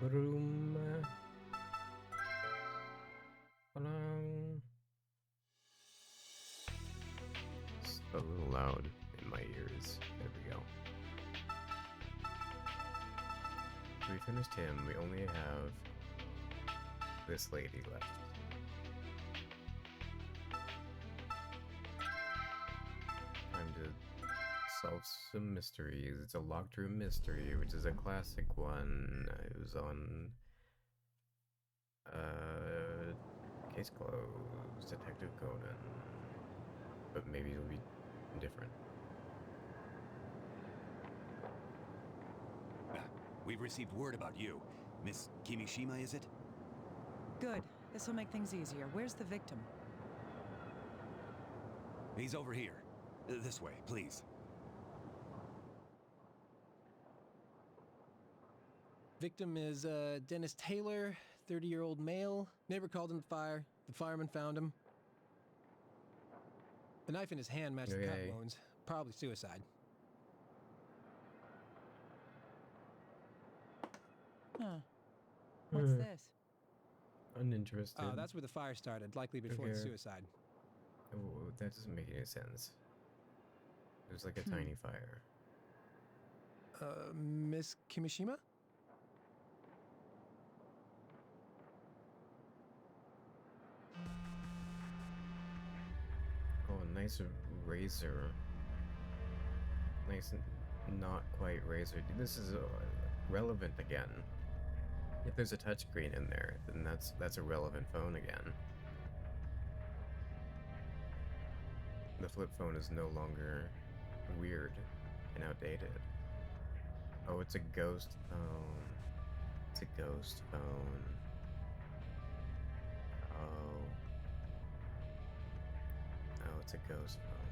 Room. Parang it's a little loud in my ears. There we go. We finished him. We only have this lady left. Time to solve some mysteries. It's a locked room mystery, which is a classic one. It was on Case Closed, Detective Conan. But maybe it'll be different. We've received word about you. Miss Kimishima, is it? Good. This will make things easier. Where's the victim? He's over here. This way, please. Victim is Dennis Taylor, 30-year-old male. Neighbor called in the fire. The fireman found him. The knife in his hand matched the cut wounds. Probably suicide. Huh. What's this? Uninterested. Oh, that's where the fire started, likely before the suicide. Oh, that doesn't make any sense. There's like a tiny fire. Miss Kimishima? Oh, a nice razor. Nice, not quite razor. This is relevant again. If there's a touchscreen in there, then that's a relevant phone again. The flip phone is no longer weird and outdated. Oh, it's a ghost phone. It's a ghost phone. Oh. Oh, it's a ghost phone.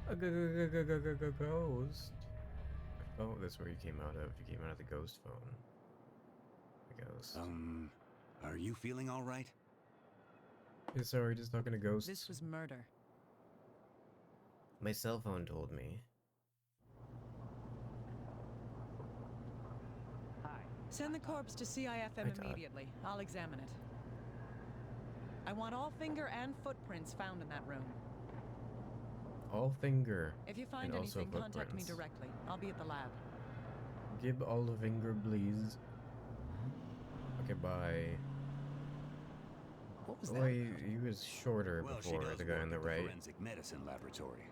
Okay. A ghost. Oh, that's where you came out of. You came out of the ghost phone. The ghost. Are you feeling all right? Yeah, sorry, just talking to ghosts. This was murder. My cell phone told me. Hi. Send the corpse to CIFM immediately. I'll examine it. I want all finger and footprints found in that room. All finger. If you find anything, contact me directly. I'll be at the lab. Give all the finger, please. Okay, bye. What was that? Oh, he was shorter before, the guy on the right. Forensic medicine laboratory.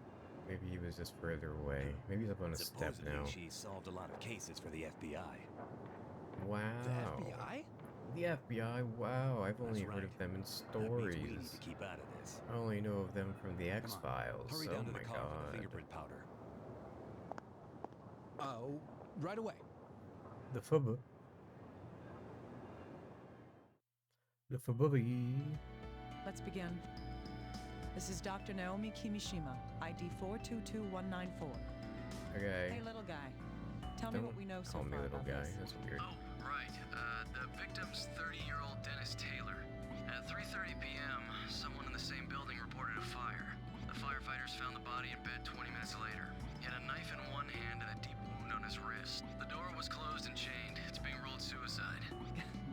Maybe he was just further away. Maybe he's up on a step now. She solved a lot of cases for the FBI. Wow. The FBI? The FBI? Wow, I've only heard of them in stories. We need to keep out of this. I only know of them from the X-Files. Hurry down to the car for the fingerprint powder. Oh, right away. The FUBA. The FUBA. Let's begin. This is Dr. Naomi Kimishima, ID 422194. Okay. Hey, little guy. Tell me what we know so far Call me little about guy. this. That's weird. Oh, right. The victim's 30-year-old Dennis Taylor. At 3:30 p.m., someone in the same building reported a fire. The firefighters found the body in bed 20 minutes later. He had a knife in one hand and a deep wound on his wrist. The door was closed and chained. It's being ruled suicide.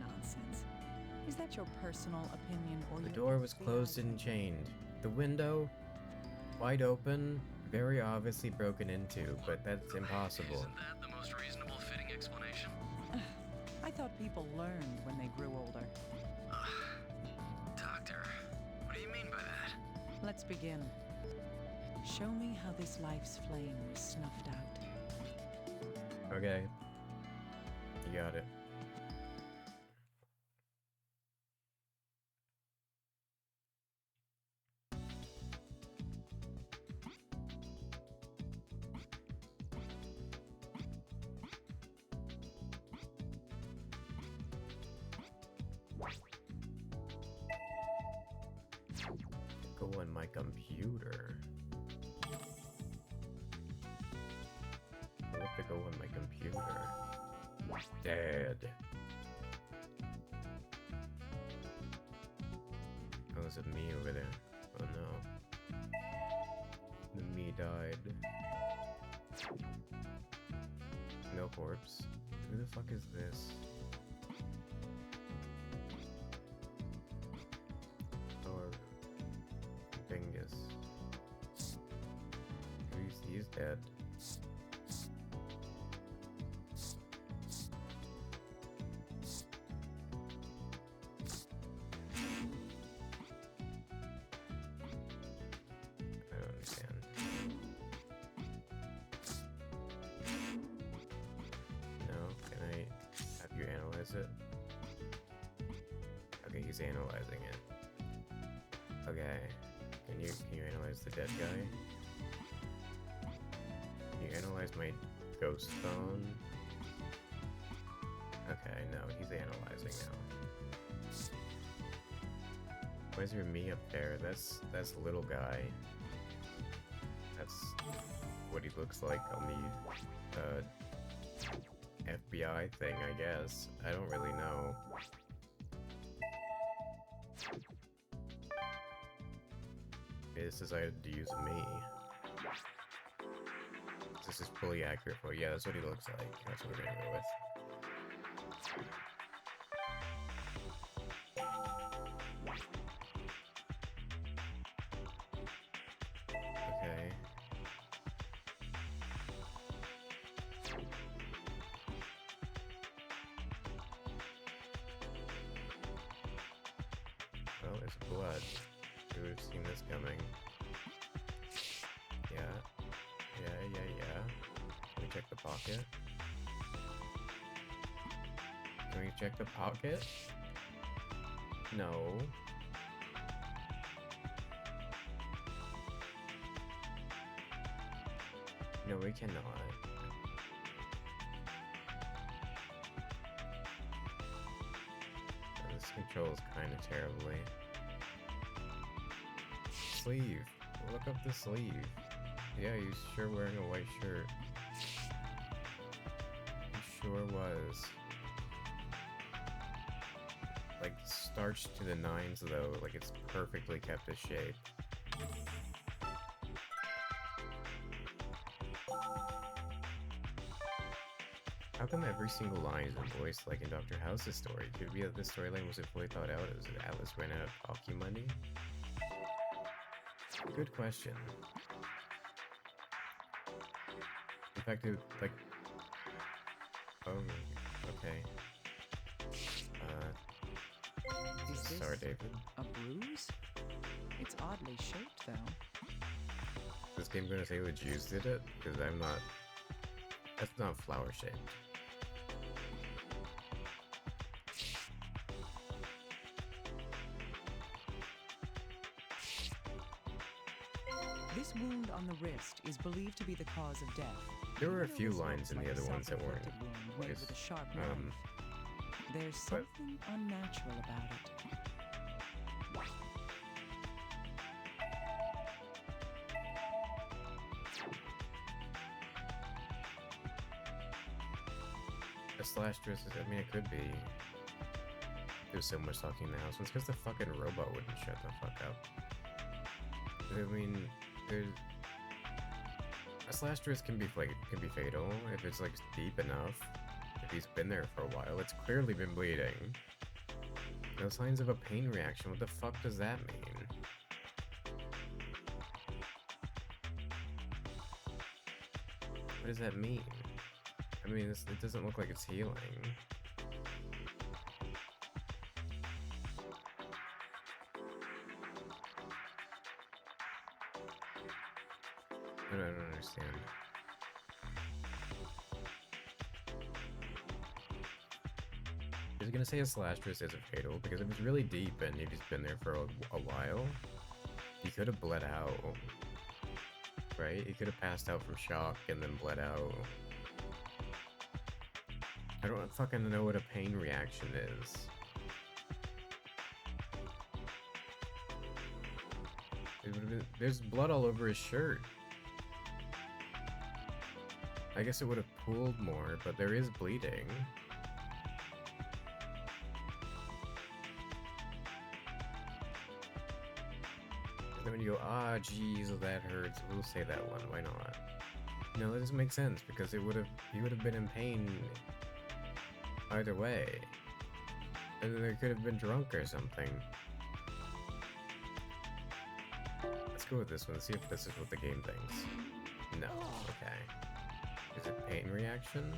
Nonsense. Is that your personal opinion or The door was closed and chained. The window, wide open, very obviously broken into, but that's impossible. Isn't that the most reasonable fitting explanation? I thought people learned when they grew older. Doctor, what do you mean by that? Let's begin. Show me how this life's flame was snuffed out. Okay. You got it. Go on my computer. What to go on my computer? Dead. Oh, is it me over there? Oh no. The me died. No corpse. Who the fuck is this? Or Dingus. He's dead. I don't understand. No, can I have you analyze it? Okay, he's analyzing it. Okay, can you analyze the dead guy? Can you analyze my ghost phone? Okay, no, he's analyzing now. Why is there me up there? That's little guy. That's what he looks like on the FBI thing, I guess. I don't really know. This decided to use me. This is fully accurate. Well, yeah, that's what he looks like. That's what we're gonna go with. Okay. Well, it's blood. Who would have seen this coming? Yeah. Can we check the pocket? Can we check the pocket? No. No, we cannot. This controls kind of terribly. Sleeve. Look up the sleeve. Yeah, he's sure wearing a white shirt. He sure was. Like, starched to the nines though, like it's perfectly kept its shape. How come every single line is voiced like in Dr. House's story? Could it be that this storyline wasn't fully thought out as Atlas ran out of hockey money? Good question. In fact, it, like... Oh, okay. Is this Sorry, David. a bruise? It's oddly shaped, though. This game gonna say the Jews did it? Because I'm not... That's not flower shaped. This wound on the wrist is believed to be the cause of death. There were a Even though few this lines looks in the like a other ones that weren't. self-inflicted wound made because, with a sharp knife. There's but- something unnatural about it. A slash dress is, I mean, it could be. There's so much talking in the house. It's because the fucking robot wouldn't shut the fuck up. I mean, there's... A slash dress can be fatal if it's like deep enough. If he's been there for a while, it's clearly been bleeding. No signs of a pain reaction. What the fuck does that mean? What does that mean? I mean, it doesn't look like it's healing. I don't understand. Is it gonna say a slash twist isn't fatal? Because if it's really deep and if he's been there for a while, he could have bled out. Right? He could have passed out from shock and then bled out. I don't fucking know what a pain reaction is. There's blood all over his shirt. I guess it would have pooled more, but there is bleeding. And then when you go, ah, geez, that hurts, we'll say that one, why not? No, that doesn't make sense because he would have been in pain either way. And then they could have been drunk or something. Let's go with this one, see if this is what the game thinks. No, okay. Is it pain reaction?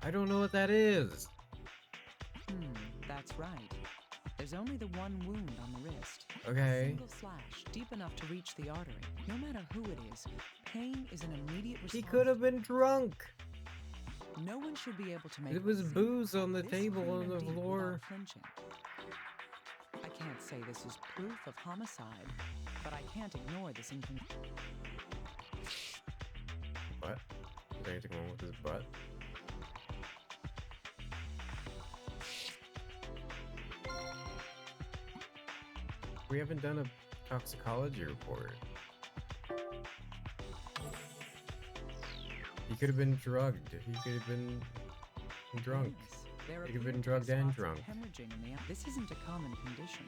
I don't know what that is! That's right. There's only the one wound on the wrist. A Okay. single slash, deep enough to reach the artery. No matter who it is, pain is an immediate response. He could have been drunk! No one should be able to make It was a booze on the this table clean on and the deep floor. without flinching. I can't say this is proof of homicide, but I can't ignore this What? Is there anything wrong with his butt? We haven't done a toxicology report. He could have been drugged. He could have been drunk. Yes, there He could have been appear to be drugged and spots of drunk. hemorrhaging in the This isn't a common condition.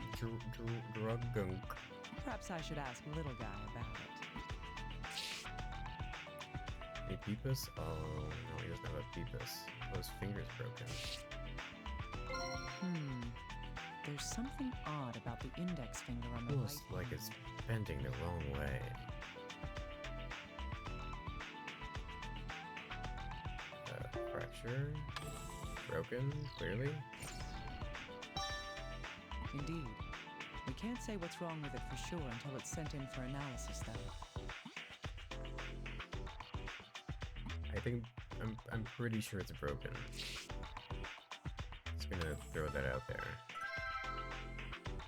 Drug gunk. Perhaps I should ask little guy about it. A peepus? Oh, no, he doesn't have a peepus. Oh, his finger's broken. There's something odd about the index finger on the Almost right like hand. it's bending the wrong way. Fracture? Broken, clearly? Indeed. We can't say what's wrong with it for sure until it's sent in for analysis, though. I think I'm pretty sure it's broken. Just gonna throw that out there.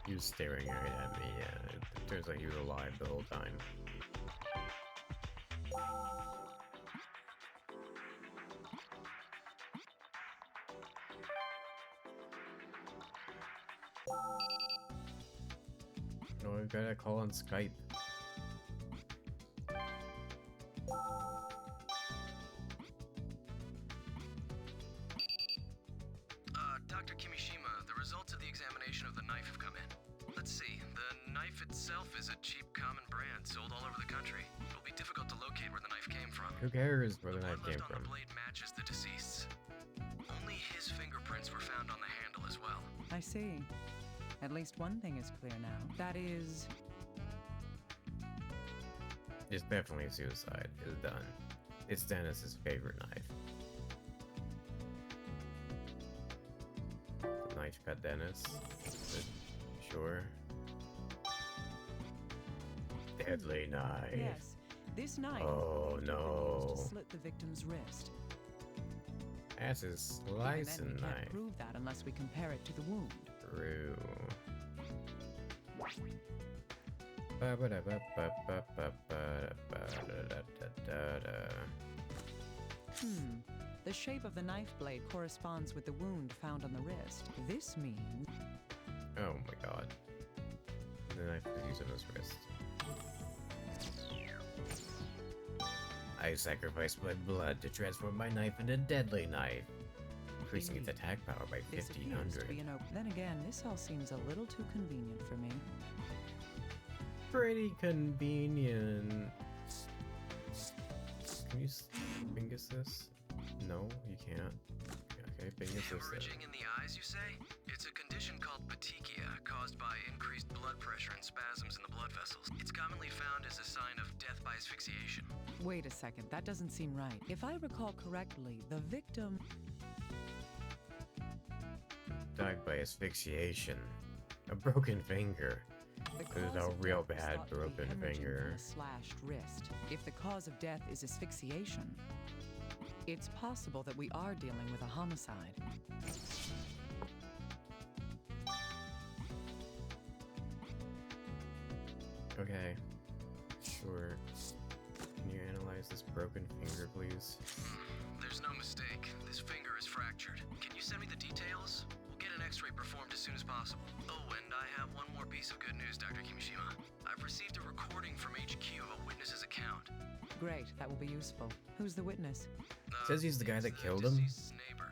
He was staring right at me, yeah. It turns out he was alive the whole time. No, I've got to call on Skype. Dr. Kimishima, the results of the examination of the knife have come in. Let's see, the knife itself is a cheap common brand sold all over the country. It'll be difficult to locate where the knife came from. Who cares where the The knife blood came left on from? the blade matches the deceased's. Only his fingerprints were found on the handle as well. I see. At least one thing is clear now. That is... It's definitely suicide. It's done. It's Dennis's favorite knife. The knife cut Dennis. Sure. Deadly knife. Yes. This knife Oh, was no. used to slit the victim's wrist. That's his Even slicing then, we can't knife. prove that unless we compare it to the wound. True. The shape of the knife blade corresponds with the wound found on the wrist. This means... Oh my god. The knife was used on his wrist. I sacrificed my blood to transform my knife into a deadly knife, increasing its Indeed. attack power by This appears to 1500. be an Then again, this all seems a little too convenient for me. Pretty convenient. Can you fingus this? No, you can't. Okay, fingus this. then. Hemorrhaging in the eyes, you say? It's a condition called petechia, caused by increased blood pressure and spasms in the blood vessels. It's commonly found as a sign of death by asphyxiation. Wait a second, that doesn't seem right. If I recall correctly, the victim... Died by asphyxiation. A broken finger. The There's cause a of real death is bad thought to be broken hemorrhaging from finger. a slashed wrist. If the cause of death is asphyxiation, it's possible that we are dealing with a homicide. Okay. Sure. Can you analyze this broken finger, please? There's no mistake. This finger is fractured. Can you send me the details? We'll get an x-ray performed as soon as possible. Oh, and I have one more piece of good news, Dr. Kimishima. I've received a recording from HQ of a witness's account. Great, that will be useful. Who's the witness? Says he's the guy it's that killed him? deceased's neighbor.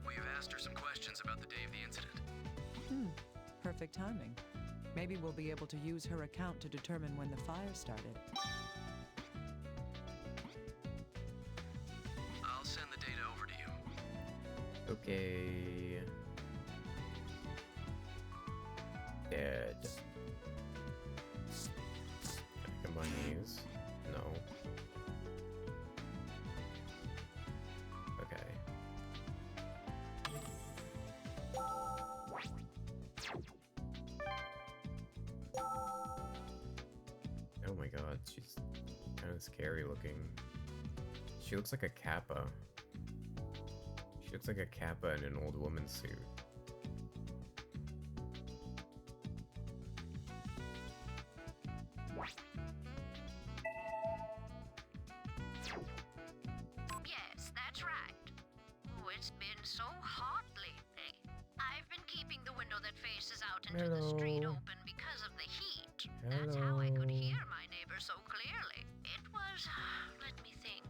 We've asked her some questions about the day of the incident. Perfect timing. Maybe we'll be able to use her account to determine when the fire started. I'll send the data over to you. Okay. Dead. Can I combine these? No. Okay. Oh my god, she's kind of scary looking. She looks like a Kappa. She looks like a Kappa in an old woman's suit. Yes, that's right. Oh, it's been so hot lately. I've been keeping the window that faces out into the street Hello. open because of the heat. That's how I could Hello. hear my neighbor so clearly. It was, let me think,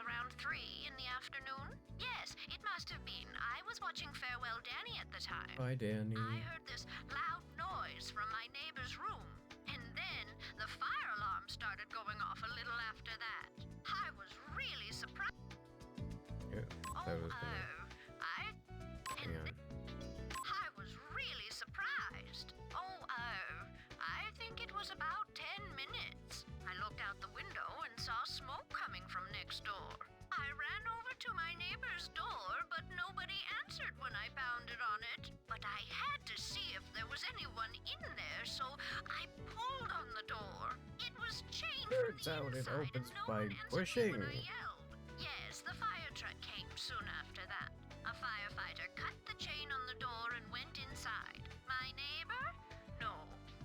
around 3 in the afternoon? Yes, it must have been. I was watching Farewell Danny at the time. Bye, Danny. I heard this loud noise from my neighbor's room, and then the fire alarm started going off a little after that. I was really surprised. Yeah, Oh, that was gonna... and Hang on. I was really surprised. I think it was about 10 minutes. I looked out the window and saw smoke coming from next door. I ran over to my neighbor's door, but nobody answered when I pounded on it. But I had to see if there was anyone in there, so I pulled on the door. It was chained from Turns the out it inside, opens and no by one answered me pushing. when I yelled. Yes, the fire truck came soon after that. A firefighter cut the chain on the door and went inside. My neighbor? No,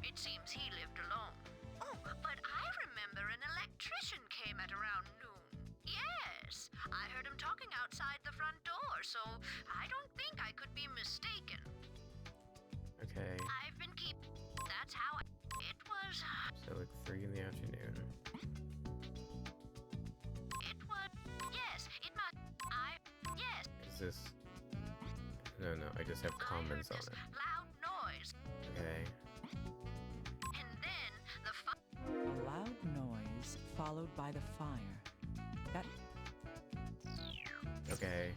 it seems he lived alone. Oh, but I remember an electrician came at around noon. Yes, I heard him talking outside the front door, so I don't think I could be mistaken. Okay. I've been That's how it was. So like 3 in the afternoon. It was. Yes, it must. Yes. Is this... No, I just have comments I on heard this it. loud noise, Okay. and then the A loud noise followed by the fire. That Okay.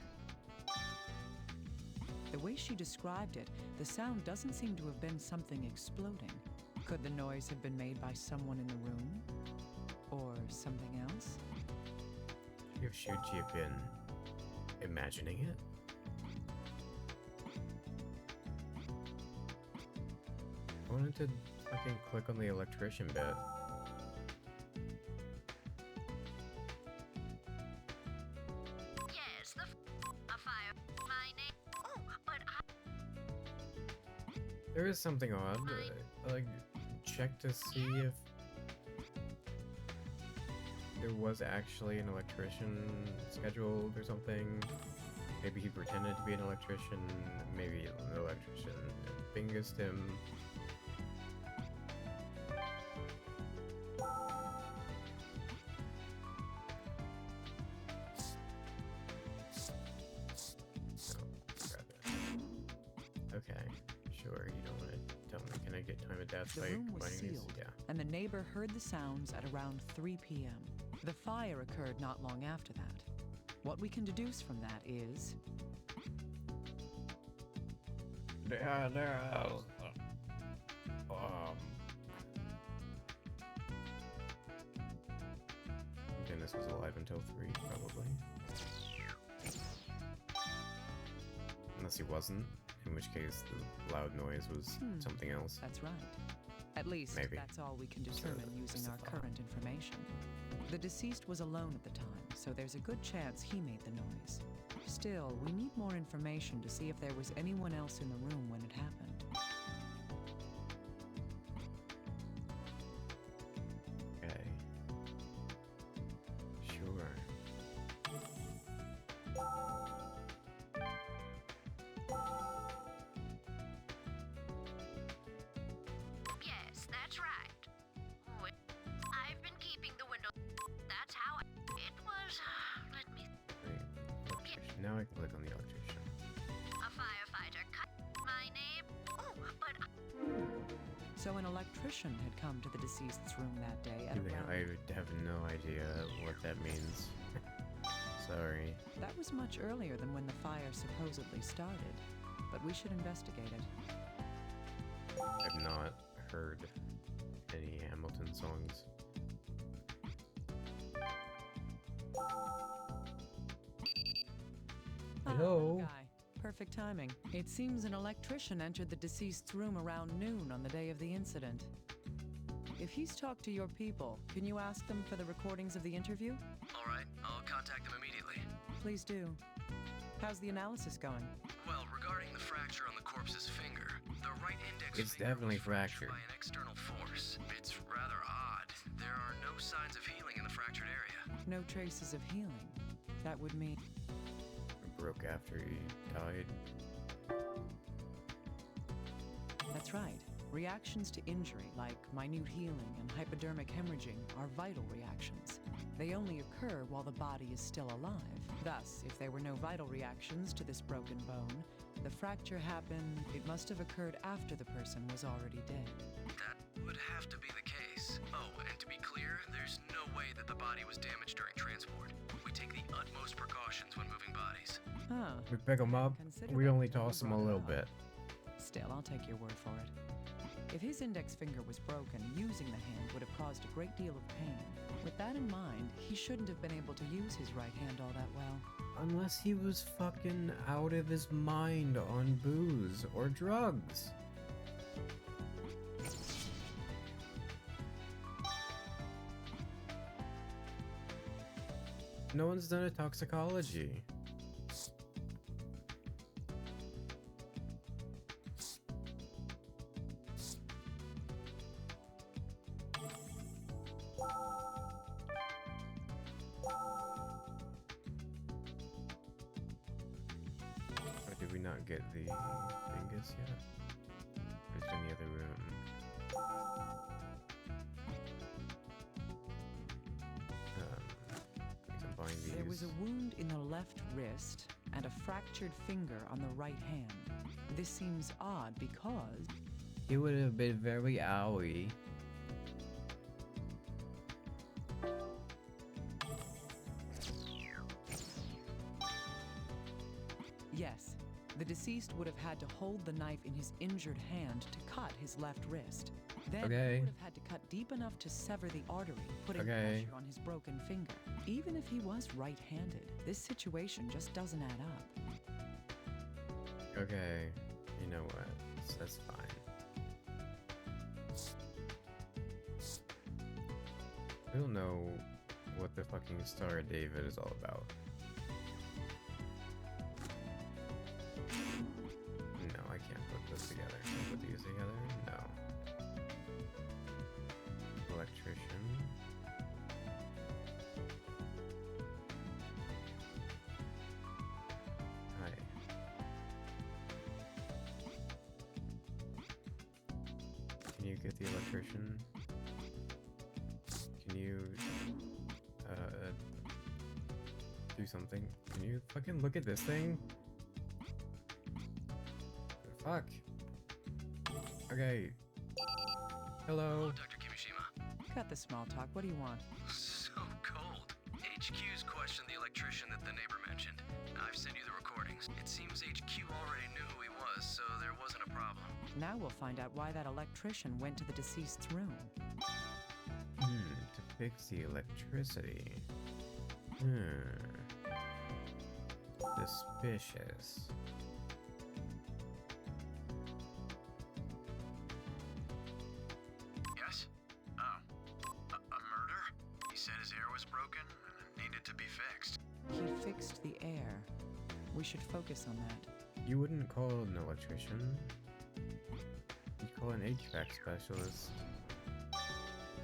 The way she described it, the sound doesn't seem to have been something exploding. Could the noise have been made by someone in the room? Or something else? Should she have been imagining it? I wanted to fucking click on the electrician bit. yes, a fire. My name. Oh, but There is something odd. Like, check to see if there was actually an electrician scheduled or something. Maybe he pretended to be an electrician. Maybe an electrician bingused him. Okay, sure, you don't want to tell me. Can I get time of death The by room was combining these? sealed, Yeah. and the neighbor heard the sounds at around 3 p.m. The fire occurred not long after that. What we can deduce from that is Dennis was alive until 3, probably. Unless he wasn't, in which case the loud noise was something else. that's right. At least Maybe. that's all we can determine using our current information. The deceased was alone at the time, so there's a good chance he made the noise. Still, we need more information to see if there was anyone else in the room when it happened. Okay. Sure. yes, that's right. Oh, I've been keeping the window. That's how it was. Let me. Wait, electrician. Now I can click on the electrician. A firefighter cut my name. Oh, but So an electrician had come to the deceased's room that day at Yeah, around... I have no idea what that means. Sorry. That was much earlier than when the fire supposedly started, but we should investigate it. I've not heard any Hamilton songs. Hello? Guy. Perfect timing. It seems an electrician entered the deceased's room around noon on the day of the incident. If he's talked to your people, can you ask them for the recordings of the interview? All right, I'll contact them immediately. Please do. How's the analysis going? Well, regarding the fracture on the corpse's finger, the right index It's finger definitely was fractured fractured. by an external force. It's rather odd. There are no signs of healing in the fractured area. No traces of healing. That would mean... It broke after he died. That's right. Reactions to injury, like minute healing and hypodermic hemorrhaging, are vital reactions. They only occur while the body is still alive. Thus, if there were no vital reactions to this broken bone, the fracture happened, it must have occurred after the person was already dead. That would have to be the case. Oh, and to be clear, there's no way that the body was damaged during transport. We take the utmost precautions when moving bodies. Huh. We pick him up, Consider we that only until we toss him a brought it little up. bit. Still, I'll take your word for it. If his index finger was broken, using the hand would have caused a great deal of pain. With that in mind, he shouldn't have been able to use his right hand all that well. Unless he was fucking out of his mind on booze or drugs. No one's done a toxicology. Or did we not get the dingus yet? Or is it in the other room? Combine these. There was a wound in the left wrist and a fractured finger on the right hand. This seems odd because... He would have been very owie. Yes, the deceased would have had to hold the knife in his injured hand to cut his left wrist. Then Okay. he would have had to cut deep enough to sever the artery, putting Okay. pressure on his broken finger. Even if he was right-handed, this situation just doesn't add up. Okay, you know what? That's fine. I don't know what the fucking Star of David is all about. No, I can't put this together. Can I put these together? No. Electrician. Hi. Can you get the electrician? Can you do something? Can you fucking look at this thing? Fuck. Okay. Hello. Dr. Kimishima. Cut the small talk. What do you want? So cold. HQ's questioned the electrician that the neighbor mentioned. I've sent you the recordings. It seems HQ already knew who he was, so there wasn't a problem. Now we'll find out why that electrician went to the deceased's room. To fix the electricity. Suspicious. Yes? Oh. A murder? He said his air was broken and needed to be fixed. He fixed the air. We should focus on that. You wouldn't call an electrician. You'd call an HVAC specialist.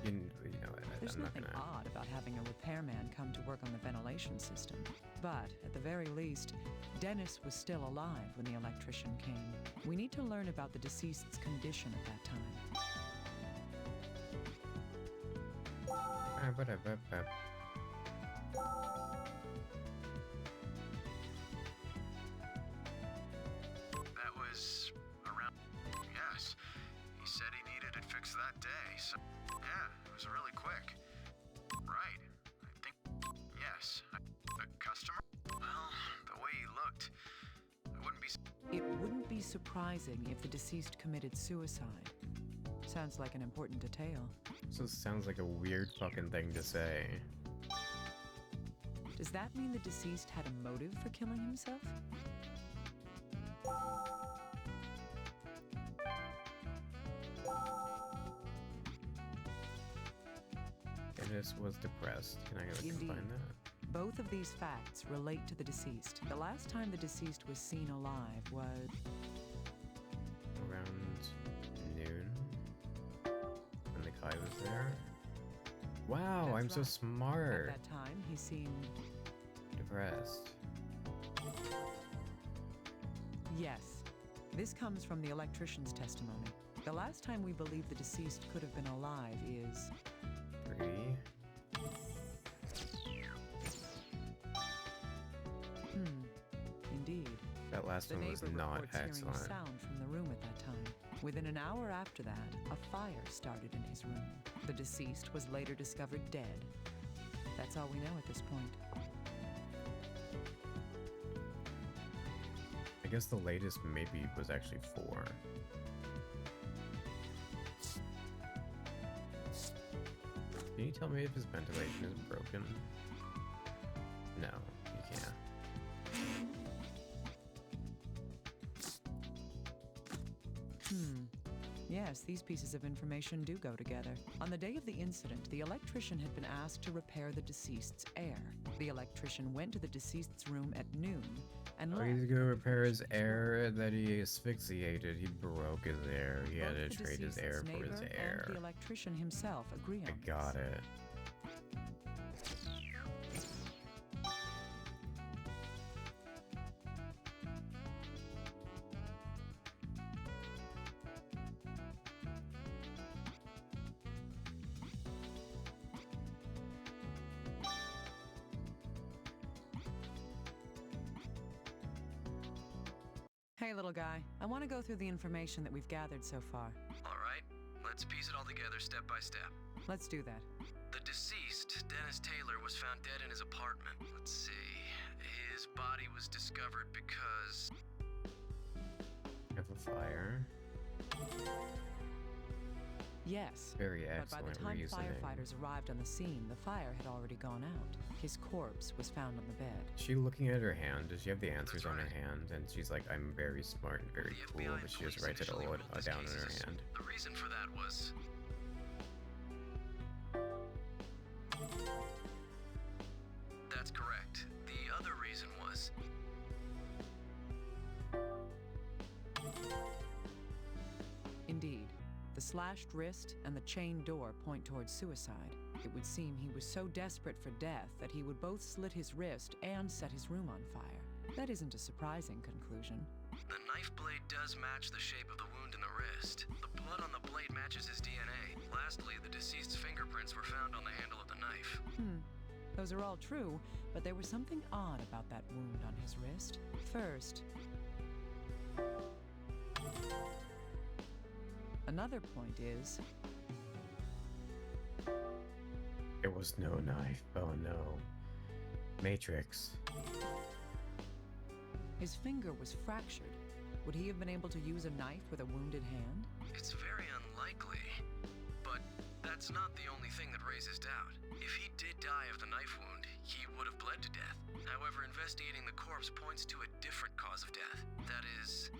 You know, There's I'm not nothing gonna. odd about having a repairman come to work on the ventilation system. But, at the very least, Dennis was still alive when the electrician came. We need to learn about the deceased's condition at that time. That was around. Yes. He said he needed it So, yeah, it was really quick. Right. I think, yes. The customer? Well, the way he looked, I wouldn't be... It wouldn't be surprising if the deceased committed suicide. Sounds like an important detail. So this sounds like a weird fucking thing to say. Does that mean the deceased had a motive for killing himself? Dennis was depressed. Can I Indeed. find that? Both of these facts relate to the deceased. The last time the deceased was seen alive was... Around noon? When the Kai was there? Wow, That's I'm so right. smart. At that time, he seemed... Depressed. Yes. This comes from the electrician's testimony. The last time we believe the deceased could have been alive is... 3. Indeed. That last The one was neighbor not reports hearing excellent. sound from the room at that time. Within an hour after that, a fire started in his room. The deceased was later discovered dead. That's all we know at this point. I guess the latest maybe was actually 4. Can you tell me if his ventilation is broken? No, you can't. Yes, these pieces of information do go together. On the day of the incident, the electrician had been asked to repair the deceased's air. The electrician went to the deceased's room at noon and Oh, left. he's gonna repair his Conditions air that he asphyxiated. He broke his air. He had Both to the trade his air deceased's for his neighbor air. And the electrician himself agree on I got this. it. Hey, little guy. I want to go through the information that we've gathered so far. All right, let's piece it all together step by step. Let's do that. The deceased, Dennis Taylor, was found dead in his apartment. Let's see. His body was discovered because... Have a fire. Yes. Very But by the excellent time reasoning. firefighters arrived on the scene, the fire had already gone out. His corpse was found on the bed. Is she looking at her hand? Does she have the answers That's on her right. hand? And she's like, I'm very smart and very the cool, FBI but and she just police writes it all initially ruled this down case in her as- hand. The reason for that was... That's correct. The other reason was... Indeed. The slashed wrist and the chain door point towards suicide. It would seem he was so desperate for death that he would both slit his wrist and set his room on fire. That isn't a surprising conclusion. The knife blade does match the shape of the wound in the wrist. The blood on the blade matches his DNA. Lastly, the deceased's fingerprints were found on the handle of the knife. Those are all true, but there was something odd about that wound on his wrist. First, another point is, It was no knife. Oh no. Matrix. his finger was fractured. Would he have been able to use a knife with a wounded hand? It's very unlikely, but that's not the only thing that raises doubt. If he did die of the knife wound, he would have bled to death. However, investigating the corpse points to a different cause of death. That is...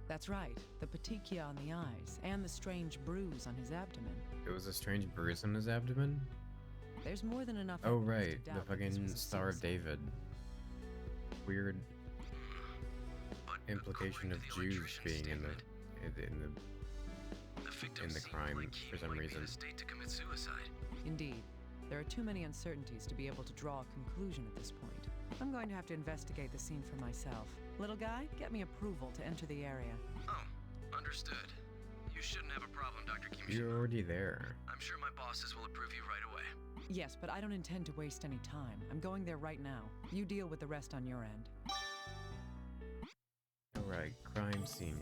That's right, the petechia on the eyes, and the strange bruise on his abdomen. It was a strange bruise on his abdomen? There's more than enough Oh evidence right, to the doubt that this fucking was a Star of suicide. David. Weird But implication according of to the Jews electrician's being statement, the victim in the seemed crime like he for some might be in reason. a state to commit suicide. Indeed. There are too many uncertainties to be able to draw a conclusion at this point. I'm going to have to investigate the scene for myself. Little guy, get me approval to enter the area. Oh, understood. You shouldn't have a problem, Dr. Kimishima. You're already there. I'm sure my bosses will approve you right away. Yes, but I don't intend to waste any time. I'm going there right now. You deal with the rest on your end. Alright. crime scene.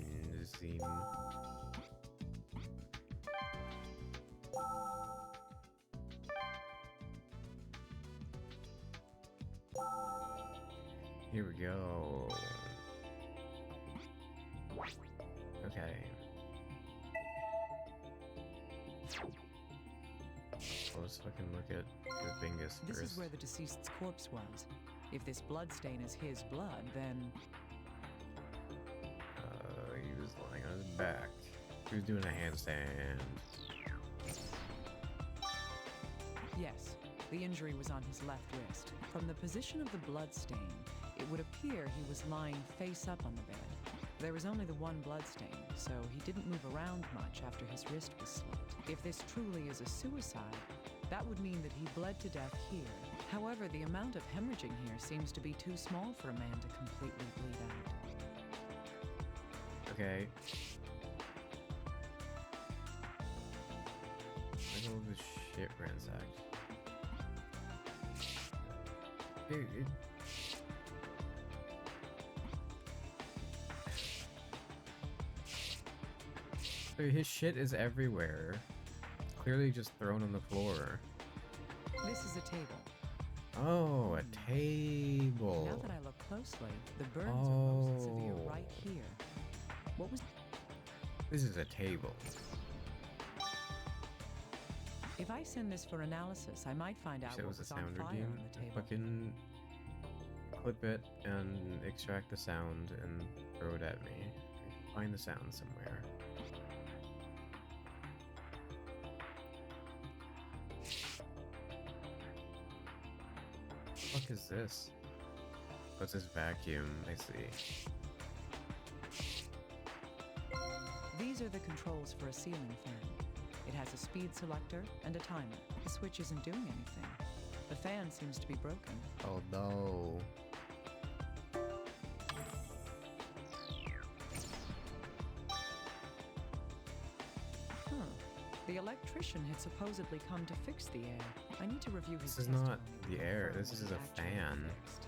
Here we go. Okay. Let's fucking look at the Bingus This first. is where the deceased's corpse was. If this bloodstain is his blood, then He was lying on his back. He was doing a handstand. yes, the injury was on his left wrist. From the position of the bloodstain, it would appear he was lying face up on the bed. There was only the one bloodstain, so he didn't move around much after his wrist was slit. If this truly is a suicide, that would mean that he bled to death here. However, the amount of hemorrhaging here seems to be too small for a man to completely bleed out. Okay. Look at all this shit ransacked. His shit is everywhere. Clearly just thrown on the floor. This is a table. Oh, a table. Now that I look closely, the burns are most severe Oh. right here. What was... This is a table. If I send this for analysis, I might find out So it what was a was on sound fire redeem. on the table. Fucking clip it and extract the sound and throw it at me. Find the sound somewhere. What the fuck is this? What's this vacuum? I see. These are the controls for a ceiling fan. It has a speed selector and a timer. The switch isn't doing anything. The fan seems to be broken. Oh no. The electrician had supposedly come to fix the air. I need to review his This is not testimony the to air, confirm this what is was a actually fan. fixed.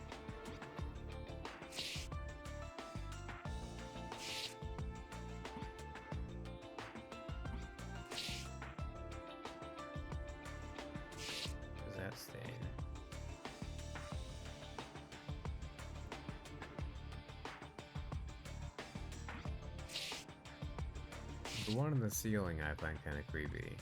What is that stain? The one on the ceiling I find kind of creepy.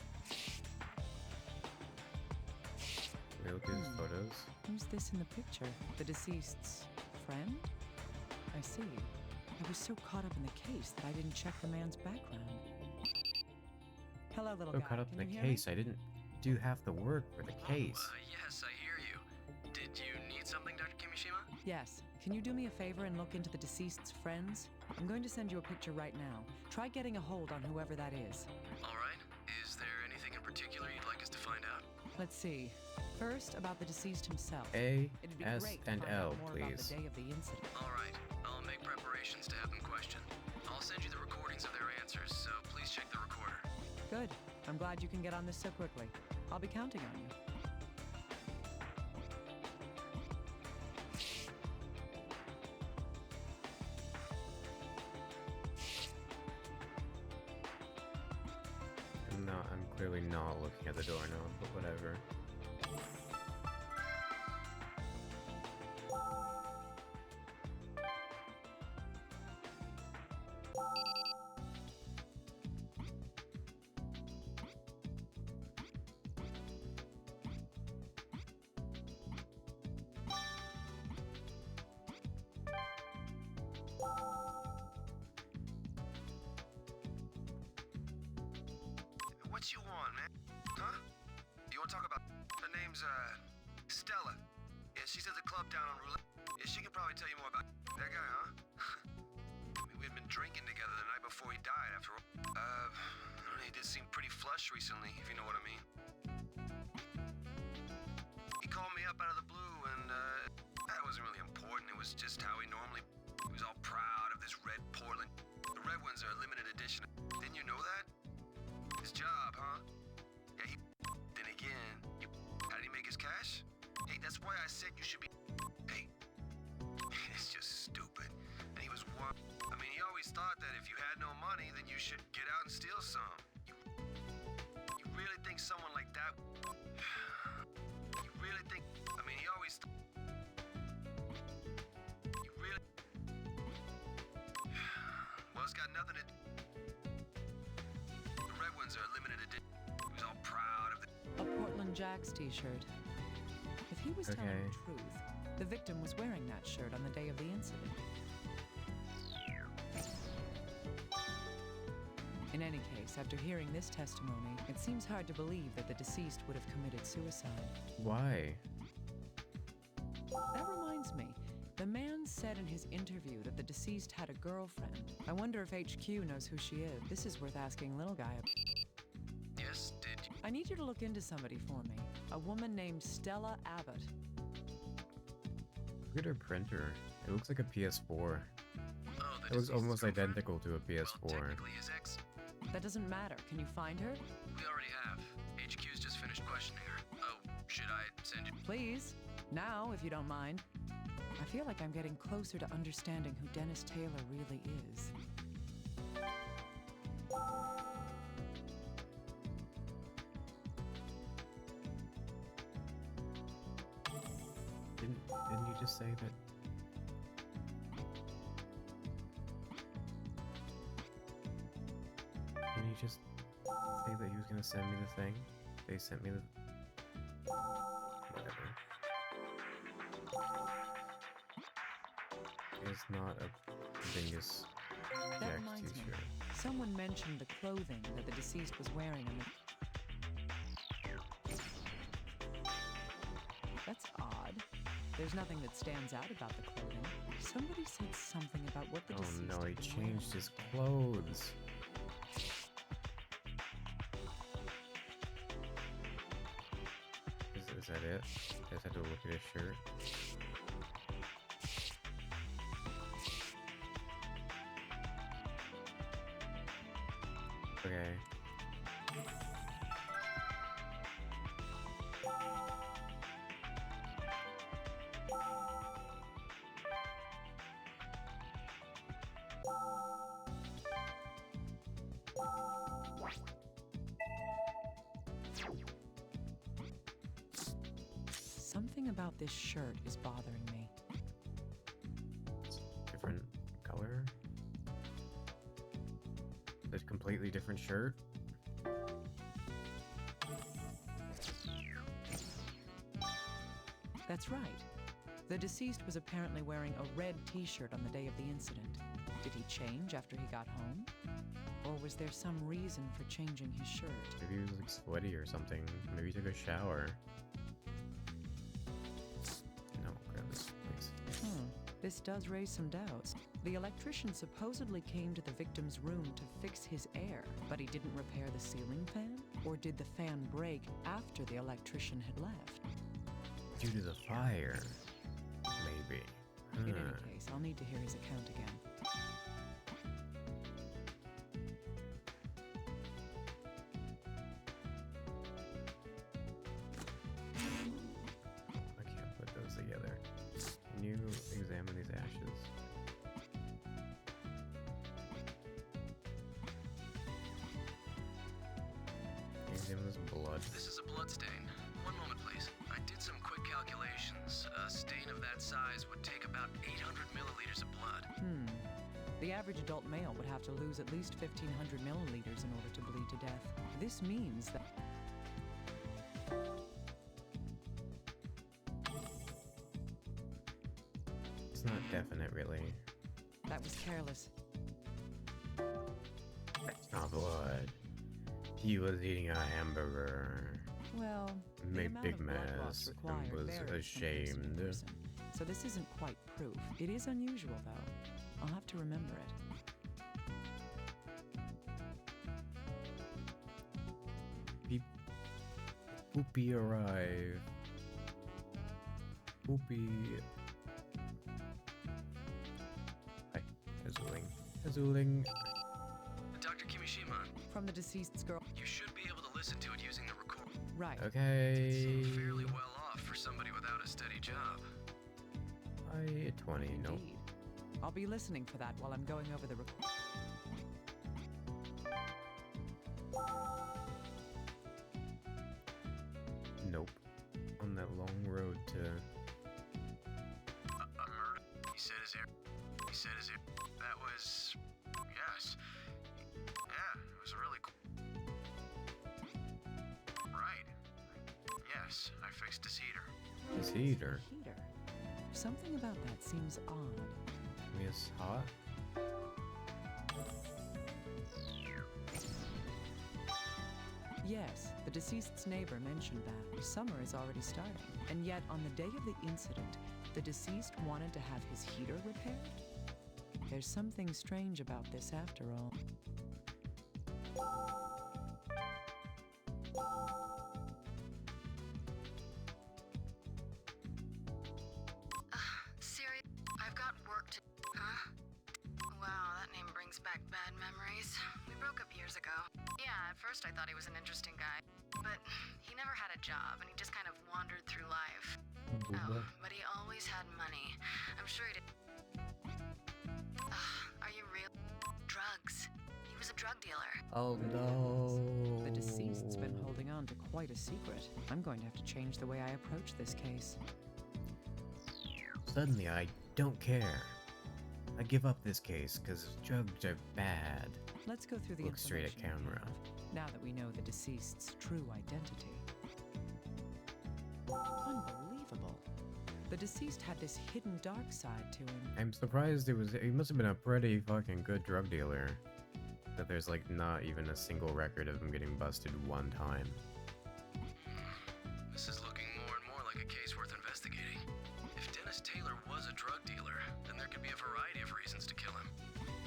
Can we look at his photos? Who's this in the picture? The deceased's friend? I see. I was so caught up in the case that I didn't check the man's background. Hello, little So guy. caught up Can in you the hear me? case, I didn't do half the work for the case. Yes, I hear you. Did you need something, Dr. Kimishima? Yes. Can you do me a favor and look into the deceased's friends? I'm going to send you a picture right now. Try getting a hold on whoever that is. All right. Is there anything in particular you'd like us to find out? Let's see. First, about the deceased himself. A, It'd be S, great to and find out L, more about please. the day of the incident. All right. I'll make preparations to have them questioned. I'll send you the recordings of their answers, so please check the recorder. Good. I'm glad you can get on this so quickly. I'll be counting on you. I'm clearly not looking at the doorknob, but whatever. What you want, man? Huh? You want to talk about... Her name's, Stella. Yeah, she's at the club down on Roulette. Yeah, she can probably tell you more about that guy, huh? I mean, we had been drinking together the night before he died, after all. I don't know, he did seem pretty flush recently, if you know what I mean. He called me up out of the blue, and, that wasn't really important. It was just how he normally... He was all proud of this red Portland. The red ones are a limited edition. Didn't you know that? His job, huh? Yeah, he... Then again, how did he make his cash? Hey, that's why I said you should be... Hey, it's just stupid. And he was one... I mean, he always you should get out and steal some. You really think someone like that... You really think... I mean, he always... You really... Well, it's got nothing to... The red ones are limited edition. He was all proud of the... A Portland Jacks t-shirt. If he was telling Okay. the truth, the victim was wearing that shirt on the day of the incident. In any case, after hearing this testimony, it seems hard to believe that the deceased would have committed suicide. Why? That reminds me, the man said in his interview that the deceased had a girlfriend. I wonder if HQ knows who she is. This is worth asking little guy. Yes, did you? I need you to look into somebody for me. A woman named Stella Abbott. Look at her printer. It looks like a PS4. Oh, It looks almost identical to a Well, PS4. technically his ex. That doesn't matter. Can you find her? We already have. HQ's just finished questioning her. Oh, should I send you? Please. Now, if you don't mind. I feel like I'm getting closer to understanding who Dennis Taylor really is. Didn't you just say that? Didn't you just say that he was gonna send me the thing? They sent me the... Whatever. It's not a Dingus That Jack's reminds me. t-shirt. Someone mentioned the clothing that the deceased was wearing on the... That's odd. There's nothing that stands out about the clothing. Somebody said something about what the Oh deceased no, he was changed wearing. his clothes. Is that it? I just had to look at his shirt. Okay. Something about this shirt is bothering me. Different color? A completely different shirt? That's right. The deceased was apparently wearing a red t-shirt on the day of the incident. Did he change after he got home? Or was there some reason for changing his shirt? Maybe he was like sweaty or something. Maybe he took a shower. No, grab this, please. This does raise some doubts. The electrician supposedly came to the victim's room to fix his air, but he didn't repair the ceiling fan? Or did the fan break after the electrician had left? Due to the fire. Maybe. In any Huh. case, I'll need to hear his account again. I can't put those together. Can you examine these ashes? Can you examine this blood? This is a blood stain. One moment, please. I did some quick calculations. A stain of that size would take about 800 milliliters of blood. The average adult male would have to lose at least 1,500 milliliters in order to bleed to death. This means that... It's not definite, really. that was careless. It's not blood. He was eating a hamburger. Well, the Made amount big of blood loss mess and required was varies from person to ashamed. person. So this isn't quite proof. It is unusual, though. I'll have to remember it. Poopy arrive. Poopy. Hi, Azuling. Azuling. Dr. Kimishima, From the deceased's girl... you should be able to listen to it using the recorder. Right. Okay. Seem fairly well off for somebody without a steady job. I 20. Nope. Indeed. I'll be listening for that while I'm going over the long road to. A murder. He said his air. That was. Yes. Yeah, it was really cool. Right. Yes, I fixed his heater. His heater. Heater. Something about that seems odd. I mean, it's hot. Yes, the deceased's neighbor mentioned that. Summer is already starting. And yet, on the day of the incident, the deceased wanted to have his heater repaired? There's something strange about this after all. Siri, I've got work to. Huh? Wow, that name brings back bad memories. We broke up years ago. Yeah, at first I thought he was an interesting guy. But he never had a job, and he just kind of wandered through life. Oh, but he always had money. I'm sure he did. Are you real? Drugs. He was a drug dealer. Oh no. The deceased's been holding on to quite a secret. I'm going to have to change the way I approach this case. Suddenly, I don't care. I give up this case because drugs are bad. Let's go through the Look straight at information we camera. have, now that we know the deceased's true identity. Unbelievable. The deceased had this hidden dark side to him. I'm surprised he must have been a pretty fucking good drug dealer. That there's like not even a single record of him getting busted one time. This is looking more and more like a case worth investigating. If Dennis Taylor was a drug dealer, then there could be a variety of reasons to kill him.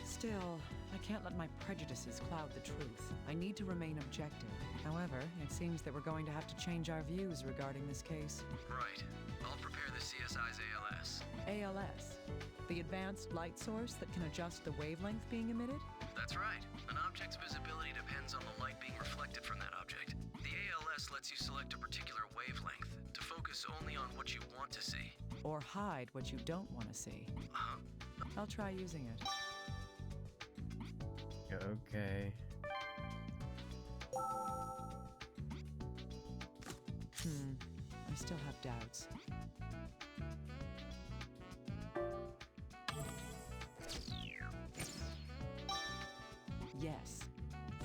Still, I can't let my prejudices cloud the truth. I need to remain objective. However, it seems that we're going to have to change our views regarding this case. Right. I'll prepare the CSI's ALS. ALS, the advanced light source that can adjust the wavelength being emitted? That's right. An object's visibility depends on the light being reflected from that object. The ALS lets you select a particular wavelength to focus only on what you want to see. Or hide what you don't want to see. Uh-huh. I'll try using it. Okay. I still have doubts. Yes.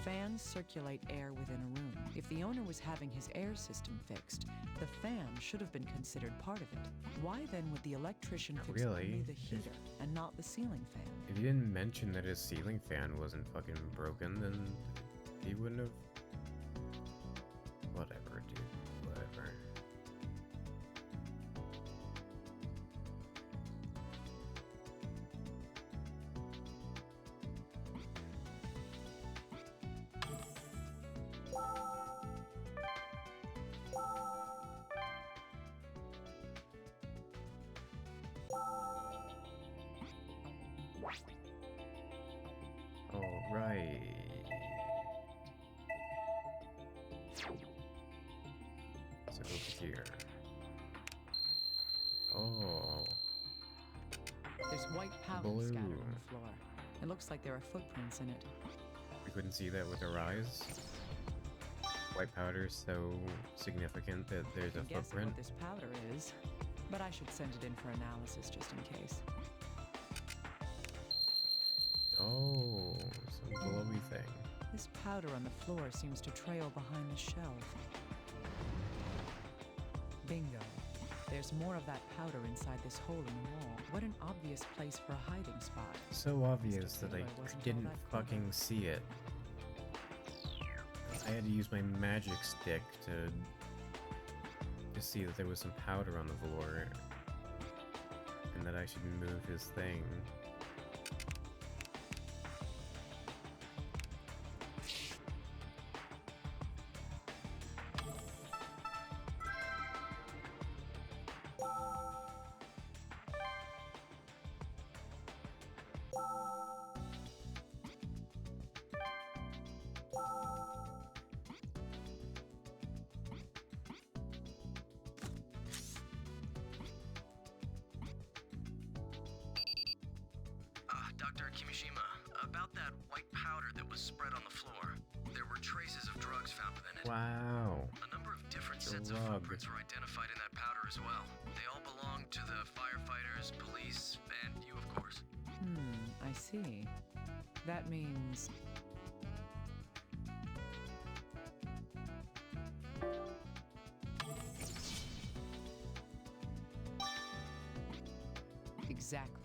Fans circulate air within a room. If the owner was having his air system fixed, the fan should have been considered part of it. Why then would the electrician fix Really? only the heater and not the ceiling fan? If you didn't mention that his ceiling fan wasn't fucking broken, then he wouldn't have. Whatever, dude. Whatever. All right. So over here. Oh, There's white powder Blue. scattered on the floor. It looks like there are footprints in it. we couldn't see that with our eyes. White powder is so significant that there's a I'm guessing footprint. what this powder is, but I should send it in for analysis just in case. Oh, some glowy thing. This powder on the floor seems to trail behind the shelf. Bingo. There's more of that powder inside this hole in the wall. What an obvious place for a hiding spot. So obvious that I Taylor wasn't all didn't that clever. fucking see it. I had to use my magic stick to see that there was some powder on the floor and that I should move his thing. Dr. Kimishima, about that white powder that was spread on the floor. There were traces of drugs found within it. Wow. A number of different sets of Drug. footprints were identified in that powder as well. They all belonged to the firefighters, police, and you, of course. I see. That means... Exactly.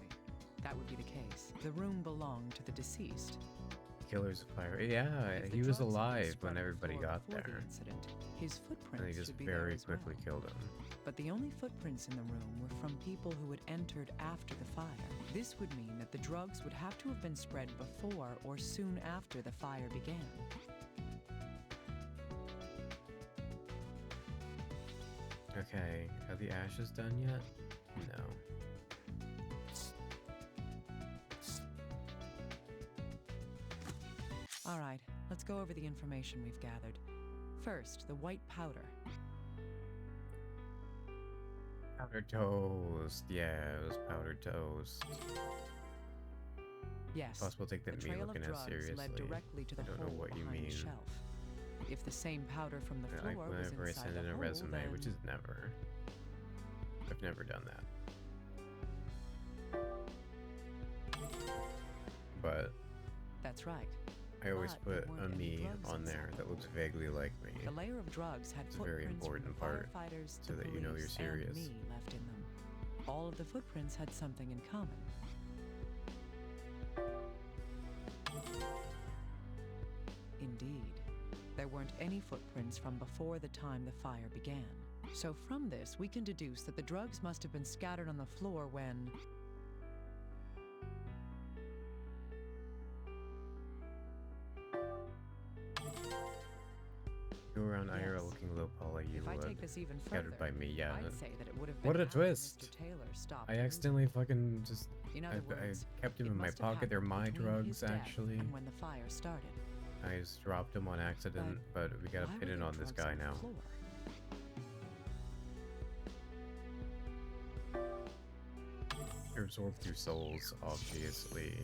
That would be the case. The room belonged to the deceased. Killers of fire. Yeah, If the he was drugs had been alive spread when on the everybody floor got before the there. incident, his And footprints he just should be there very as well. quickly killed him. But the only footprints in the room were from people who had entered after the fire. This would mean that the drugs would have to have been spread before or soon after the fire began. Okay, are the ashes done yet? No. All right, let's go over the information we've gathered. First, the white powder. Powdered toast. Yeah, it was powdered toast. Yes, Possible take the that me trail of looking at drugs seriously. led directly to the I don't know hole what you behind mean. the shelf. If the same powder from the Like floor was whenever I inside send the in a hole, resume, then... which is never. I've never done that. But That's right. I always But there put a weren't any me drugs on there inside. that looks vaguely like me. The layer of drugs had It's a very footprints from important the part, firefighters, so the that you know you're police, serious. and me left in them. All of the footprints had something in common. Indeed, there weren't any footprints from before the time the fire began. So from this, we can deduce that the drugs must have been scattered on the floor when... Go around IRL Yes. looking low poly, you If I would. take this even further, Scattered by me, yeah. I'd say that it would have been What a after twist! Mr. Taylor stopped I moving. accidentally fucking just. In I other words, kept them it in my must have pocket. They're happened my between his drugs, death actually. and when the fire started. I just dropped them on accident, but we gotta Why pin were it there on this drugs guy the now. floor? They're absorbed through souls, obviously.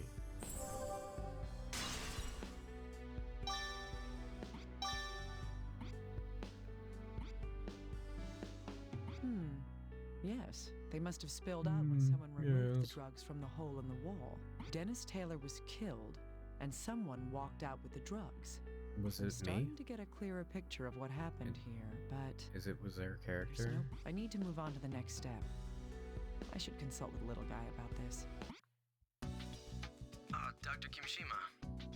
Yes, they must have spilled out when someone removed yes. the drugs from the hole in the wall. Dennis Taylor was killed, and someone walked out with the drugs. Was I'm it starting me? to get a clearer picture of what happened here, but Was their there's character? no... I need to move on to the next step. I should consult with the little guy about this. Dr. Kimishima,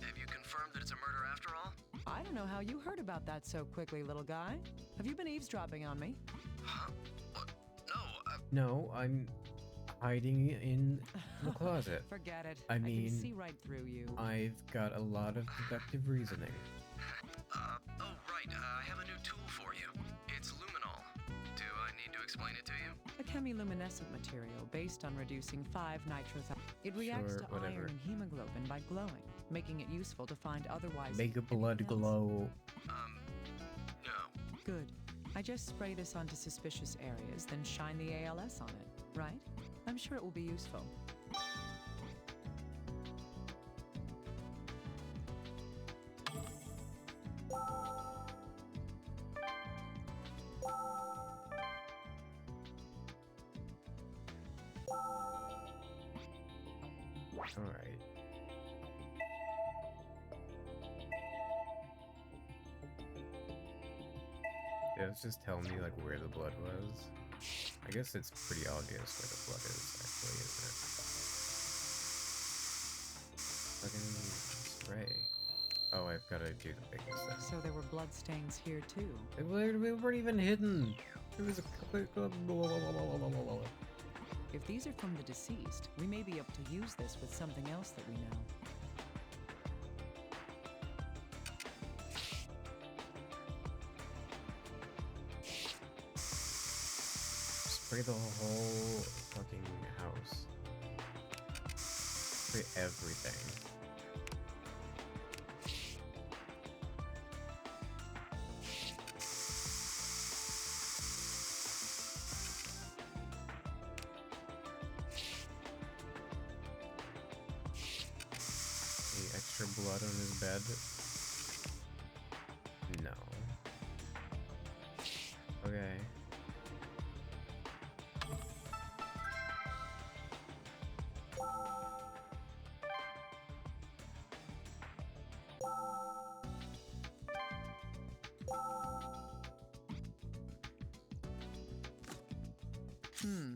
have you confirmed that it's a murder after all? I don't know how you heard about that so quickly, little guy. Have you been eavesdropping on me? Huh? What? No, No, I'm hiding in the closet. Forget it. I can mean, see right through you. I've got a lot of deductive reasoning. oh, right, I have a new tool for you. It's luminol. Do I need to explain it to you? A chemiluminescent material based on reducing 5-nitrothiol. It reacts Sure, to whatever. iron and hemoglobin by glowing, making it useful to find otherwise. Make a blood anything else. glow. No. Good. I just spray this onto suspicious areas, then shine the ALS on it, right? I'm sure it will be useful. Alright. Yeah, it's just tell me like where the blood was. I guess it's pretty obvious where the blood is, actually, isn't it? Fucking spray. Oh, I've gotta do the biggest thing. So there were blood stains here too. We weren't even hidden. There was a If these are from the deceased, we may be able to use this with something else that we know. Spray the whole fucking house. Spray everything. I for blood on his bed? No. Okay.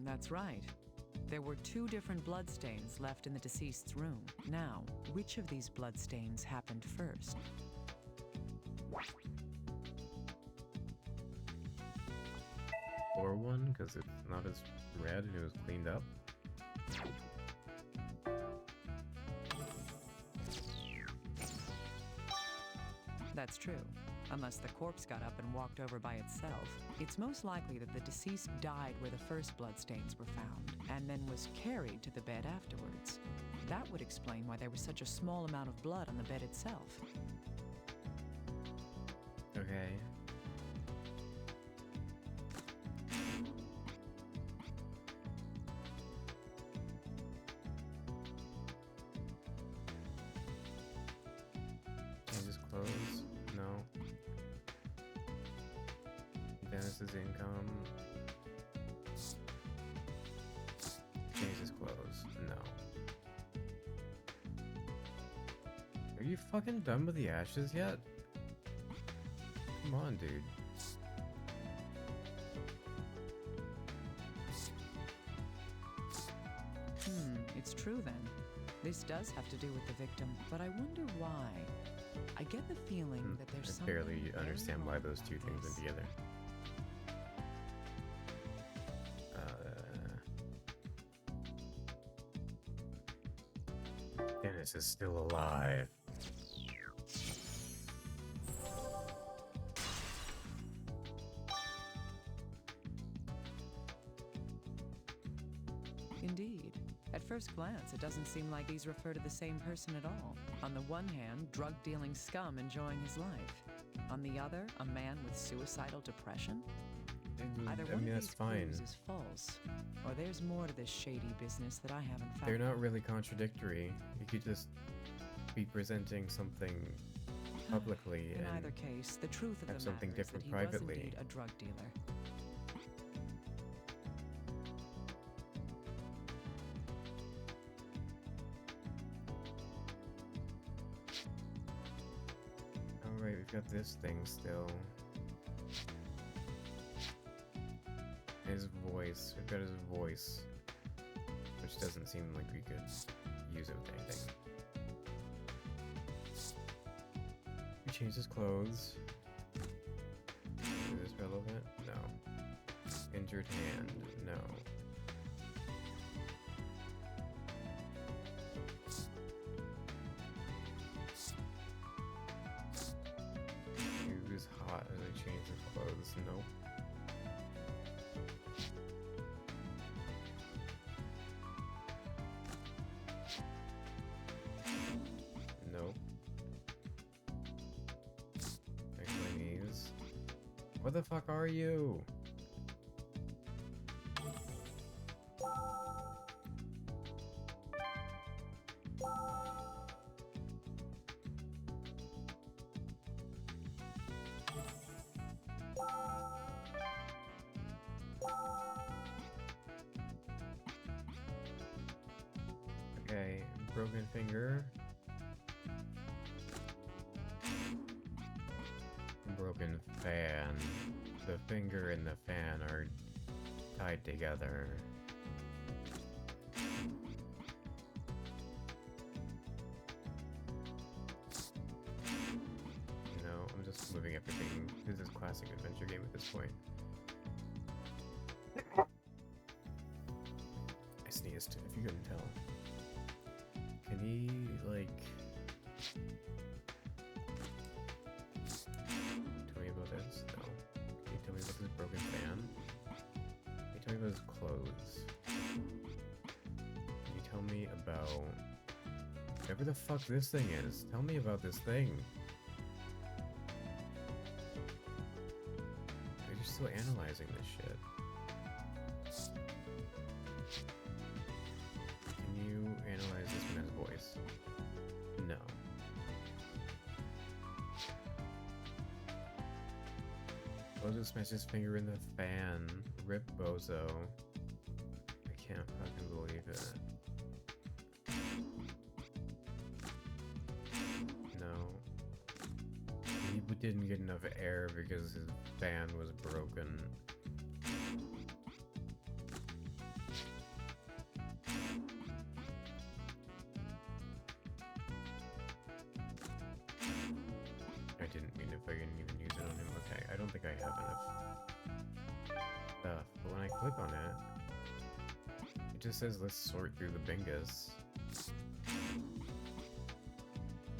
That's right. There were 2 different bloodstains left in the deceased's room. Now, which of these bloodstains happened first? Or one, because it's not as red and it was cleaned up. That's true. Unless the corpse got up and walked over by itself, it's most likely that the deceased died where the first bloodstains were found, and then was carried to the bed afterwards. That would explain why there was such a small amount of blood on the bed itself. Okay. Change his clothes? No. Dennis's income? Change his clothes? No. Are you fucking done with the ashes yet? Come on, dude. It's true then. This does have to do with the victim, but I wonder why. I get the feeling that there's I something barely very understand why wrong those two with things this. went together. Dennis is still alive. Indeed. At first glance, it doesn't seem like these refer to the same person at all. On the one hand, drug-dealing scum enjoying his life. On the other, a man with suicidal depression? Either I one mean, of that's these fine. clues is false, or there's more to this shady business that I haven't found. They're not really contradictory. You could just be presenting something publicly In and either case, the truth of have the something matter is that different he privately. was indeed a drug dealer. Alright, we've got this thing still. His voice. We've got his voice. Which doesn't seem like we could use it with anything. We changed his clothes. Is this relevant? No. Injured hand? No. He was hot as I changed his clothes. Nope. Nope. Make my knees. What the fuck are you? Okay, broken finger. Broken fan. The finger and the fan are tied together. No, I'm just moving everything. This is classic adventure game at this point. I sneezed, if you couldn't tell. Can he, like... Tell me about this? No. Can you tell me about this broken fan? Can you tell me about his clothes? Can you tell me about... Whatever the fuck this thing is? Tell me about this thing. You're still analyzing this shit. Can you analyze this man's voice? No. Bozo smashed his finger in the fan. Rip Bozo. I can't fucking believe it. No. He didn't get enough air because his fan was broken. I didn't mean if I can even use it on him. Okay, I don't think I have enough stuff. But when I click on it, it just says let's sort through the Bingus.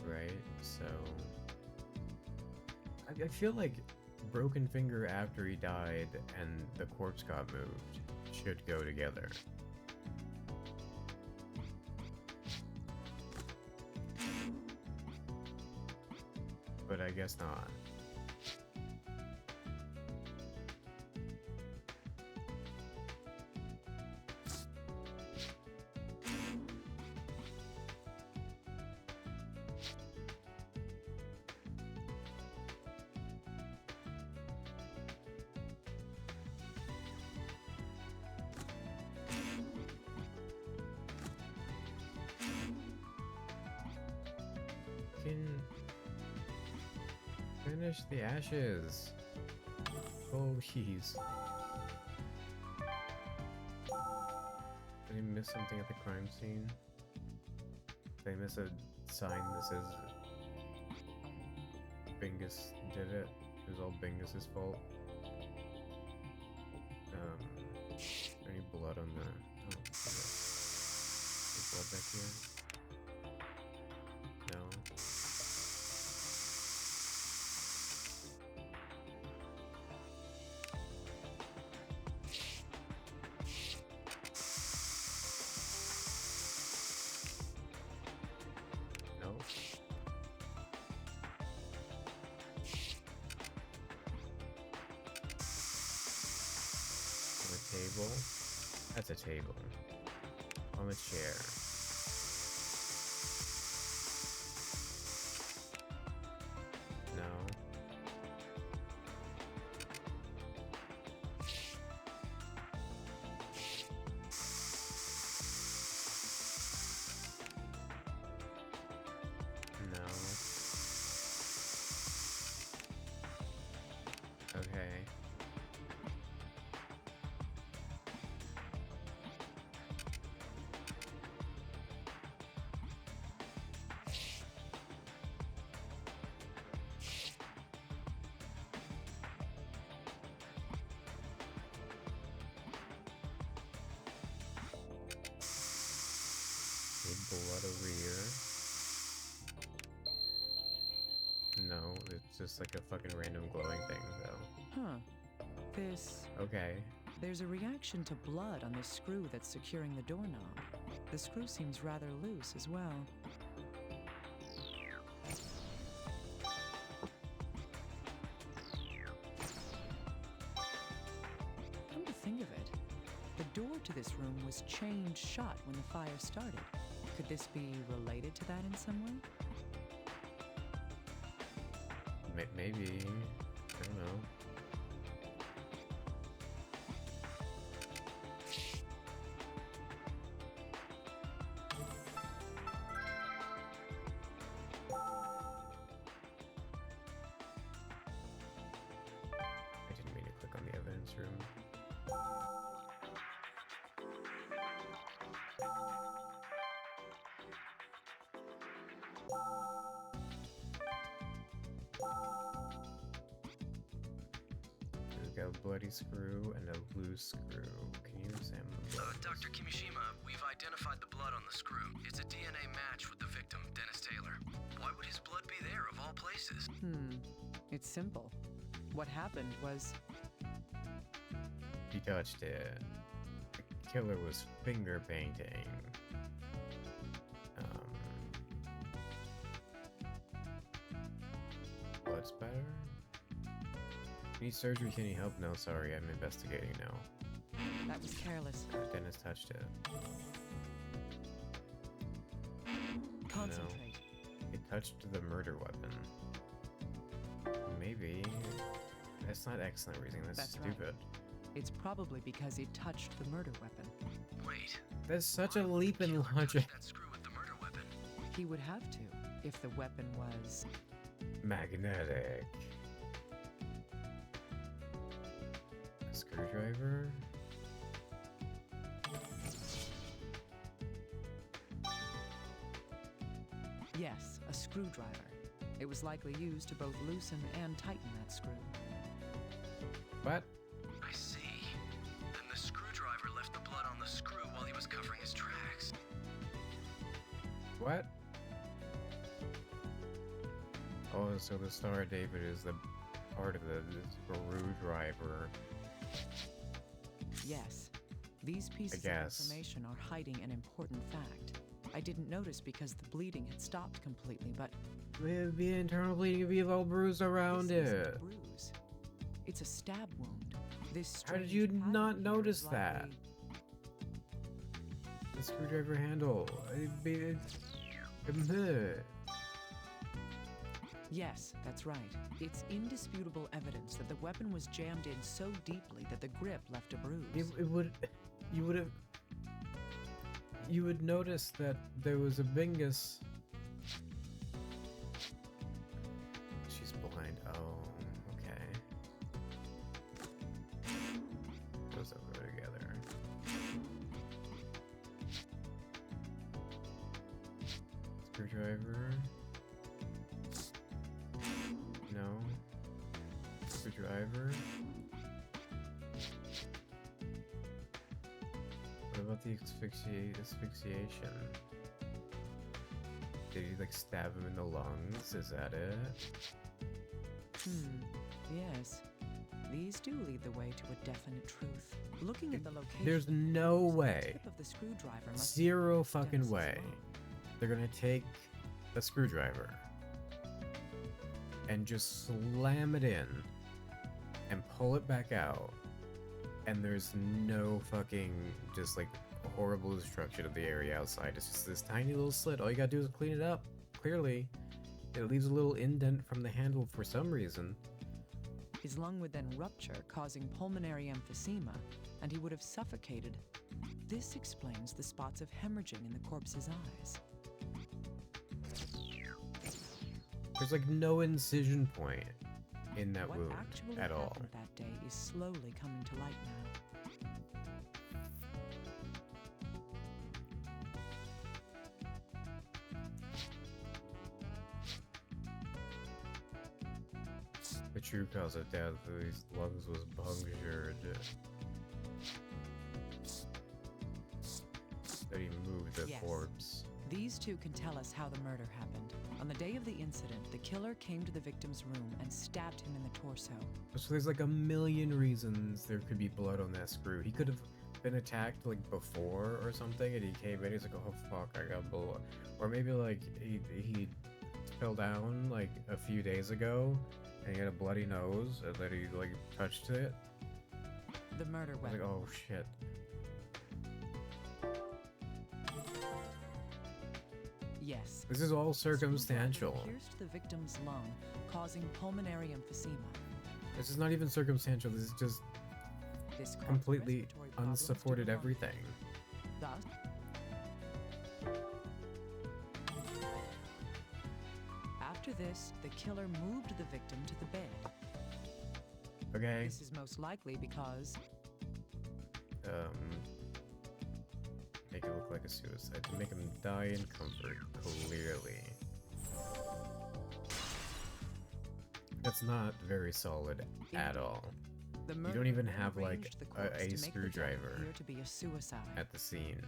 Right? So I feel like broken finger after he died and the corpse got moved should go together. But I guess not. Can finish the ashes. Oh, jeez. Did I miss something at the crime scene? Did I miss a sign that says Bingus did it? It was all Bingus's fault. Any blood on the... Oh, there's blood back here? No. No. On the table? That's a table. On the chair. No. No. Okay. Blood over here. No, it's just like a fucking random glowing thing, though. Huh. Okay. There's a reaction to blood on the screw that's securing the doorknob. The screw seems rather loose as well. Come to think of it, the door to this room was chained shut when the fire started. Could this be related to that in some way? Maybe. I don't know. I didn't mean to click on the evidence room. We've got a bloody screw and a loose screw. Can you examine the blood? Dr. Kimishima, we've identified the blood on the screw. It's a DNA match with the victim, Dennis Taylor. Why would his blood be there, of all places? It's simple. What happened was... He touched it. The killer was finger painting. Blood spatter? Need surgery, can you help? No, sorry, I'm investigating now. That was careless. Dennis touched it. Concentrate. It touched the murder weapon. Maybe. That's not excellent reasoning. That's That's right. stupid. It's probably because he touched the murder weapon. Wait. That's such a why would leap the in killer logic. touch that screw with the murder weapon? He would have to, if the weapon was. Magnetic. A screwdriver? Yes, a screwdriver. It was likely used to both loosen and tighten that screw. What? I see. Then the screwdriver left the blood on the screw while he was covering his tracks. What? Oh, so the Star of David is the part of the screwdriver. Yes. These pieces of guess. information are hiding an important fact. I didn't notice because the bleeding had stopped completely, but It'd be internal bleeding if you all bruised around this isn't it. a bruise. It's a stab wound. This How did strange you pattern not here notice is that? likely- The screwdriver handle. It'd be. Yes, that's right. It's indisputable evidence that the weapon was jammed in so deeply that the grip left a bruise. It would. You would have. You would notice that there was a bingus. She's blind. Oh, okay. Those up go together. Screwdriver. No. Screwdriver. What about the asphyxiation? Did he like stab him in the lungs? Is that it? Yes. These do lead the way to a definite truth. Looking at the location, There's no the way. tip of the screwdriver must Zero be fucking Dennis's way. lung. They're gonna take a screwdriver and just slam it in and pull it back out, and there's no fucking just like horrible destruction of the area outside. It's just this tiny little slit. All you gotta do is clean it up. Clearly, it leaves a little indent from the handle for some reason. His lung would then rupture, causing pulmonary emphysema, and he would have suffocated. This explains the spots of hemorrhaging in the corpse's eyes. There's like no incision point in that What wound actually at all. happened that day is slowly coming to light now. The true cause of death of his lungs was punctured. That he moved the Yes. corpse. These two can tell us how the murder happened. On the day of the incident, the killer came to the victim's room and stabbed him in the torso. So there's like a million reasons there could be blood on that screw. He could have been attacked like before or something, and he came in. He's like, "Oh fuck, I got blood," or maybe like he fell down like a few days ago, and he had a bloody nose, and then he like touched it. The murder I was weapon. like, "Oh shit." Yes. This is all The screwdriver circumstantial. pierced the victim's lung, causing pulmonary emphysema. This is not even circumstantial. This is just This caused completely respiratory problems to unsupported prolong. everything. Thus, after this, the killer moved the victim to the bed. Okay. This is most likely because Make it look like a suicide to make him die in comfort. Clearly, that's not very solid at all. the You murderer don't even have like arranged the corpse a to make the death screwdriver appear to be a suicide. at the scene.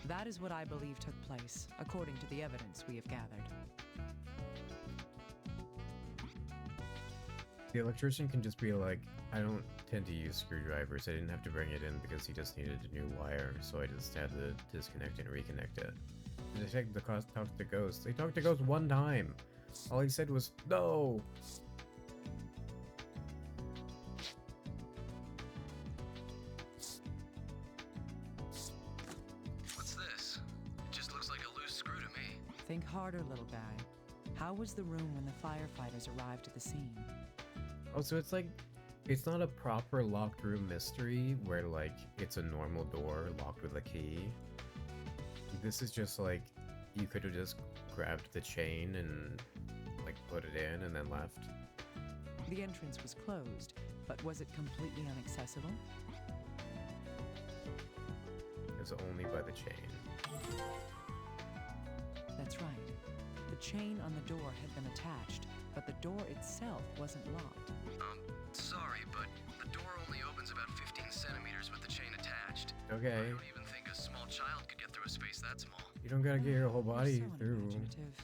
That is what I believe took place, according to the evidence we have gathered. The electrician can just be like, I don't tend to use screwdrivers. I didn't have to bring it in because he just needed a new wire, so I just had to disconnect and reconnect it. The detective talked to the ghost. They talked to ghost one time. All he said was no. What's this? It just looks like a loose screw to me. Think harder, little guy. How was the room when the firefighters arrived at the scene? Oh, so it's like It's not a proper locked room mystery where like it's a normal door locked with a key. This is just like you could have just grabbed the chain and like put it in and then left. The entrance was closed, but was it completely inaccessible? It's only by the chain. That's right. The chain on the door had been attached, but the door itself wasn't locked. Sorry, but the door only opens about 15 centimeters with the chain attached. Okay. I don't even think a small child could get through a space that small. You don't gotta get your whole body You're so through. unimaginative.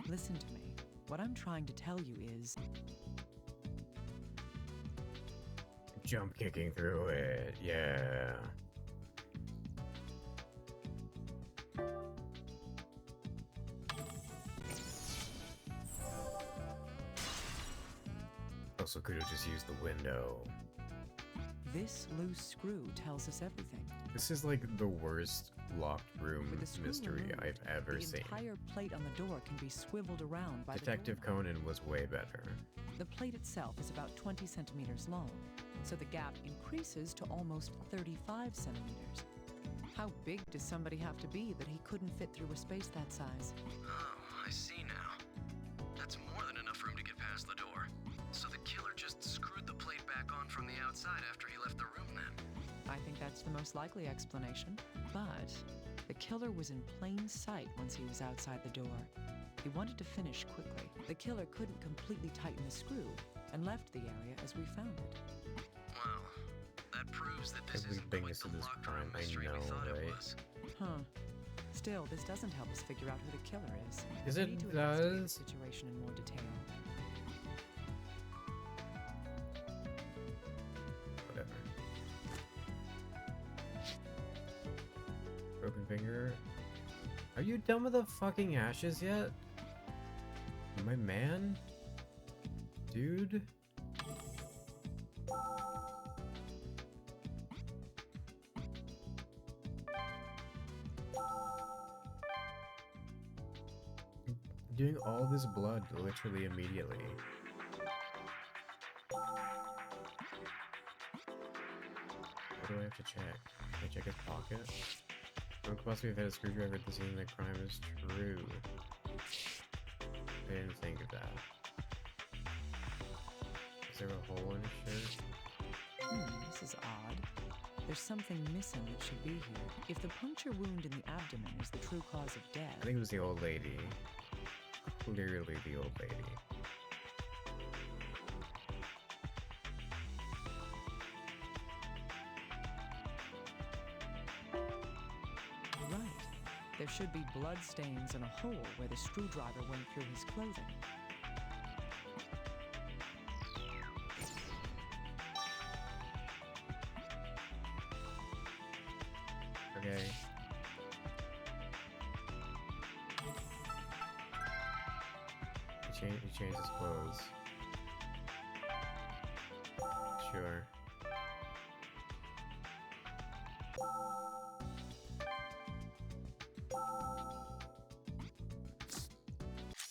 Listen to me. What I'm trying to tell you is, Jump kicking through it. Yeah. Also could have just used the window. this loose screw tells us everything. This is like the worst locked room With the screw mystery removed, I've ever the seen. entire plate on the door can be swiveled around by Detective the doorknob. Conan was way better. The plate itself is about 20 centimeters long, so the gap increases to almost 35 centimeters. How big does somebody have to be that he couldn't fit through a space that size? Oh, I see now. That's more than enough room to get past the door. So the killer just screwed the plate back on from the outside after he left the room then. I think that's the most likely explanation. But the killer was in plain sight once he was outside the door. He wanted to finish quickly. The killer couldn't completely tighten the screw and left the area as we found it. Well, that proves that this isn't Everything quite is the to this locked crime, room I mystery we know, thought right? it was. Huh. Still, this doesn't help us figure out who the killer is. Yes, We it need to investigate the does. situation in more detail. Whatever. Broken finger. Are you done with the fucking ashes yet? My man? Dude? Doing all this blood literally immediately. What do I have to check? Can I check his pocket? Don't possibly have had a screwdriver at the scene of the crime is true. I didn't think of that. Is there a hole in his shirt? This is odd. There's something missing that should be here. If the puncture wound in the abdomen is the true cause of I death, think it was the old lady. Clearly the old lady. right. There should be blood stains and a hole where the screwdriver went through his clothing. Okay. He changed his clothes. Sure.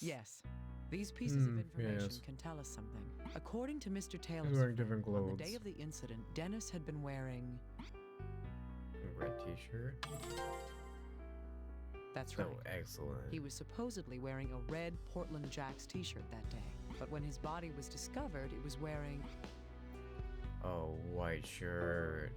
Yes. These pieces of Hmm, information yes. can tell us something. According to Mr. Taylor's He's wearing friend, different on clothes. the day of the incident, Dennis had been wearing... A red t-shirt. That's So right. excellent. He was supposedly wearing a red Portland Jacks t-shirt that day. But when his body was discovered, it was wearing... Oh, white shirt.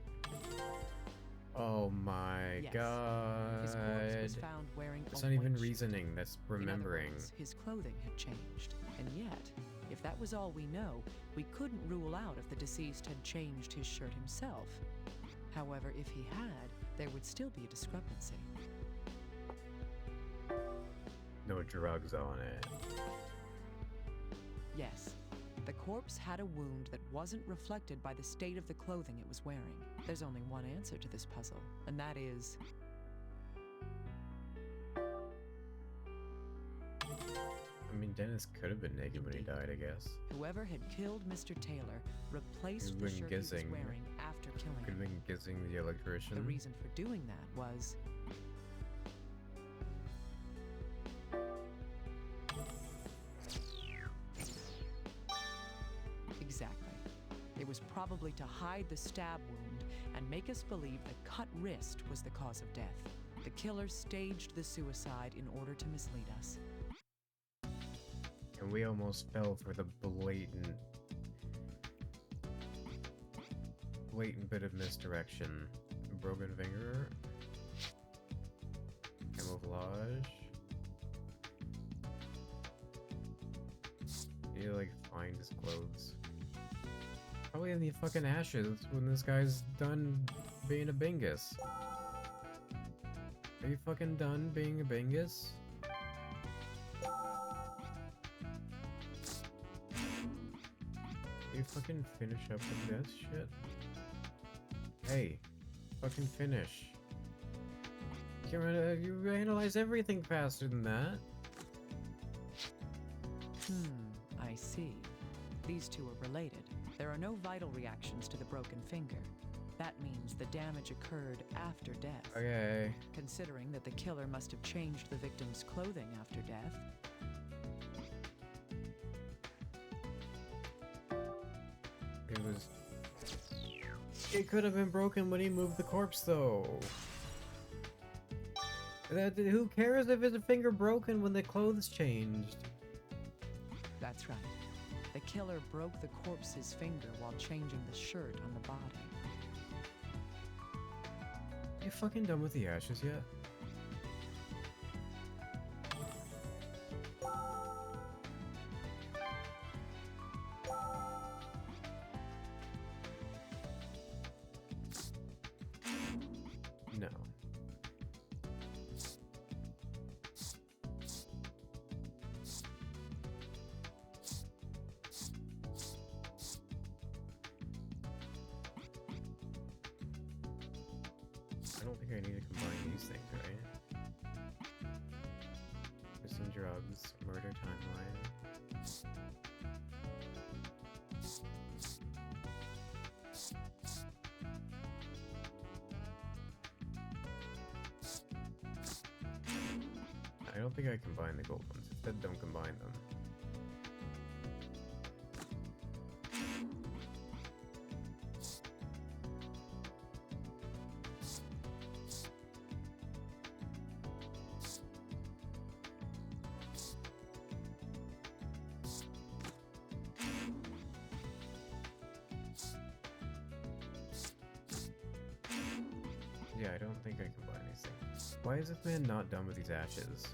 Oh my Yes. god. His corpse was found wearing That's a not even white shirt. reasoning, that's In other remembering. words, his clothing had changed. And yet, if that was all we know, we couldn't rule out if the deceased had changed his shirt himself. However, if he had, there would still be a discrepancy. No drugs on it. Yes, the corpse had a wound that wasn't reflected by the state of the clothing it was wearing. There's only one answer to this puzzle, and that is... I mean, Dennis could have been naked when he died, I guess. whoever had killed Mr. Taylor replaced the been shirt he was guessing. wearing after killing Could have him. been guessing the electrician. The reason for doing that was... Exactly. It was probably to hide the stab wound and make us believe the cut wrist was the cause of death. The killer staged the suicide in order to mislead us. And we almost fell for the blatant bit of misdirection. Broken finger. Camouflage. You like find his clothes. Probably in the fucking ashes when this guy's done being a bingus. Are you fucking done being a bingus? You fucking finish up with this shit? Hey, fucking finish. You analyze everything faster than that. I see. These two are related. There are no vital reactions to the broken finger. That means the damage occurred after death. Okay. Considering that the killer must have changed the victim's clothing after death. It could have been broken when he moved the corpse, though. Who cares if his finger broken when the clothes changed? That's right. The killer broke the corpse's finger while changing the shirt on the body. You fucking done with the ashes yet? No. I don't think I need to combine these things, right? Missing drugs, murder timeline. I don't think I combine the gold ones. It said don't combine them. Yeah, I don't think I combine these things. Why is this man not done with these ashes?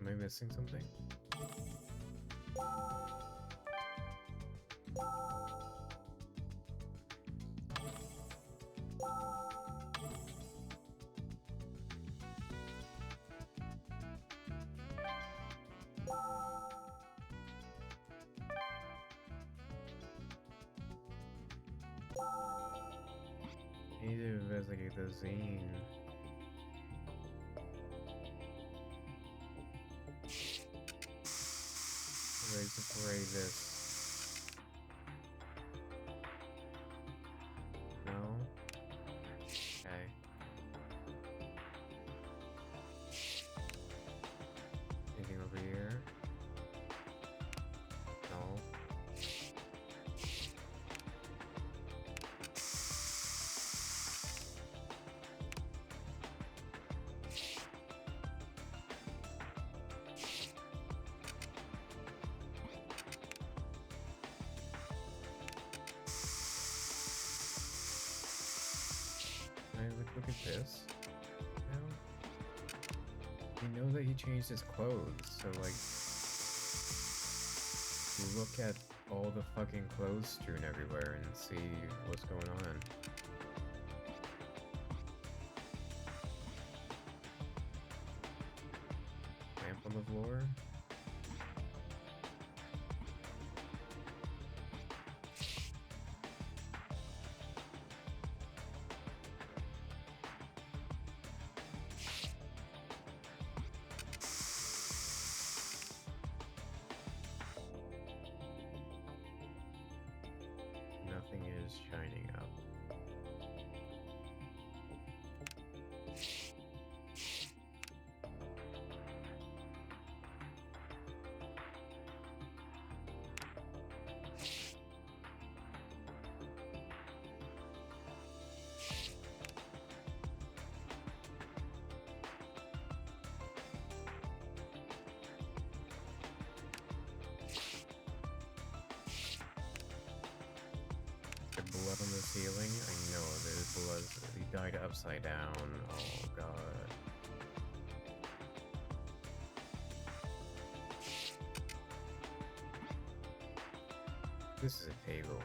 Am I missing something? I need to investigate the zine. Ways to spray this. No? Okay. Anything over here? No. Look at this. We know that he changed his clothes, so like, look at all the fucking clothes strewn everywhere and see what's going on. Lamp on the floor. ceiling? I know, there's blood. He died upside down. Oh god. This is a table.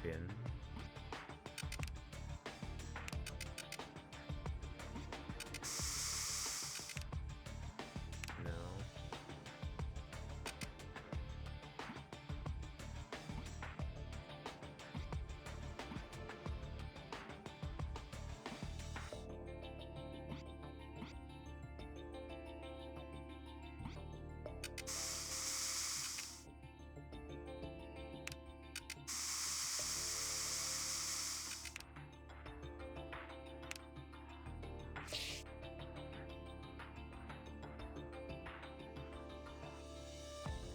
Bin. No.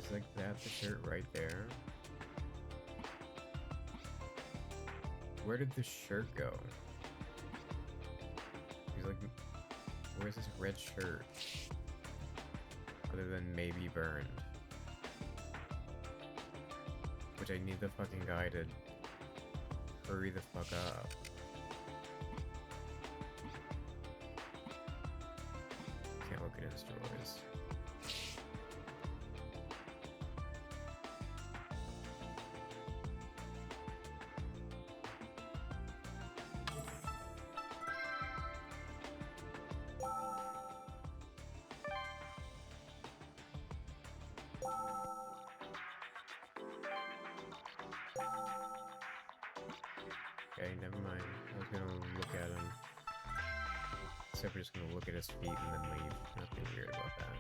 Is like that the shirt right there? Where did the shirt go? He's like, where's this red shirt? Other than maybe burned. Which I need the fucking guy to hurry the fuck up. Can't look at his drawers. Okay, never mind. I was gonna look at him. Except we're just gonna look at his feet and then leave. Nothing weird about that.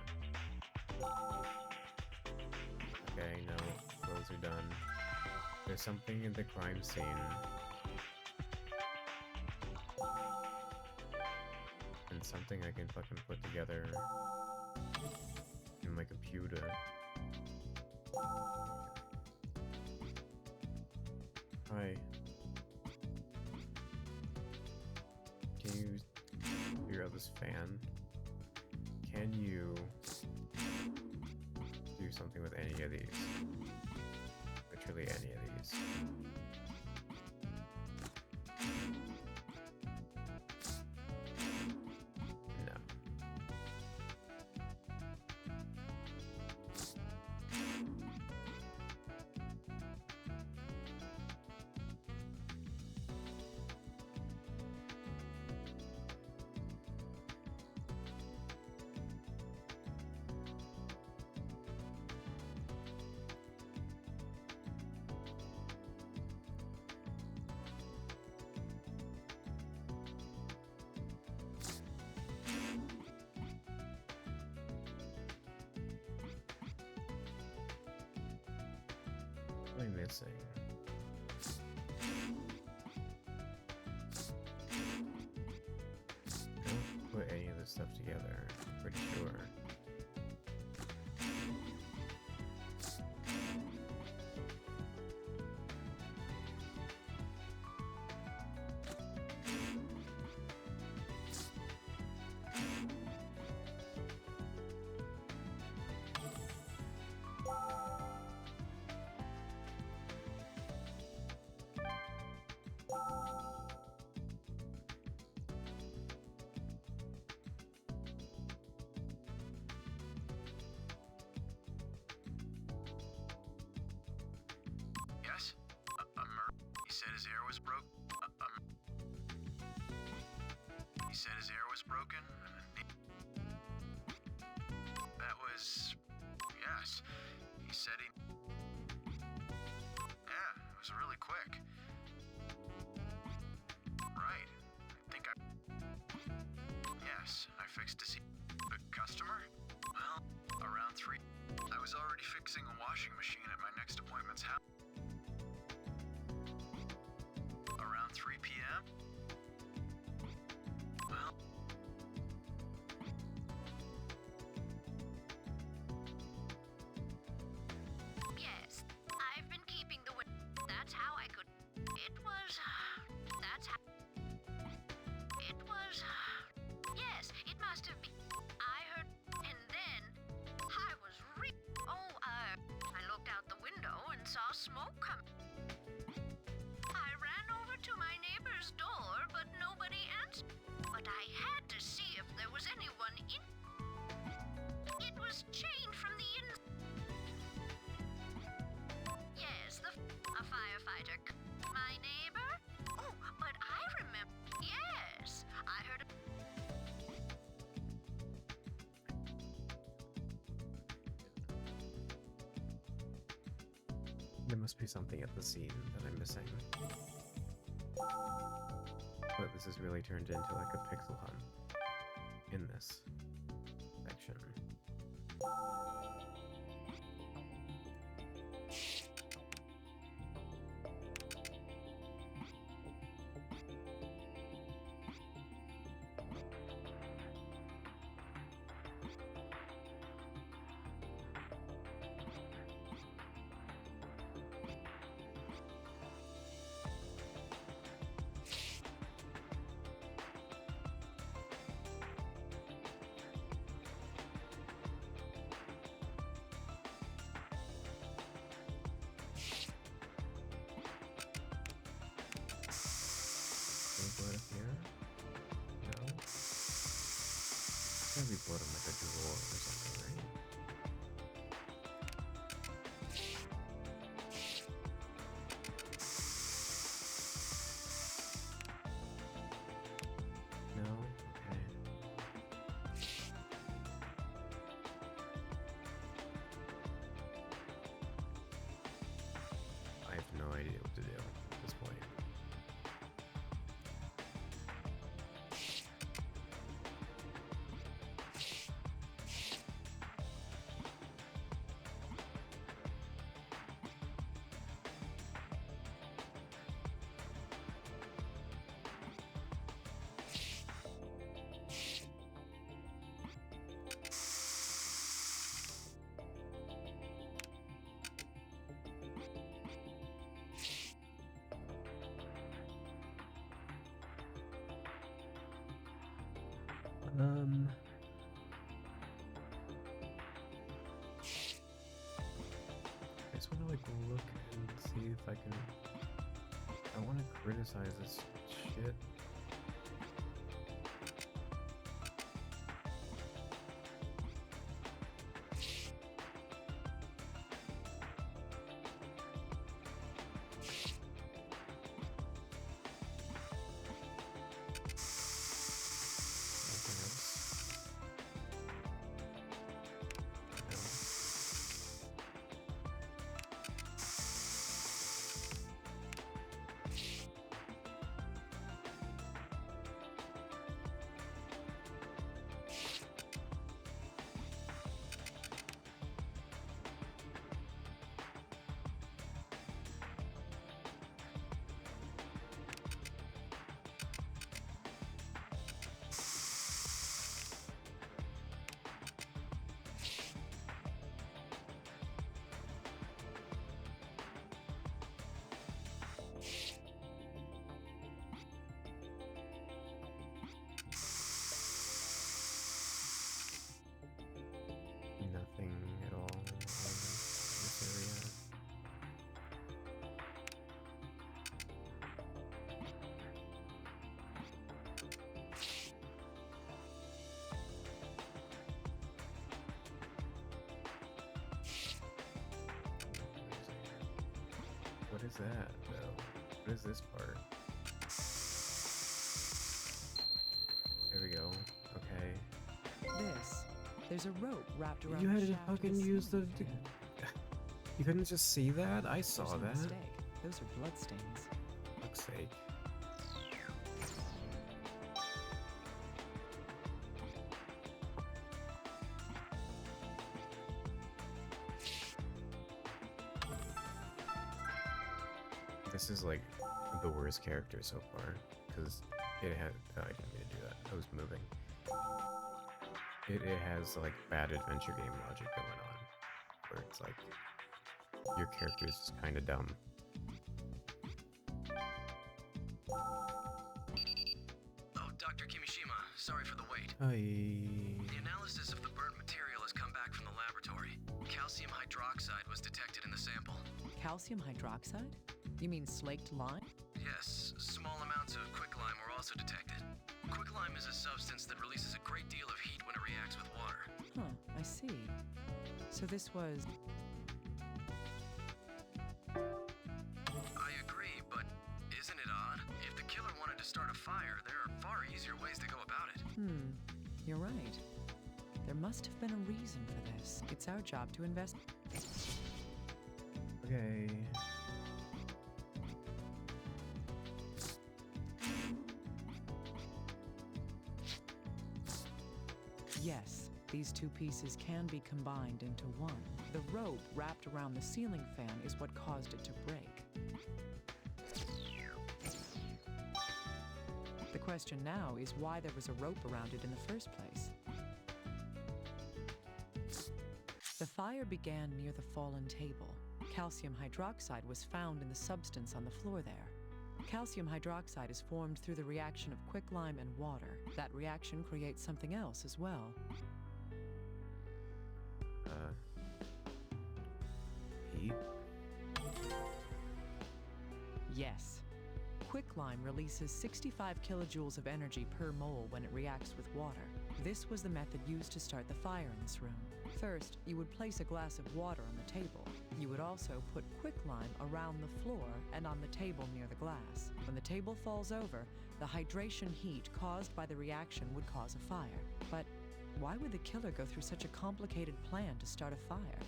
Okay, no. Those are done. There's something in the crime scene. And something I can fucking put together in my computer. Hi. Can you figure out this fan? Can you do something with any of these? Literally any of these. No. What am I missing? I don't put any of this stuff together, I'm pretty sure. Yes? He said his ear was broke. He said his ear was broken. That was... Yes. He said he... Yeah, it was really quick. Right. I think I... Yes, I fixed his... The customer? Well, around 3... I was already fixing a washing machine at my next appointment's house. Around 3 p.m.? Well... Yes, I've been keeping the but nobody answered. But I had to see if there was anyone in. It was chained from the inside. Yes, a firefighter. My neighbor? Oh, but I remember. Yes, I heard. There must be something at the scene that I'm missing. But this has really turned into like a pixel hunt in this section. Blood up here? No? Gotta be blood in like a drawer or something, right? No? Okay. I have no idea what to do at this point. I just want to like look and see if I can. I want to criticize this shit. Nothing at all in this area. What is that, though? What is this part? There we go. Okay. This. There's a rope wrapped around You the had to shaft of fucking the use the. ceiling fan. You couldn't just see that? I saw There's no that. mistake. Those are bloodstains. Fuck's sake. This is like the worst character so far because it had. Oh, I didn't mean to do that. I was moving. It has like bad adventure game logic going on, where it's like your character is just kind of dumb. Oh, Dr. Kimishima, sorry for the wait. Hi. The analysis of the burnt material has come back from the laboratory. Calcium hydroxide was detected in the sample. Calcium hydroxide? You mean slaked lime? Yes, small amounts of quicklime were also detected. Quicklime is a substance that releases a great deal of heat when it reacts with water. Huh, I see. So this was. I agree, but isn't it odd? If the killer wanted to start a fire, there are far easier ways to go about it. You're right. There must have been a reason for this. It's our job to investigate. Okay. Yes, these two pieces can be combined into one. The rope wrapped around the ceiling fan is what caused it to break. The question now is why there was a rope around it in the first place. The fire began near the fallen table. Calcium hydroxide was found in the substance on the floor there. Calcium hydroxide is formed through the reaction of quicklime and water. That reaction creates something else as well. Heat? Yes. Quicklime releases 65 kilojoules of energy per mole when it reacts with water. This was the method used to start the fire in this room. First, you would place a glass of water on the table. You would also put quicklime around the floor and on the table near the glass. When the table falls over, the hydration heat caused by the reaction would cause a fire. But why would the killer go through such a complicated plan to start a fire?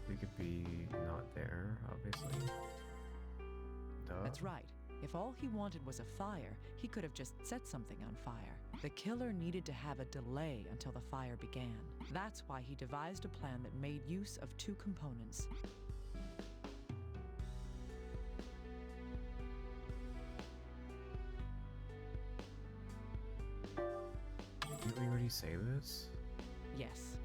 We could be not there, obviously. Duh. That's right. If all he wanted was a fire, he could have just set something on fire. The killer needed to have a delay until the fire began. That's why he devised a plan that made use of two components. Didn't we already say this? Yes.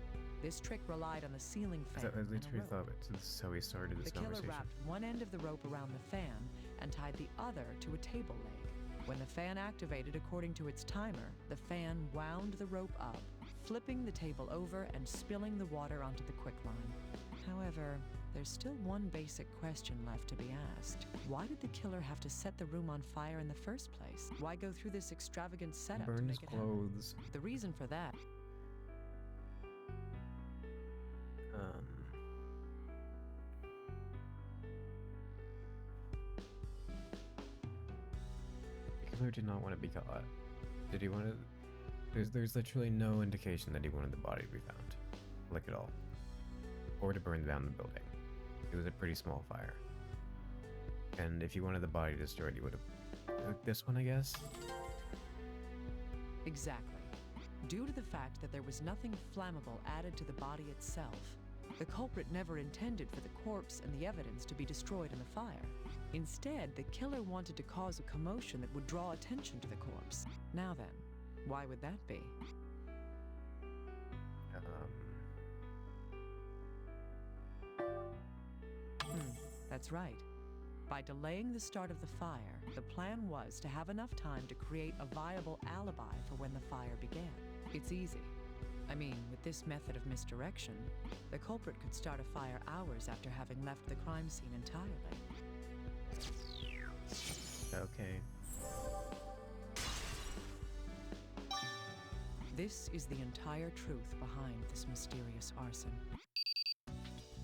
This trick relied on the ceiling fan I and a literally rope. thought this is how we started this The killer conversation. wrapped one end of the rope around the fan and tied the other to a table leg. When the fan activated according to its timer, the fan wound the rope up, flipping the table over and spilling the water onto the quicklime. However, there's still one basic question left to be asked. Why did the killer have to set the room on fire in the first place? Why go through this extravagant setup to Burn make his it happen? clothes. The reason for that The killer did not want to be caught. Did he want to? There's literally no indication that he wanted the body to be found, like at all, or to burn down the building. It was a pretty small fire, and if he wanted the body destroyed, he would have took this one, I guess. Exactly. Due to the fact that there was nothing flammable added to the body itself, the culprit never intended for the corpse and the evidence to be destroyed in the fire. Instead, the killer wanted to cause a commotion that would draw attention to the corpse. Now then, why would that be? That's right. By delaying the start of the fire, the plan was to have enough time to create a viable alibi for when the fire began. It's easy. I mean, with this method of misdirection, the culprit could start a fire hours after having left the crime scene entirely. Okay. This is the entire truth behind this mysterious arson.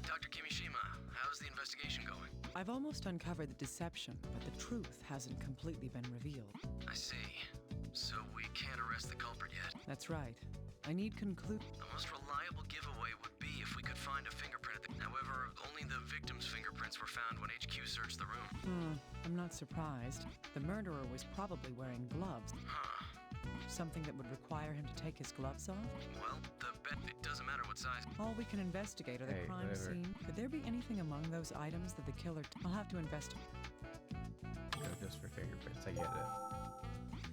Dr. Kimishima, how's the investigation going? I've almost uncovered the deception, but the truth hasn't completely been revealed. I see. So we can't arrest the culprit yet. That's right. I need The most reliable giveaway would be if we could find a fingerprint. However, only the victim's fingerprints were found when HQ searched the room. I'm not surprised. The murderer was probably wearing gloves. Huh. Something that would require him to take his gloves off? Well, it doesn't matter what size. All we can investigate are the Hey, crime whatever. scene. Could there be anything among those items that the killer... I'll have to investigate. No, just for fingerprints. I get it.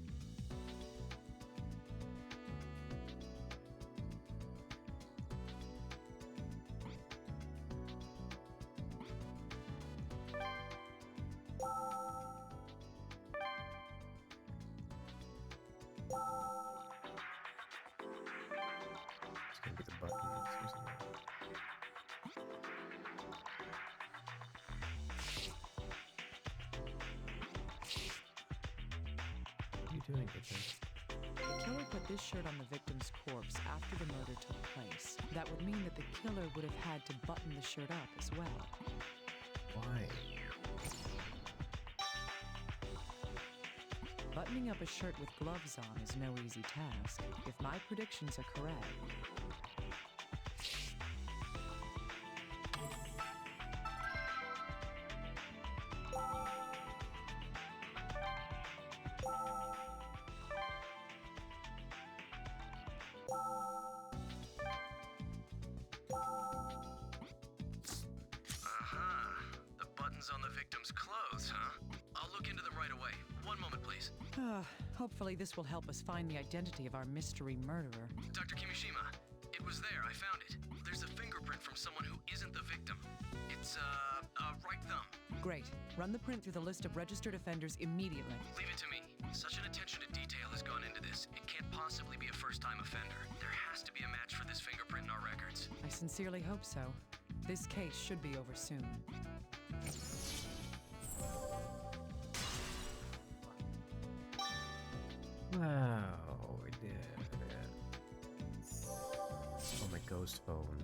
It's gonna be the buttons or something. doing, Agent? The killer put this shirt on the victim's corpse after the murder took place. That would mean that the killer would have had to button the shirt up as well. Why? Buttoning up a shirt with gloves on is no easy task, if my predictions are correct. The buttons on the victim's clothes, huh? I'll look into them right away. One moment, please. Hopefully this will help us find the identity of our mystery murderer. Dr. Kimishima, it was there. I found it. There's a fingerprint from someone who isn't the victim. It's, right thumb. Great. Run the print through the list of registered offenders immediately. Leave it to me. Such an attention to detail has gone into this. It can't possibly be a first-time offender. There has to be a match for this fingerprint in our records. I sincerely hope so. This case should be over soon. Wow, we did it. Oh, my ghost phone.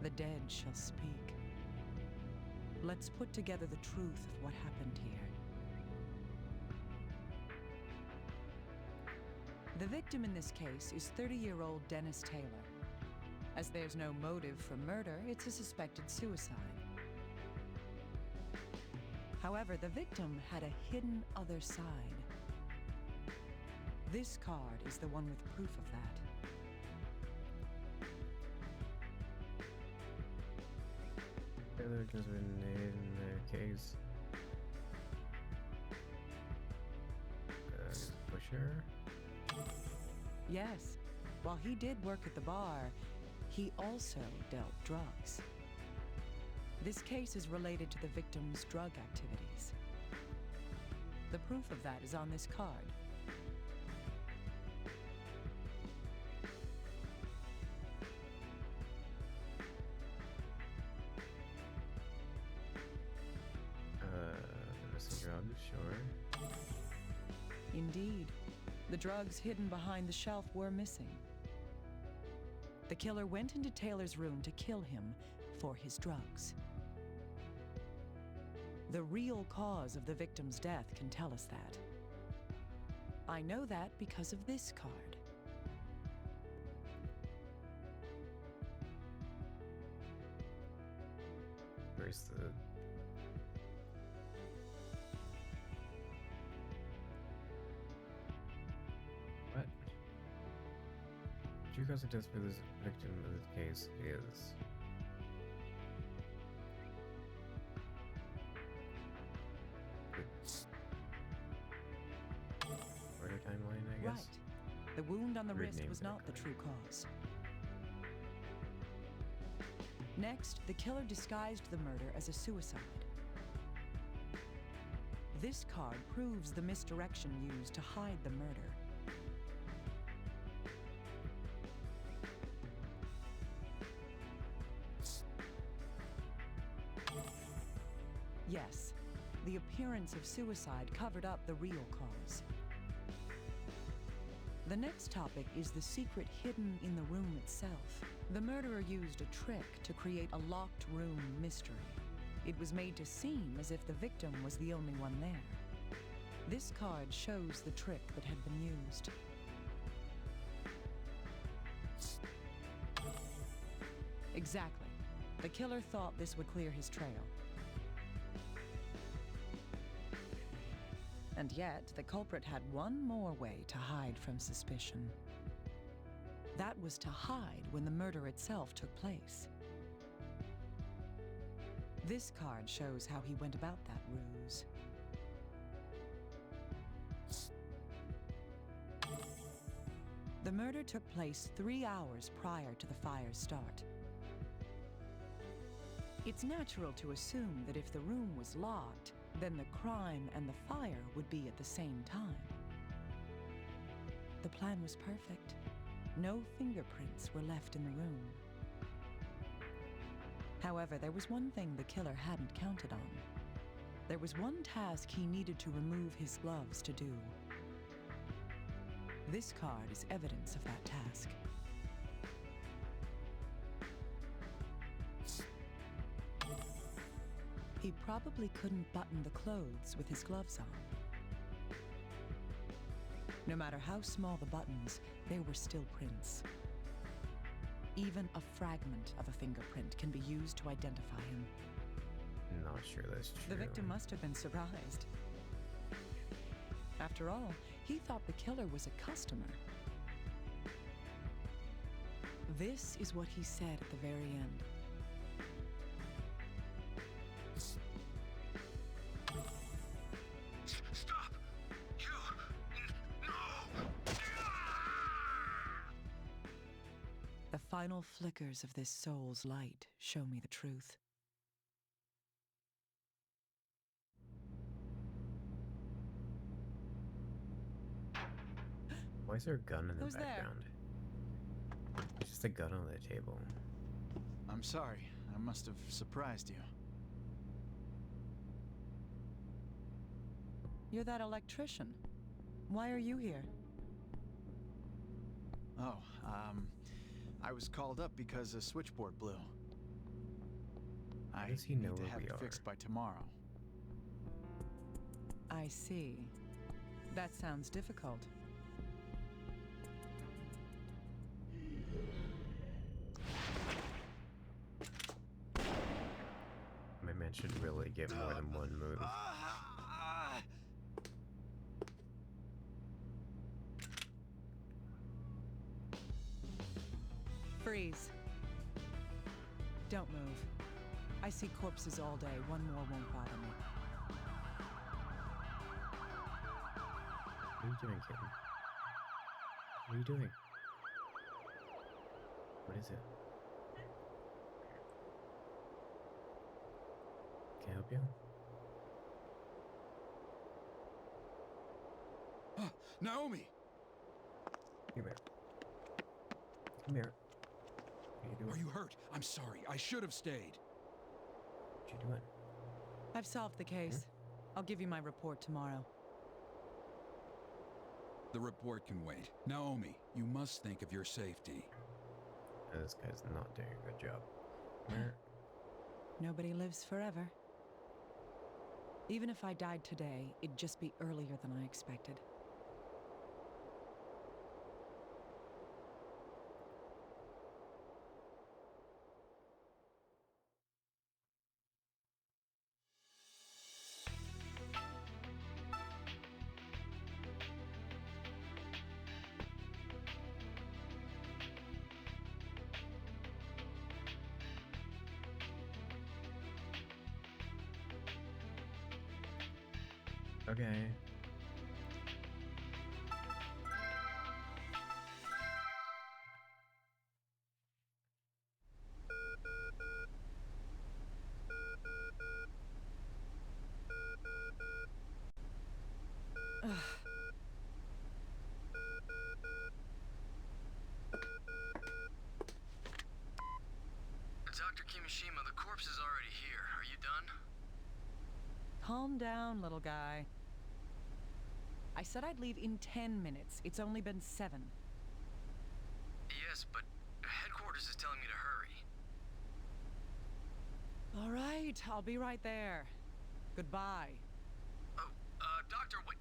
The dead shall speak. Let's put together the truth of what happened here. The victim in this case is 30-year-old Dennis Taylor. As there's no motive for murder, it's a suspected suicide. However, the victim had a hidden other side. This card is the one with proof of that. Taylor has been in their case. Pusher? Yes, while he did work at the bar, he also dealt drugs. This case is related to the victim's drug activities. The proof of that is on this card. Missing drugs, sure. Indeed, the drugs hidden behind the shelf were missing. The killer went into Taylor's room to kill him for his drugs. The real cause of the victim's death can tell us that. I know that because of this card. Where's the... What? True cause of death for this victim of this case is... Murder timeline, I guess? Right. The wound on the Weird wrist name was for that not the card. true cause. Next, the killer disguised the murder as a suicide. This card proves the misdirection used to hide the murder. Yes, the appearance of suicide covered up the real cause. The next topic is the secret hidden in the room itself. The murderer used a trick to create a locked room mystery. It was made to seem as if the victim was the only one there. This card shows the trick that had been used. Exactly. The killer thought this would clear his trail. And yet, the culprit had one more way to hide from suspicion. That was to hide when the murder itself took place. This card shows how he went about that ruse. The murder took place 3 hours prior to the fire's start. It's natural to assume that if the room was locked, then the crime and the fire would be at the same time. The plan was perfect. No fingerprints were left in the room. However, there was one thing the killer hadn't counted on. There was one task he needed to remove his gloves to do. This card is evidence of that task. He probably couldn't button the clothes with his gloves on. No matter how small the buttons, they were still prints. Even a fragment of a fingerprint can be used to identify him. Not sure that's true. The victim must have been surprised. After all, he thought the killer was a customer. This is what he said at the very end. Stop! No! The final flickers of this soul's light show me the truth. Why is there a gun in the Who's there? background? There's just a gun on the table. I'm sorry. I must have surprised you. You're that electrician. Why are you here? Oh, I was called up because a switchboard blew. I does he need know to where have we it are? fixed by tomorrow. I see. That sounds difficult. My man should really get more than one move. Freeze. Don't move. I see corpses all day. One more won't bother me. What are you doing, kitten? What are you doing? What is it? Can I help you? Naomi! Come here. Come here. What are you doing? Are you hurt? I'm sorry. I should have stayed. What you doing? I've solved the case. I'll give you my report tomorrow. The report can wait. Naomi, you must think of your safety. This guy's not doing a good job. Where? Nobody lives forever. Even if I died today, it'd just be earlier than I expected. Okay. Dr. Kimishima, the corpse is already here. Are you done? Calm down, little guy. I said I'd leave in 10 minutes. It's only been 7. Yes, but headquarters is telling me to hurry. All right, I'll be right there. Goodbye. Oh, Doctor, wait.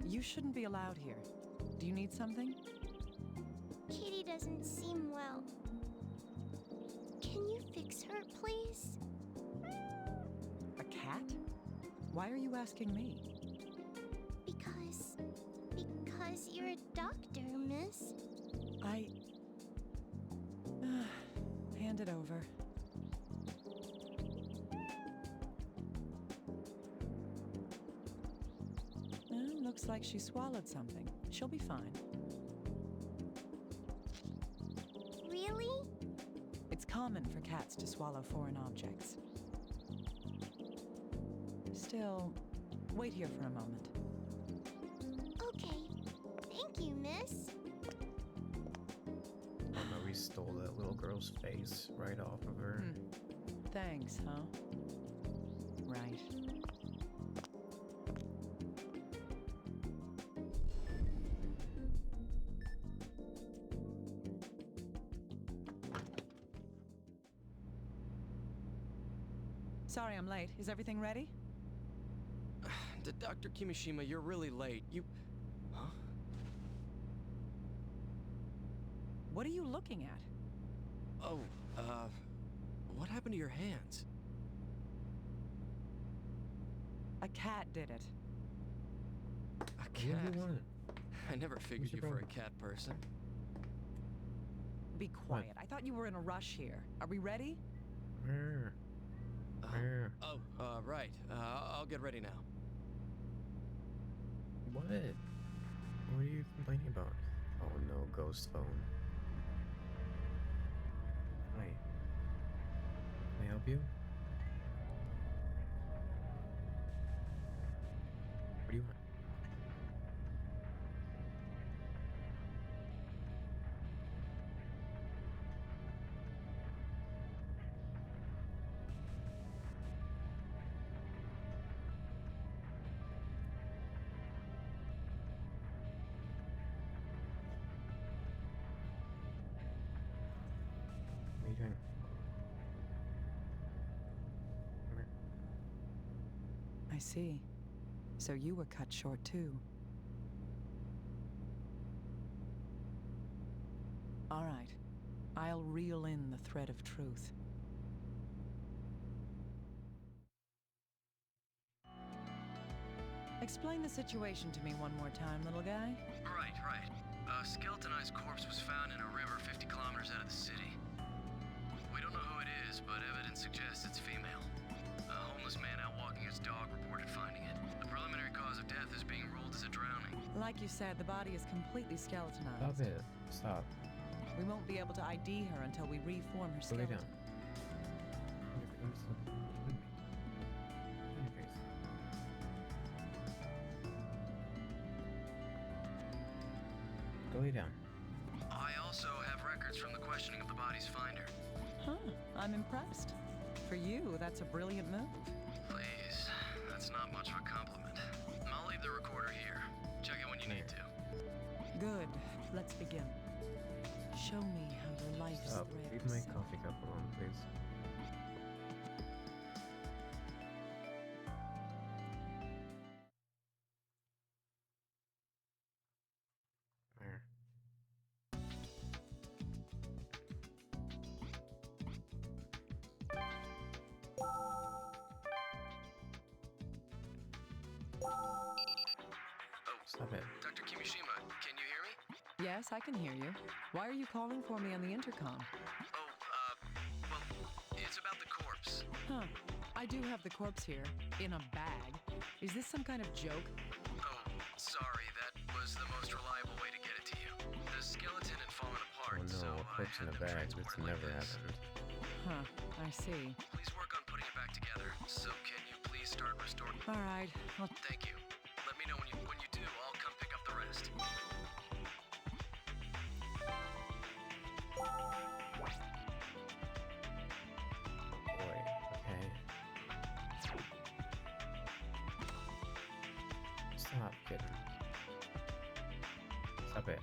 You shouldn't be allowed here. Do you need something? Kitty doesn't seem well. Can you fix her, please? A cat? Why are you asking me? Because you're a doctor, miss. Hand it over. Looks like she swallowed something. She'll be fine. Really? It's common for cats to swallow foreign objects. Still, wait here for a moment. Okay. Thank you, miss. Oh no, we stole that little girl's face right off of her. Thanks, huh? Right. Sorry I'm late. Is everything ready? Dr. Kimishima, you're really late. Huh? What are you looking at? Oh, what happened to your hands? A cat did it. A What do cat? you want? I never figured you your for a problem? cat person. Be quiet. I thought you were in a rush here. Are we ready? Where? Where? Right. I'll get ready now. What? What are you complaining about? Oh no, ghost phone. Hi. Can I help you? What do you want? What are you doing? Come here. I see. So you were cut short too. All right. I'll reel in the thread of truth. Explain the situation to me one more time, little guy. Right. A skeletonized corpse was found in a river 50 kilometers out of the city. We don't know who it is, but evidence suggests it's female. A homeless man out walking his dog reported finding it. The preliminary cause of death is being ruled as a drowning. Like you said, the body is completely skeletonized. Stop it. Stop. We won't be able to ID her until we reform her Go lay skeleton. down. In your face. Go lay down. I also have records from the questioning of the body's finder. Huh, I'm impressed. For you, that's a brilliant move. Please, that's not much of a compliment. I'll leave the recorder here. Check it when you need to. Good. Let's begin. Show me how your life's Stop. thread Leave was my severed. coffee cup alone, please. There. Stop it. Dr. Kimishima, can you hear me? Yes, I can hear you. Why are you calling for me on the intercom? Well, it's about the corpse. Huh. I do have the corpse here, in a bag. Is this some kind of joke? Oh, sorry, that was the most reliable way to get it to you. The skeleton had fallen apart, Oh so no, a I corpse in had a them bag. transported That's like never this. happened. Huh, I see. Please work on putting it back together. So can you please start restoring? All right, I'll... Thank you. Let me know when you do. I'll come pick up the rest. Boy, okay. Stop, kitten. Stop it.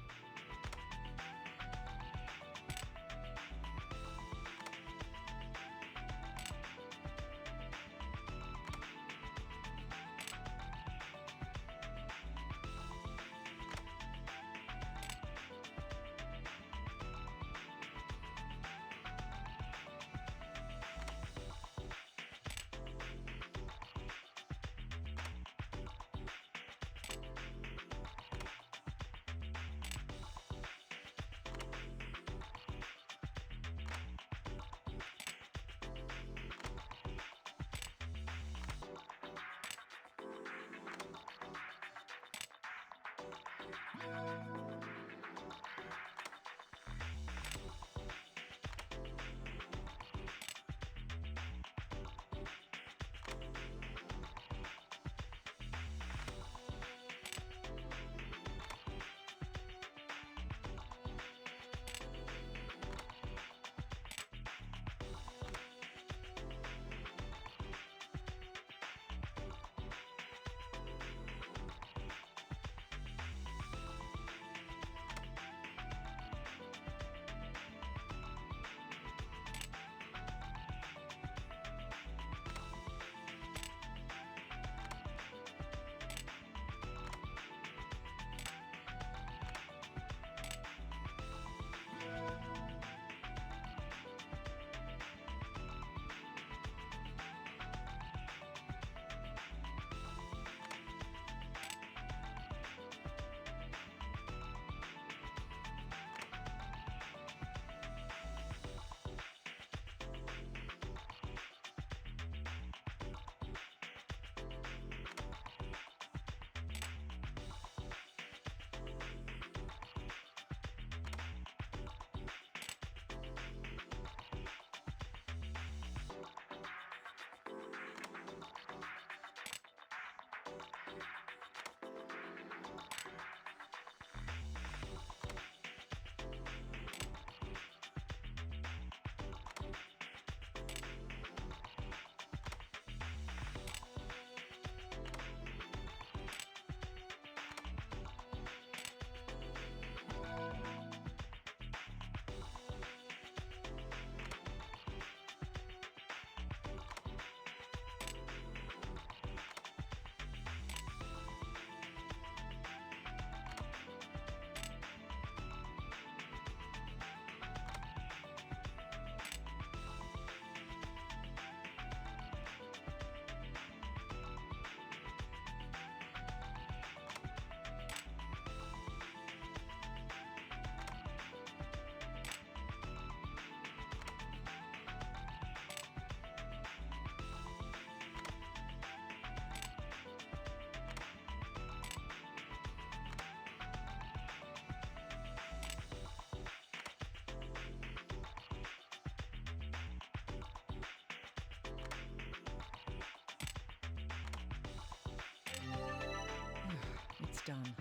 It's done.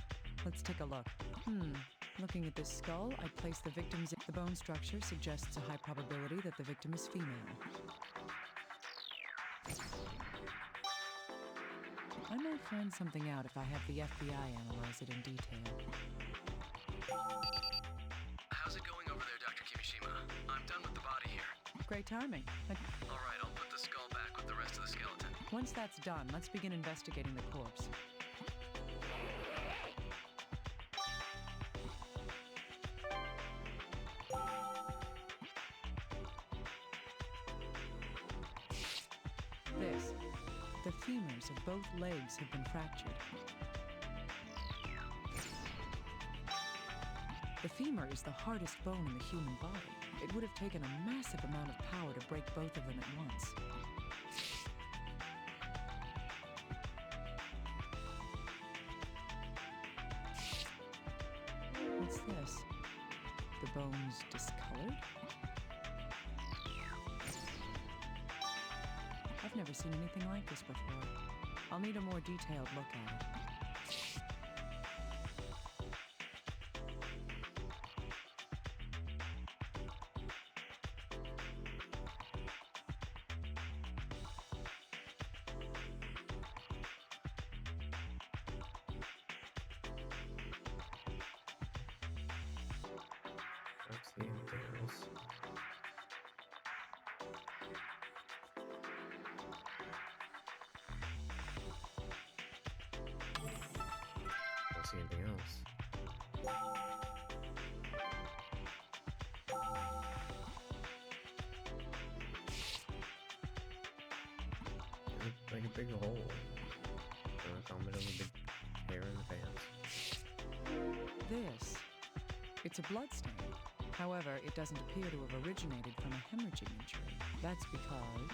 Let's take a look. Looking at this skull, I'd place the victim's... The bone structure suggests a high probability that the victim is female. I might find something out if I have the FBI analyze it in detail. How's it going over there, Dr. Kimishima? I'm done with the body here. Great timing. All right, I'll put the skull back with the rest of the skeleton. Once that's done, let's begin investigating the corpse. The femurs of both legs have been fractured. The femur is the hardest bone in the human body. It would have taken a massive amount of power to break both of them at once. What's this? The bone's discolored? I've never seen anything like this before. I'll need a more detailed look at it. Don't see anything else. Don't see anything else. Like a big hole. A comment on the big hair in the pants. This. It's a bloodstain. However, it doesn't appear to have originated from a hemorrhaging injury. That's because...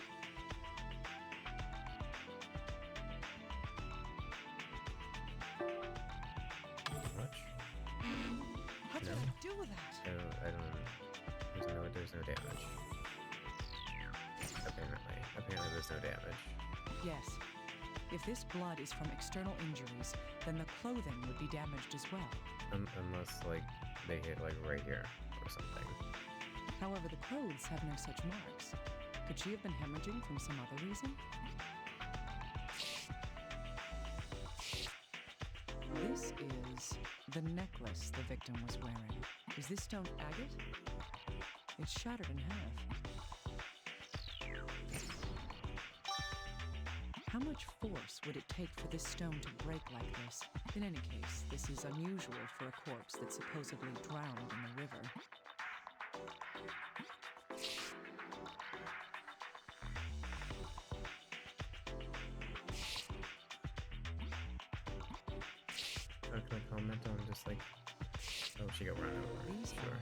Much. What did No. I do with that? I don't. There's no damage. Apparently there's no damage. Yes. If this blood is from external injuries, then the clothing would be damaged as well. Unless, like, they hit, like, right here or something. However, the clothes have no such marks. Could she have been hemorrhaging from some other reason? This is the necklace the victim was wearing. Is this stone agate? It's shattered in half. How much force would it take for this stone to break like this? In any case, this is unusual for a corpse that supposedly drowned in the river. Can I comment on just like, oh, she got run over. These Sure. are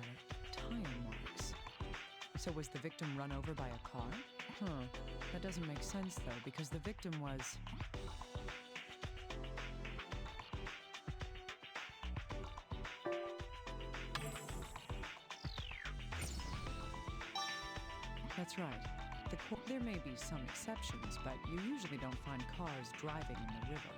tire marks. So was the victim run over by a car? Huh. That doesn't make sense, though, because the victim was... That's right. There may be some exceptions, but you usually don't find cars driving in the river.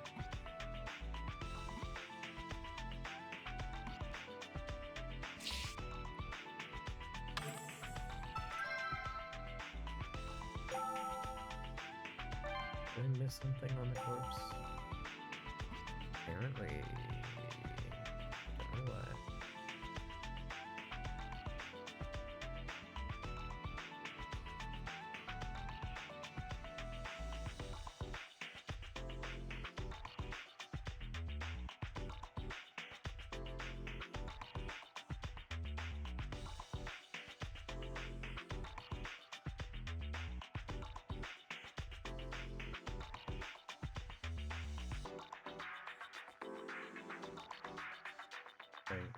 Did I miss something on the corpse? Apparently. Don't know what.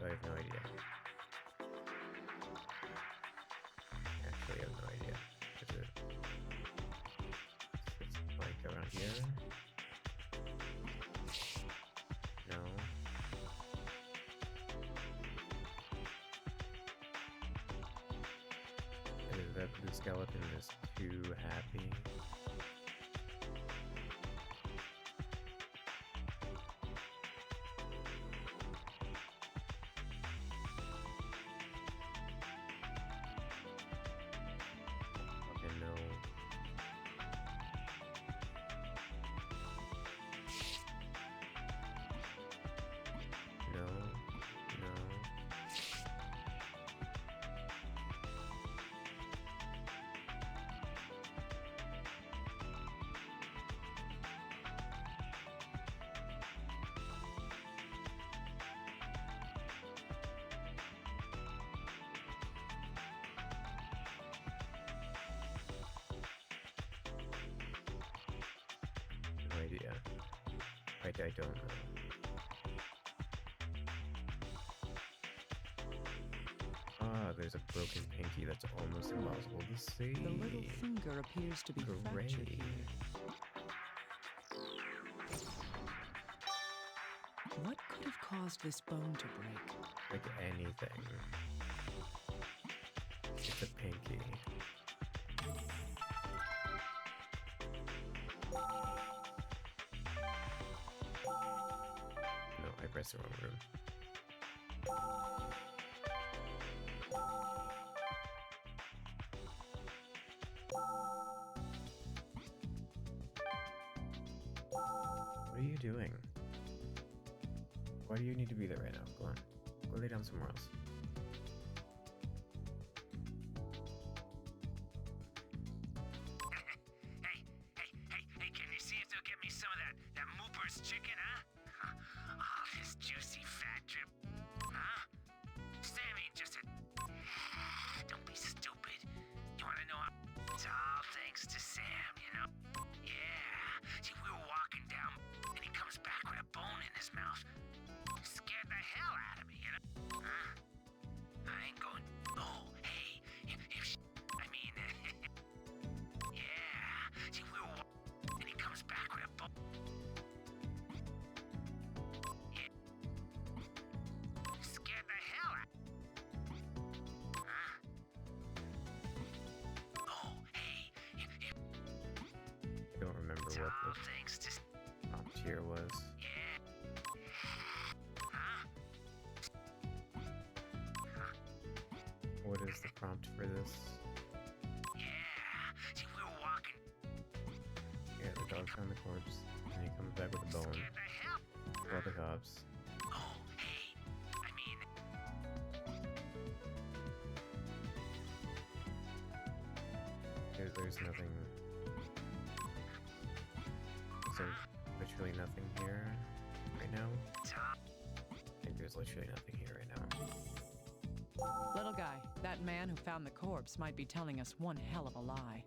I have no idea. Actually, I have no idea. Is it? It's like around here? No. Is that the skeleton is too happy? Okay, no. No. No. No idea. I don't know. Ah, there's a broken pinky that's almost impossible to see. The little finger appears to be fractured Great. here. What could have caused this bone to break? Like anything. It's a pinky. No, I pressed the wrong room. What are you doing? Why do you need to be there right now? Go on. Go lay down somewhere else. Hey, can you see if they'll get me some of that Mooper's chicken, huh? Oh, this juicy fat drip. Huh? Sammy, just a... Don't be stupid. You wanna know how... It's all thanks to Sam, you know? Yeah. See, we were walking down, and he comes back with a bone in his mouth. Scared the hell out of me, you know? Huh? I ain't going... Oh, hey, if she... I mean... yeah. See, we were and he comes back with a bone. Yeah. Scared the hell out. the prompt for this? Yeah. See, we were walking. Yeah, the dog found the corpse, and he comes back with a bone. Scared the hell. Call the cops. Oh, hey. I mean, There's nothing. Is there literally nothing here right now? Tom. I think there's literally nothing here right now. Little guy, that man who found the corpse might be telling us one hell of a lie.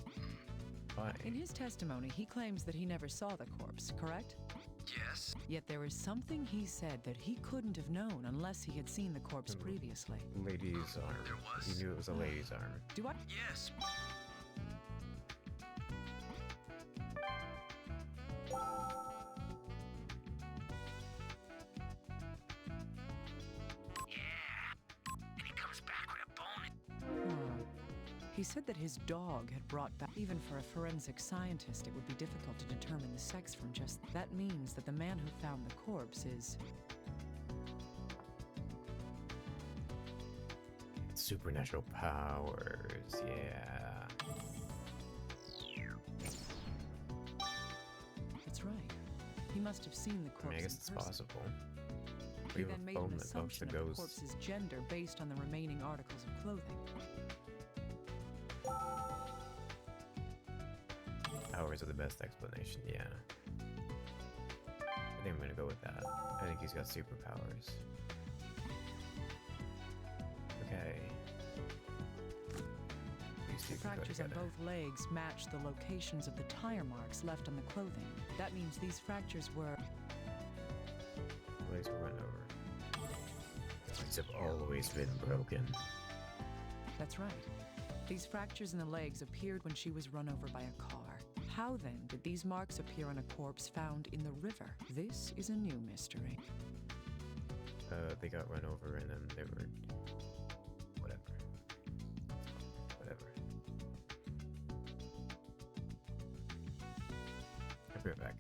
Why? In his testimony, he claims that he never saw the corpse, correct? Yes? Yet there is something he said that he couldn't have known unless he had seen the corpse previously. Lady's arm. There was? You knew it was a lady's arm. Do I? Yes. Yeah. And he comes back with a bone. Hmm. He said that his dog had brought back. Even for a forensic scientist, it would be difficult to determine the sex from just. That means that the man who found the corpse is. Supernatural powers, yeah. That's right. He must have seen the I corpse. mean, I guess in it's person. possible. He We have then a made phone an that talks to assumption of the ghosts. corpse's gender based on the remaining articles of clothing. Powers are the best explanation, yeah. I think I'm gonna go with that. I think he's got superpowers. Okay. These The two can go fractures on together. both legs match the locations of the tire marks left on the clothing. That means these fractures were. Legs were run over. Legs have always been broken. That's right. These fractures in the legs appeared when she was run over by a car. How then did these marks appear on a corpse found in the river? This is a new mystery. They got run over and then they were... Whatever. Whatever. I'll be right back.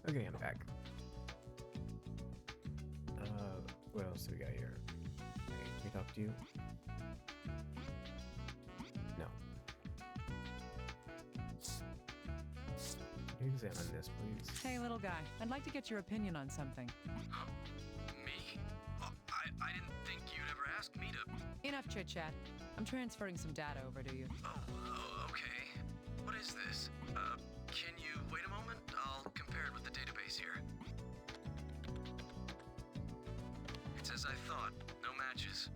Okay, I'm back. What else do we got here? Hey, can we talk to you? No. Can you examine this, please? Hey, little guy, I'd like to get your opinion on something. Huh? Me? Oh, I didn't think you'd ever ask me to... Enough chit chat. I'm transferring some data over to you. Oh, okay. What is this? Can you wait a moment? I'll compare it with the database here. It's as I thought. No matches.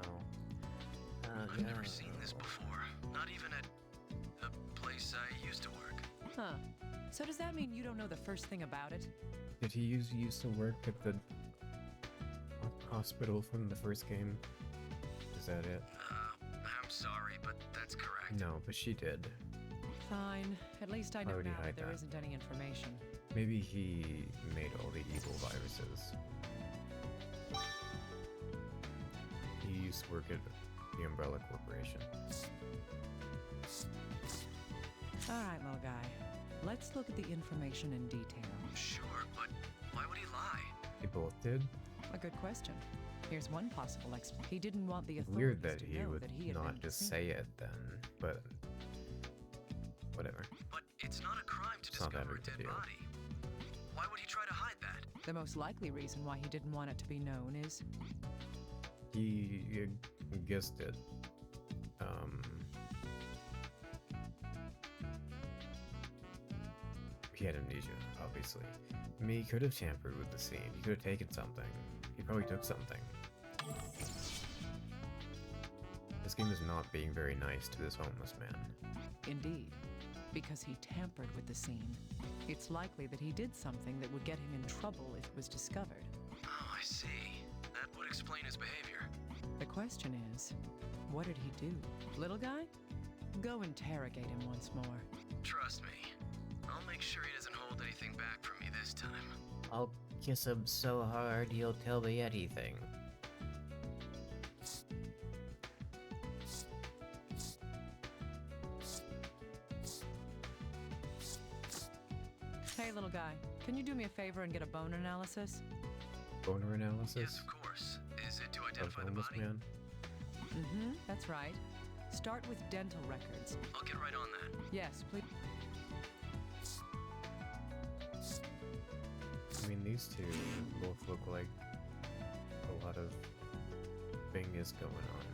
Oh. I've never seen this before. Not even at the place I used to work. Huh. So does that mean you don't know the first thing about it? Did he used to work at the hospital from the first game? Is that it? I'm sorry, but that's correct. No, but she did. Fine. At least I Why know would he now that hide there that? isn't any information. Maybe he made all the evil viruses. He used to work at the Umbrella Corporation. All right, little guy. Let's look at the information in detail. Sure, but why would he lie? They both did. A good question. Here's one possible explanation. He didn't want the authorities Weird that to he know would that he had not been just seen. say it then, but whatever. But it's not a crime to It's not that discover a big of a dead deal. body. Why would he try to hide that? The most likely reason why he didn't want it to be known is He guessed it. He had amnesia, obviously. I mean, he could have tampered with the scene. He could have taken something. He probably took something. This game is not being very nice to this homeless man. indeed, because he tampered with the scene. It's likely that he did something that would get him in trouble if it was discovered. Oh, I see. That would explain his behavior. The question is, what did he do? Little guy? Go interrogate him once more. Trust me. I'll make sure he doesn't hold anything back from me this time. I'll kiss him so hard he'll tell me anything. Hey, little guy, can you do me a favor and get a bone analysis? Boner analysis Yes, of course. Is it to of identify the homeless body? man. Mm-hmm, that's right. Start with dental records. I'll get right on that. Yes, please. I mean, these two both look like a lot of thing is going on.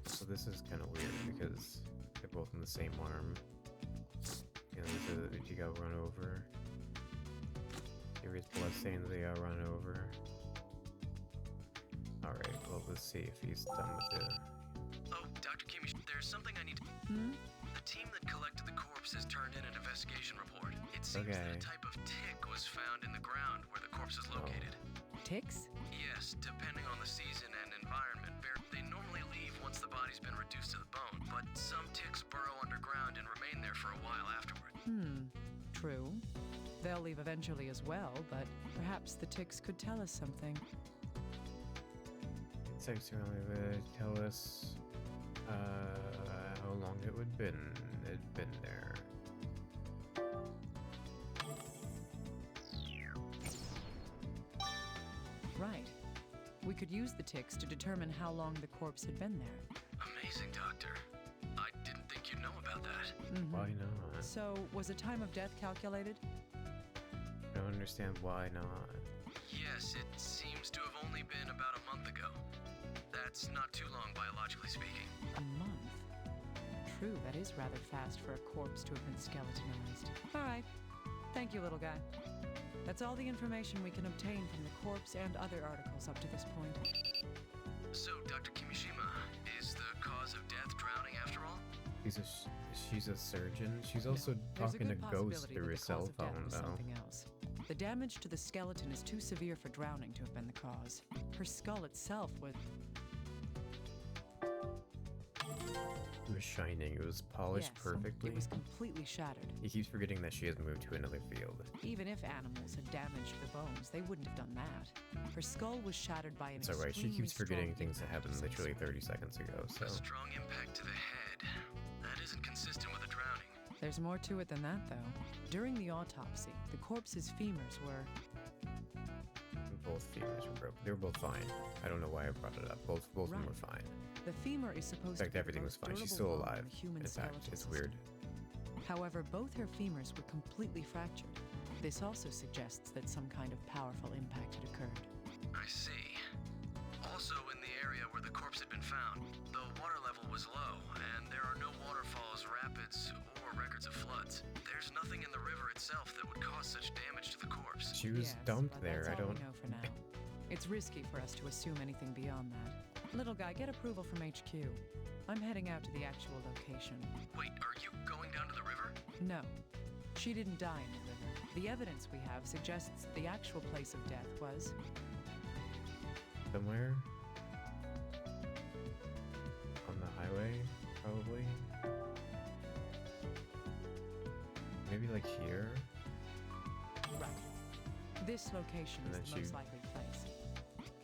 So this is kind of weird because they're both in the same arm. You know, you got run over. Serious blood stains, they got run over. Alright, well, let's see if he's done with it. Oh, Dr. Kimmich, there's something I need to... Hmm? The team that collected the corpse has turned in an investigation report. It seems that Okay. a type of tick was found in the ground where the corpse is located. Ticks? Yes, depending on the season and environment. They normally leave once the body's been reduced to the bone, but some ticks burrow underground and remain there for a while afterward. True. They'll leave eventually as well, but perhaps the ticks could tell us something. Insects would tell us how long it would it'd been there. Right. We could use the ticks to determine how long the corpse had been there. Amazing, Doctor. I didn't think you'd know about that. Mhm. Why not? So, was a time of death calculated? I don't understand why not. Yes, it seems to have only been about a month ago. That's not too long, biologically speaking. A month. True, that is rather fast for a corpse to have been skeletonized. All right. Thank you, little guy. That's all the information we can obtain from the corpse and other articles up to this point. So, Dr. Kimishima, is the cause of death drowning after all? She's a surgeon. She's also No, there's a talking to good ghosts possibility through that her the cell cause of death phone, was though. something else. The damage to the skeleton is too severe for drowning to have been the cause. Her skull itself was... You was shining. It was polished Yes, perfectly. it was completely shattered. He keeps forgetting that she has moved to another field. Even if animals had damaged the bones, they wouldn't have done that. Her skull was shattered by an It's alright, she keeps extremely forgetting strong things that impact happened of some literally sort. 30 seconds ago, so... A strong impact to the head. That isn't consistent with a drowning. There's more to it than that, though. During the autopsy, the corpse's femurs were... Both femurs were broken. They were both fine. I don't know why I brought it up. Both of them Right. were fine. The femur is In supposed fact, to be everything the was most fine. She's durable still bone alive. in the human In fact, skeletal it's system. weird. However, both her femurs were completely fractured. This also suggests that some kind of powerful impact had occurred. I see. Also, in the area where the corpse had been found, the water level was low, and there are no waterfalls, rapids, or records of floods. There's nothing in the river itself that would cause such damage to the corpse. She was Yes, dumped but there. that's I all don't... we know for now. It's risky for us to assume anything beyond that. Little guy, get approval from HQ. I'm heading out to the actual location. Wait, are you going down to the river? No, she didn't die in the river. The evidence we have suggests the actual place of death was... Somewhere? On the highway, probably? Maybe like here? Right. This location And is then the she- most likely place.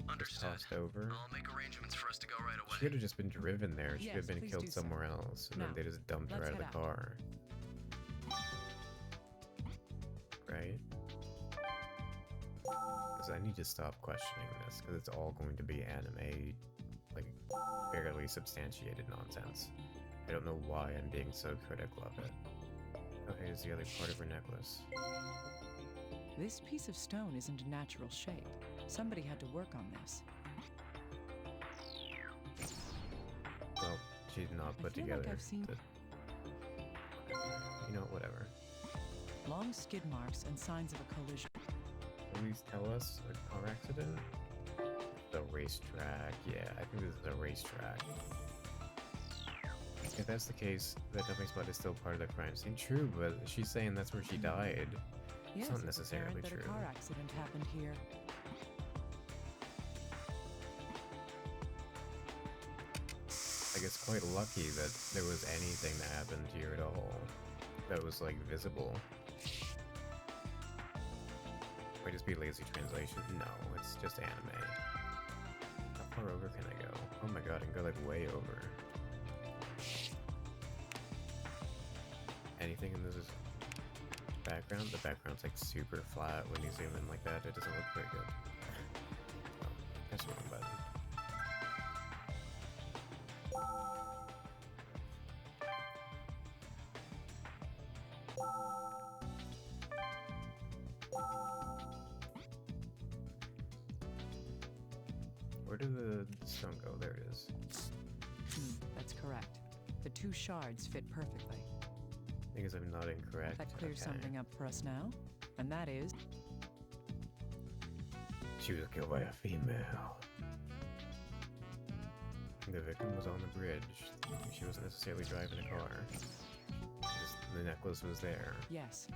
Just Understood. tossed over? I'll make arrangements for us to go right away. She could have just been driven there. She could have Yes, been please killed do so. somewhere else. And Now, then they just dumped her let's out of the head out. car. Right? Because I need to stop questioning this, because it's all going to be anime, like, barely substantiated nonsense. I don't know why I'm being so critical of it. Okay, here's the other part of her necklace. This piece of stone isn't a natural shape. Somebody had to work on this. Well, she's not I put feel like together. I've seen- You know, whatever. Long skid marks and signs of a collision. Please tell us a car accident? The racetrack. Yeah, I think this is a racetrack. If that's the case, the dumping spot is still part of the crime scene. True, but she's saying that's where she died. Yes, not it's necessarily apparent that true. a car accident happened here. Like, it's quite lucky that there was anything that happened here at all that was, like, visible. Might just be lazy translation. No, it's just anime. How far over can I go? Oh my god, I can go, like, way over. Anything in this background? The background's, like, super flat. When you zoom in like that, it doesn't look very good. Oh, press the wrong button. Where did the stone go? There it is. That's correct. The two shards fit perfectly. I guess I'm not incorrect. That clears Okay. something up for us now. And that is... She was killed by a female. The victim was on the bridge. She wasn't necessarily driving a car. Just, the necklace was there. Yes.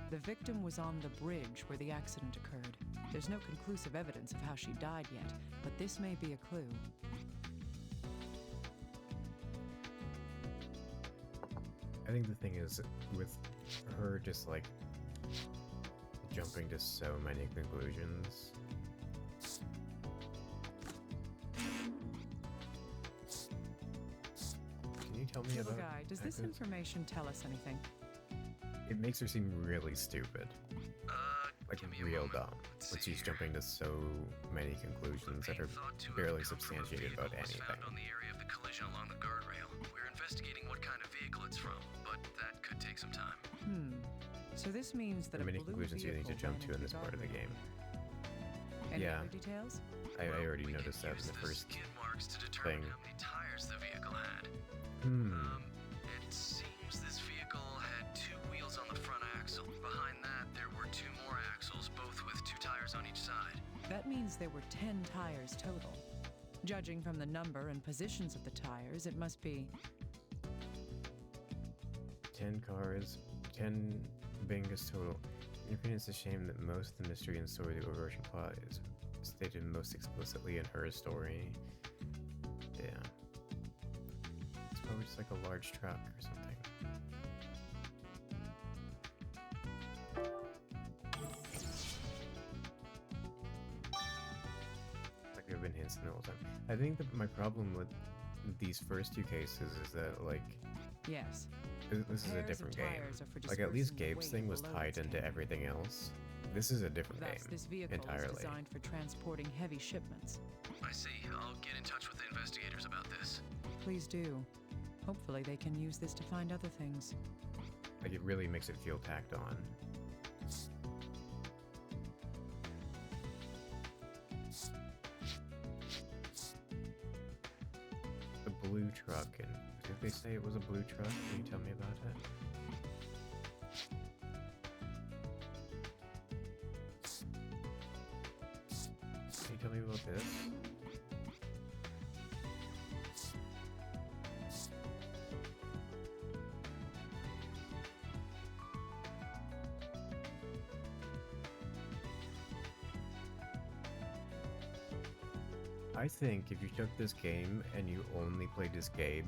The victim was on the bridge where the accident occurred. There's no conclusive evidence of how she died yet, but this may be a clue. I think the thing is, with her just like jumping to so many conclusions. Can you tell me Little about guy, does this accidents? information tell us anything? It makes her seem really stupid. Like give me a real moment. dumb. Let's When see she's here. jumping to so many conclusions that are Thought to have barely come from a substantiated about vehicle was anything. found on the area of the collision along the guardrail. We're investigating what kind of vehicle it's from, but that could take some time. So this means that There are many a blue conclusions you need to vehicle jump ran to in into this part of the guardrail game. here. Any Yeah. other details? I already We noticed can that in use the first skid marks to determine thing. how many tires the vehicle had. It seems this vehicle had two wheels on the front axle. Behind that, there were two more axles, both with two tires on each side. That means there were 10 tires total. Judging from the number and positions of the tires, it must be 10 cars, 10 bingus total. In your opinion, it's a shame that most of the mystery and story of the overarching plot is stated most explicitly in her story. Yeah. It's probably there's like a large truck or something. Like there have been hints the whole time. I think that my problem with these first two cases is that, like, Yes. this is a Pairs of different game. tires are for Like, at least dispersing the Gabe's weight thing was below tied its into canopy. everything else. This is a different Thus, game this vehicle entirely. is designed for transporting heavy shipments. I see. I'll get in touch with the investigators about this. Please do. Hopefully they can use this to find other things. Like, it really makes it feel tacked on. The blue truck, and did they say it was a blue truck? Can you tell me about it? Can you tell me about this? I think if you took this game and you only played as Gabe,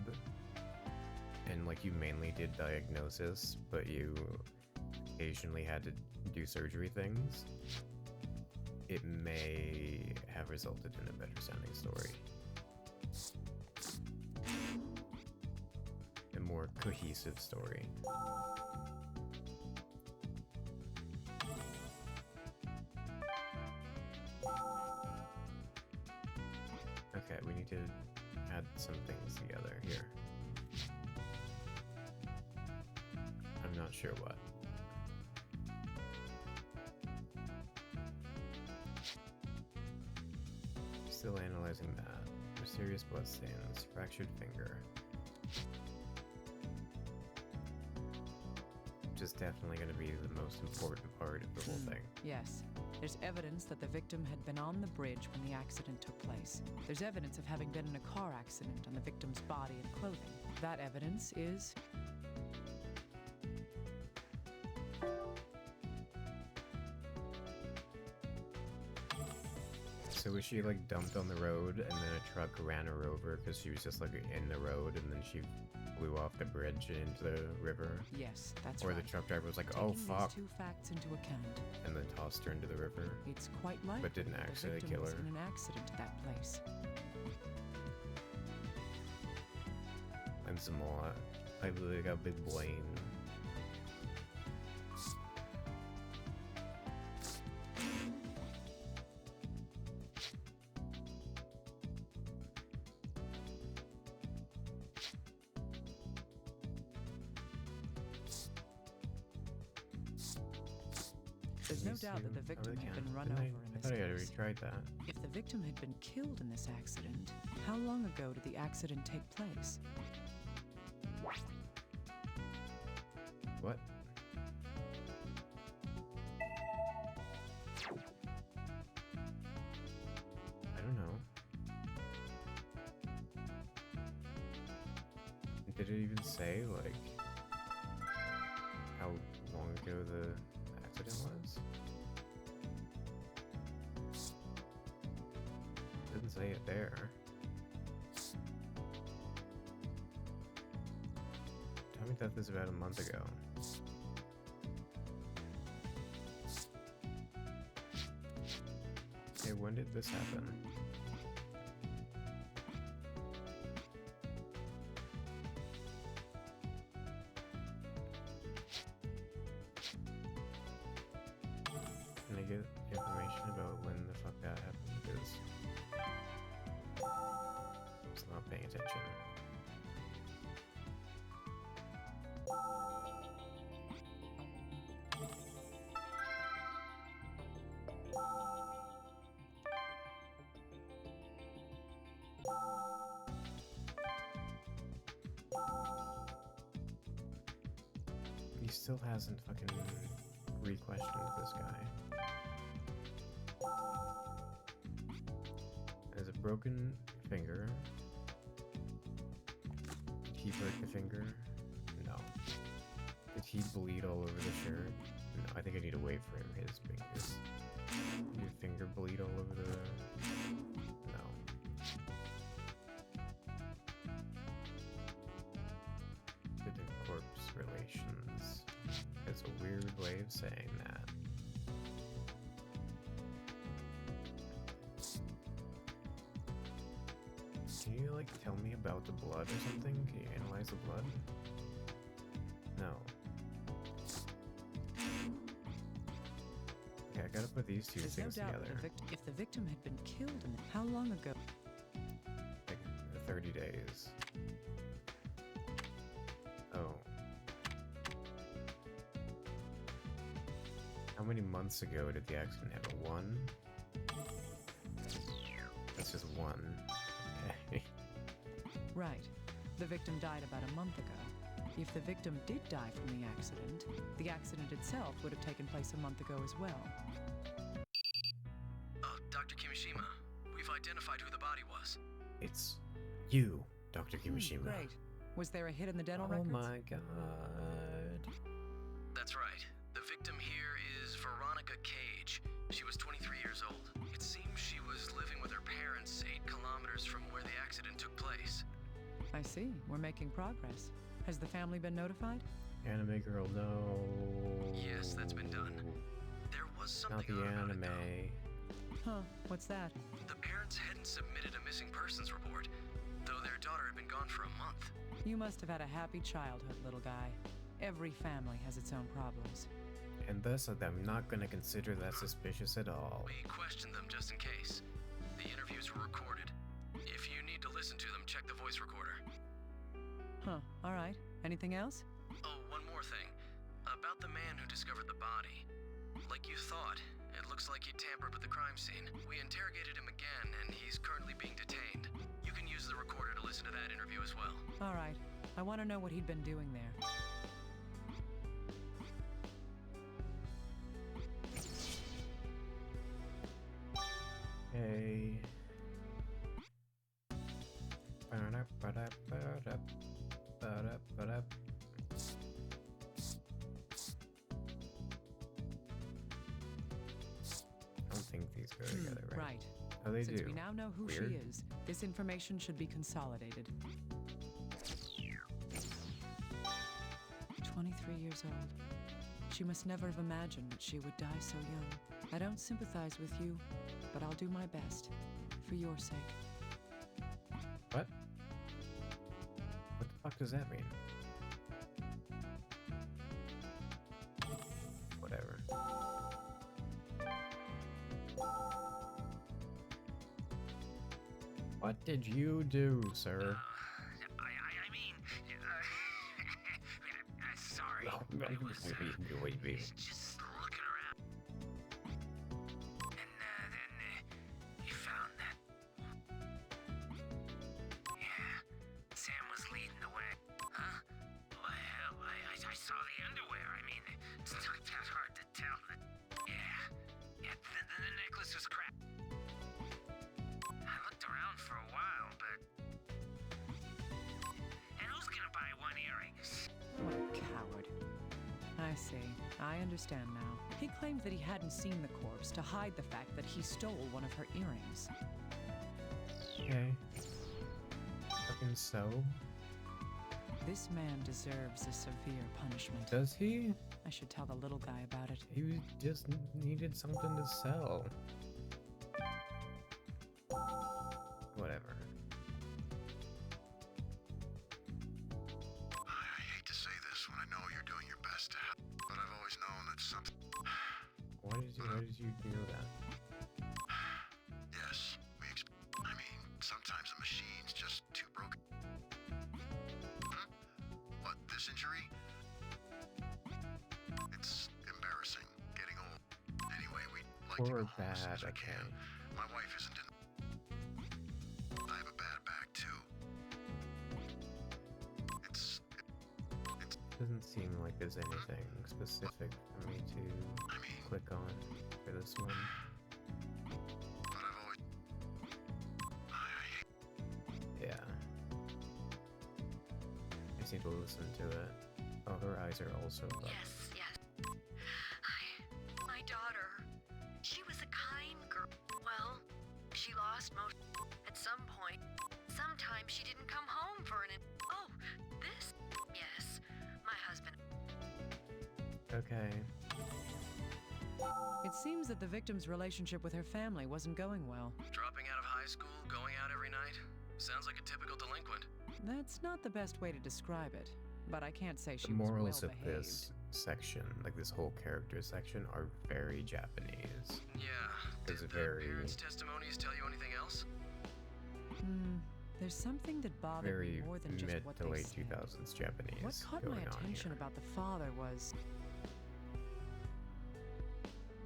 and like you mainly did diagnosis, but you occasionally had to do surgery things, it may have resulted in a better sounding story. A more cohesive story. Okay, we need to add some things together here. I'm not sure what. Still analyzing that. Mysterious bloodstains, fractured finger. Which is definitely going to be the most important part of the whole thing. Yes. There's evidence that the victim had been on the bridge when the accident took place. There's evidence of having been in a car accident on the victim's body and clothing. That evidence is... So was she like dumped on the road and then a truck ran her over because she was just like in the road and then she flew off the bridge into the river? Yes, that's Or right. the truck driver was like, Taking oh these fuck, two facts into account, and then tossed her into the river. it's quite likely But didn't that the actually victim kill was her. in an accident at that place. And some more. I really got big brain. There's no Let me doubt that see. the I victim really had can't. been run Didn't over I in this thought I already case. tried that. If the victim had been killed in this accident, how long ago did the accident take place? What? I don't know. Did it even say, like, how long ago the accident was? Didn't say it there. Tommy Death is about a month ago. Okay, when did this happen? Can I get information about when the fuck that happened? Because I was not paying attention. He still hasn't fucking re-questioned this guy. Has a broken finger. Did he break the finger? No. Did he bleed all over the shirt? No, I think I need to wait for his fingers. Did your finger bleed all over the... No. saying that. Can you, like, tell me about the blood or something? Can you analyze the blood? No. Okay, I gotta put these two There's no things doubt together. if the victim had been killed in how long ago? Like, 30 days. Oh. How many months ago did the accident happen? 1? That's just 1. Okay. Right. The victim died about a month ago. If the victim did die from the accident itself would have taken place a month ago as well. Dr. Kimishima, we've identified who the body was. It's you, Dr. Kimishima. Great. Was there a hit in the dental Oh records? my god. That's right. The victim here is Veronica Cage. She was 23 years old. It seems she was living with her parents 8 kilometers from where the accident took place. I see. We're making progress. Has the family been notified? Anime girl, no. Yes, that's been done. There was Not something the odd about it, anime. though. Huh. What's that? The parents hadn't submitted a missing persons report, though their daughter had been gone for a month. You must have had a happy childhood, little guy. Every family has its own problems. And thus, I'm not gonna consider that suspicious at all. We questioned them just in case. The interviews were recorded. If you need to listen to them, check the voice recorder. Huh. All right. Anything else? Oh, one more thing. About the man who discovered the body. Like you thought, it looks like he tampered with the crime scene. We interrogated him again, and he's currently being detained. You can use the recorder to listen to that interview as well. All right. I want to know what he'd been doing there. Hey. Ba-da-ba-da-ba-da. Ba-da-ba-da. I don't think these go together, right? Right. Oh, they Since do. we now know who Weird. she is, this information should be consolidated. 23 years old. She must never have imagined that she would die so young. I don't sympathize with you, but I'll do my best. For your sake. What? What the fuck does that mean? Whatever. What did you do, sir? I mean, sorry. Oh, I was, wait. just looking around. And then you found that. Yeah, Sam was leading the way. Huh? Well, I saw the underwear. I mean, it's not that hard to tell. Yeah, the necklace was crap. I looked around for a while, but... And who's gonna buy one earring? What a coward. I see. I understand now. He claimed that he hadn't seen the corpse to hide the fact that he stole one of her earrings. Okay. Fucking so. This man deserves a severe punishment. Does he? I should tell the little guy about it. He just needed something to sell. Whatever. I hate to say this when I know you're doing your best to help, but I've always known that something. Why did you do that? Yes, I mean, sometimes the machine's just too broken. What, this injury? It's embarrassing, getting old. Anyway, we'd like to Or go home as soon bad, as we okay. can. My wife isn't in. I have a bad back, too. It's Doesn't seem like there's anything specific for me to I mean, click on for this one. but I've always. I hate. Yeah. I just need to listen to it. Oh, her eyes are also up. Yes. My daughter. She was a kind girl. Well, she lost most. At some point. Sometimes she didn't come home for an. Oh, this. Yes, my husband. Okay. It seems that the victim's relationship with her family wasn't going well. Dropping out of high school, going out every night? Sounds like a typical delinquent. That's not the best way to describe it, but I can't say she The was well morals of behaved. this section, like this whole character section, are very Japanese. Yeah. It's Did very- the parents' testimonies tell you anything else? There's something that bothered Very me more than just mid what to they late said. 2000s Japanese. What caught going my on attention here. about the father was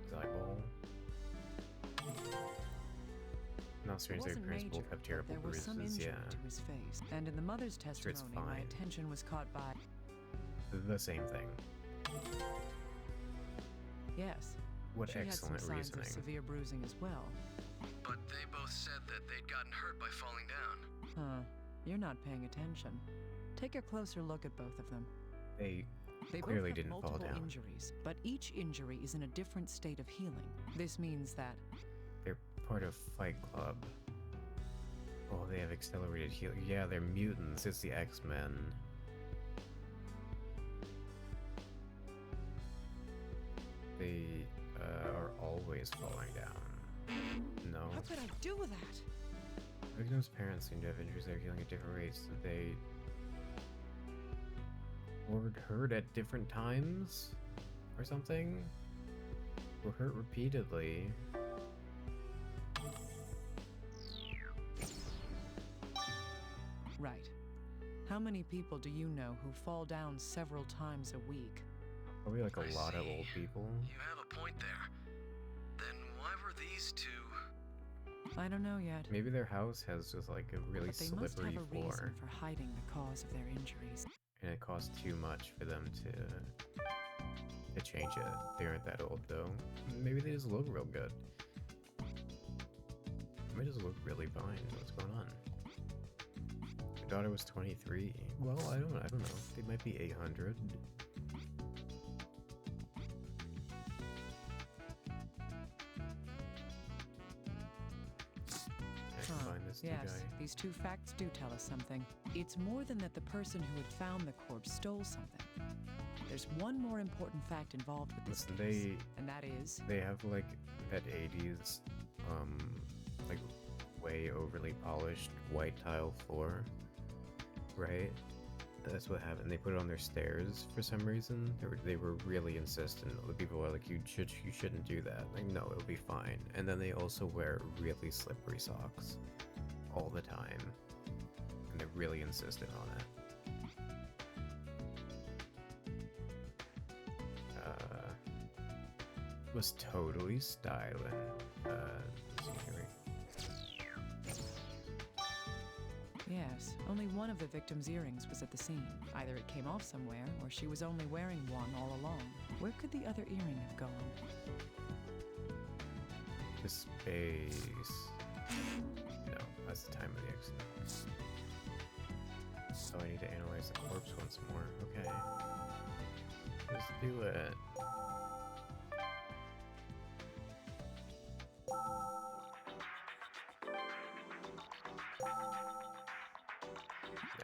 His eyeball. Not it strange their wasn't parents major, both have but terrible there was some bruises, injury yeah. to his face. And in the mother's Sure, it's testimony, my fine. attention was caught by The same thing. yes. What She had some excellent signs reasoning. of severe bruising as well. But they both said that they'd gotten hurt by falling down. Huh. You're not paying attention. Take a closer look at both of them. They They clearly both have didn't fall multiple down. injuries, but each injury is in a different state of healing. This means that They're part of Fight Club. Oh, they have accelerated healing. Yeah, they're mutants. It's the X-Men. They are always falling down. No. how could I do that? Victims' parents seem to have injuries that are healing at different rates. They were hurt at different times or something? Were hurt repeatedly. Right. How many people do you know who fall down several times a week? Probably like a I lot of see. old people. You have a point there. Then why were these two... I don't know yet. Maybe their house has just like a really But they must have slippery a floor, reason for hiding the cause of their injuries. and it costs too much for them to change it. They aren't that old though. Maybe they just look real good. They might just look really fine. What's going on? Your daughter was 23. Well, I don't know. They might be 800. I can find this new Yes, guy. these two facts do tell us something. It's more than that the person who had found the corpse stole something. There's one more important fact involved with this Listen, case, and that is They have like that 80s, like way overly polished white tile floor, right? That's what happened. They put it on their stairs for some reason. They were really insistent. The people were like, you shouldn't do that. Like, no, it'll be fine. And then they also wear really slippery socks all the time, and they're really insistent on it. Was totally styling. Let's see here. yes, only one of the victim's earrings was at the scene. Either it came off somewhere, or she was only wearing one all along. Where could the other earring have gone? To space. No, that's the time of the accident. So I need to analyze the corpse once more. Okay. Let's do it.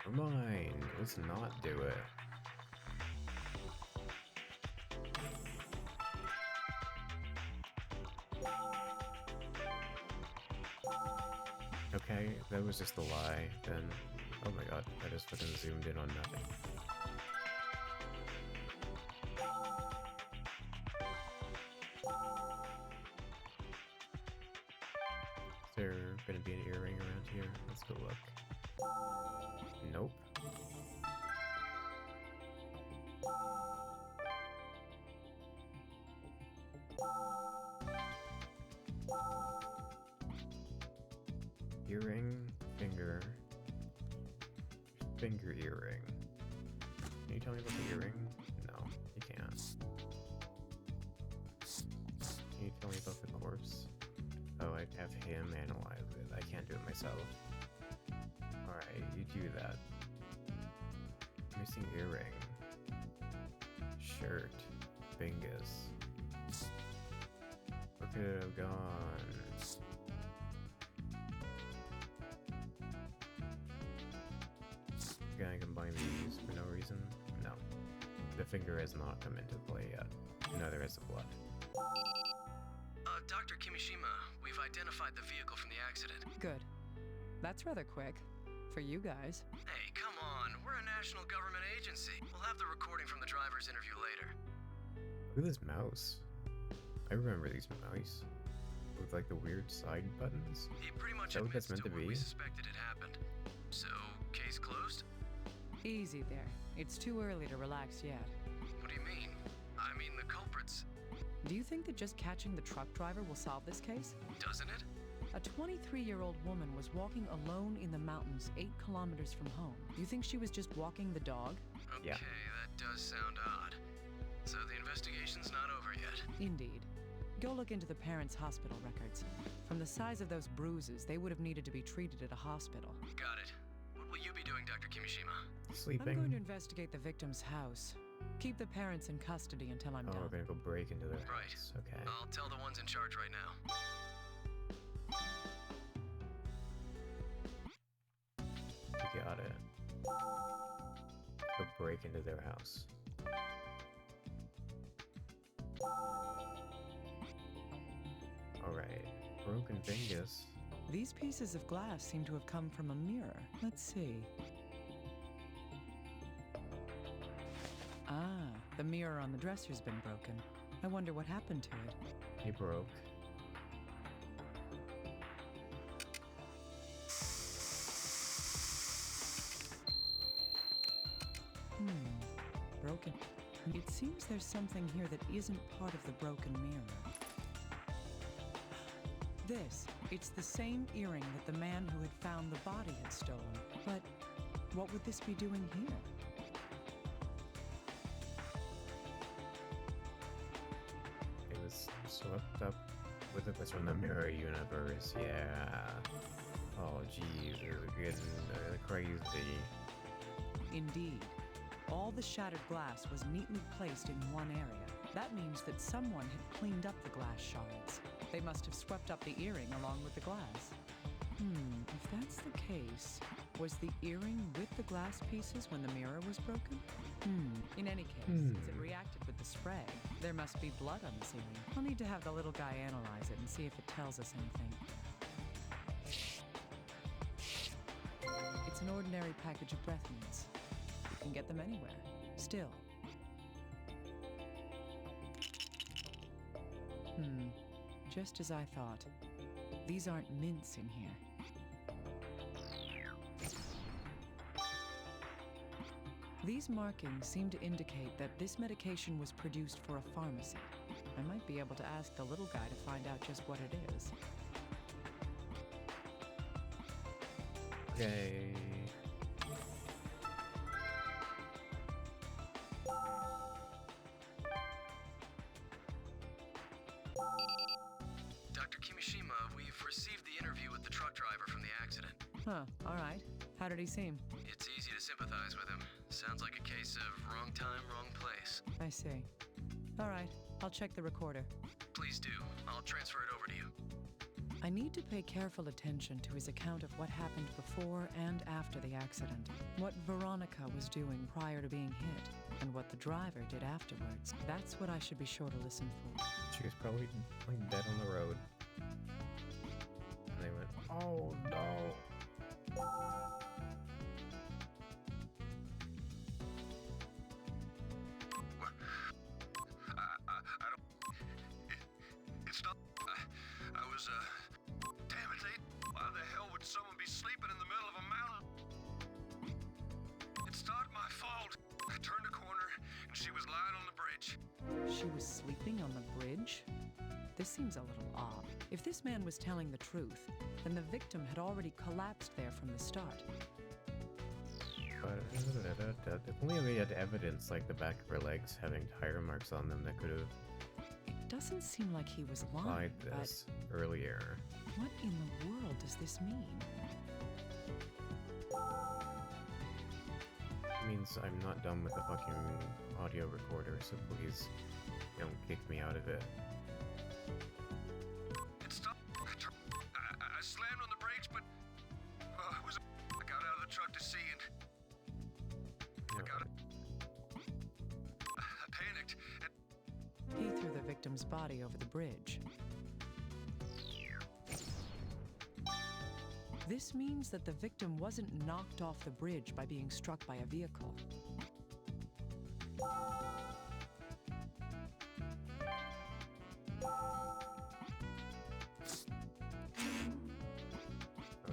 Never mind. Let's not do it. Okay, that was just a lie, then. Oh my god, I just fucking zoomed in on nothing. Is there gonna be an earring around here? Let's go look. Nope. Earring, finger earring. Can you tell me about the earring? No, you can't. Can you tell me about the corpse? Oh, I'd have him analyze it. I can't do it myself. Alright, you do that. Missing earring. Shirt. Bingus. Where could it have gone? Can I combine these for no reason? No. The finger has not come into play yet. Neither has the blood. Dr. Kimishima, we've identified the vehicle from the accident. Good. That's rather quick. For you guys. Hey, come on. We're a national government agency. We'll have the recording from the driver's interview later. Look at this mouse. I remember these mice. With like the weird side buttons. He pretty much Is that what admits that's meant to to what be? we suspected had happened. So, case closed? Easy there. It's too early to relax yet. What do you mean? I mean, the culprits. Do you think that just catching the truck driver will solve this case? Doesn't it? A 23-year-old woman was walking alone in the mountains 8 kilometers from home. You think she was just walking the dog? Okay, Yeah. that does sound odd. So the investigation's not over yet. Indeed. Go look into the parents' hospital records. From the size of those bruises, they would have needed to be treated at a hospital. Got it. What will you be doing, Dr. Kimishima? Sleeping. I'm going to investigate the victim's house. Keep the parents in custody until I'm Oh, done. we're gonna go break into their Right. house. Okay. I'll tell the ones in charge right now. We got it. Go break into their house. Alright. Broken Dingus. These pieces of glass seem to have come from a mirror. Let's see. Ah, the mirror on the dresser's been broken. I wonder what happened to it. He broke. Broken. It seems there's something here that isn't part of the broken mirror. It's the same earring that the man who had found the body had stolen. But what would this be doing here? It was swept up with it was from the mirror universe. Yeah. Oh, geez, this is getting crazy. Indeed. All the shattered glass was neatly placed in one area. That means that someone had cleaned up the glass shards. They must have swept up the earring along with the glass. If that's the case, was the earring with the glass pieces when the mirror was broken? In any case, since it reacted with the spray, there must be blood on this earring. I'll need to have the little guy analyze it and see if it tells us anything. It's an ordinary package of breath mints. You can get them anywhere. Still. Just as I thought. These aren't mints in here. These markings seem to indicate that this medication was produced for a pharmacy. I might be able to ask the little guy to find out just what it is. Okay. Dr. Kimishima, we've received the interview with the truck driver from the accident. Huh, alright. How did he seem? It's easy to sympathize with him. Sounds like a case of wrong time, wrong place. I see. Alright, I'll check the recorder. Please do. I'll transfer it over to you. I need to pay careful attention to his account of what happened before and after the accident, what Veronica was doing prior to being hit, and what the driver did afterwards. That's what I should be sure to listen for. She was probably like dead on the road. And they went, oh no. I don't. It's not. I was, damn it, Nate. Why the hell would someone be sleeping in the middle of a mountain? It's not my fault. I turned a corner and she was lying on the bridge. She was sleeping on the bridge? This seems a little odd. If this man was telling the truth, then the victim had already collapsed there from the start. But if only we had evidence like the back of her legs having tire marks on them that could have It doesn't seem like he was lying, implied but this earlier. what in the world does this mean? It means I'm not done with the fucking audio recorder, so please don't kick me out of it. It stopped. I slammed on the brakes, but I got out of the truck to see and No. I panicked and He threw the victim's body over the bridge. This means that the victim wasn't knocked off the bridge by being struck by a vehicle. Oh,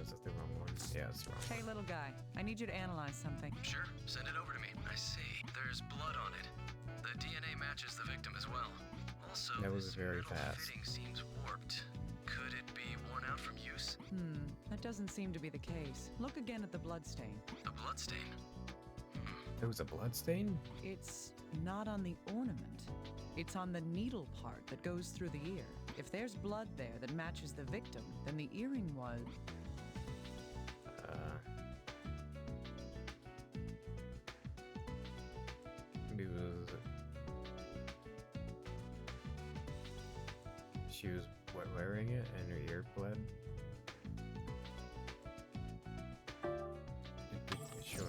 is that the wrong one? Yeah, it's the wrong Hey, little guy, I need you to analyze something. Sure, send it over to me. I see. There's blood on it. The DNA matches the victim as well. Also, That was this very metal fast. fitting seems warped. Could it be worn out from use? That doesn't seem to be the case. Look again at the bloodstain. The bloodstain? It was a blood stain? It's not on the ornament. It's on the needle part that goes through the ear. If there's blood there that matches the victim, then the earring was... Maybe it was... She was wearing it and her ear bled? Sure.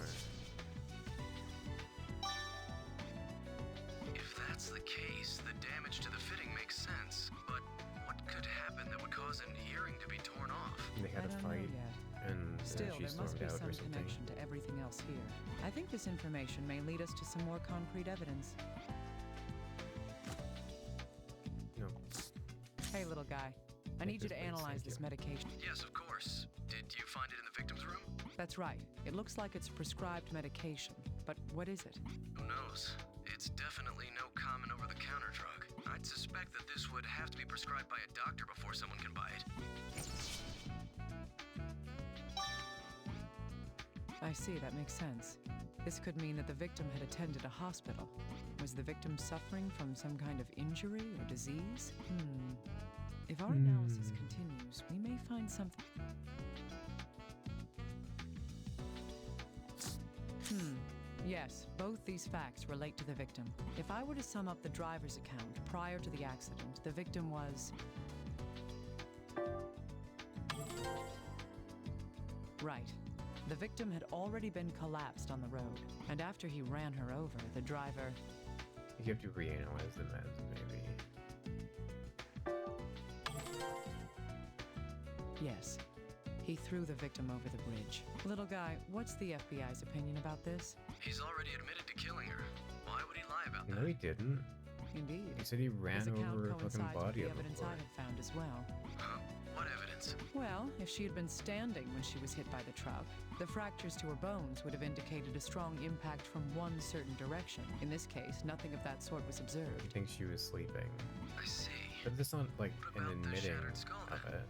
If that's the case, the damage to the fitting makes sense. But what could happen that would cause an earring to be torn off? They had I a don't know fight yet. and Still, she there must stormed be out some or something. connection to everything else here. I think this information may lead us to some more concrete evidence. No. Hey, little guy, I need you this, to please, analyze thank this you. medication. Yes, of course. Did you find it in the victim's room? That's right. It looks like it's prescribed medication. But what is it? Who knows? It's definitely no common over-the-counter drug. I'd suspect that this would have to be prescribed by a doctor before someone can buy it. I see, that makes sense. This could mean that the victim had attended a hospital. Was the victim suffering from some kind of injury or disease? If our analysis continues, we may find something. Yes, both these facts relate to the victim. If I were to sum up the driver's account prior to the accident, the victim was... Right. The victim had already been collapsed on the road, and after he ran her over, the driver... You have to reanalyze the meds, maybe. Yes. He threw the victim over the bridge. Little guy, what's the FBI's opinion about this? He's already admitted to killing her. Why would he lie about that? No, he didn't. Indeed. He said he ran His account over a fucking coincides with body the of a evidence I had found as well. Huh? What evidence? Well, if she had been standing when she was hit by the truck, the fractures to her bones would have indicated a strong impact from one certain direction. In this case, nothing of that sort was I observed. think she was sleeping. I see. But that's not like What an about the admitting shattered skull, of then? it.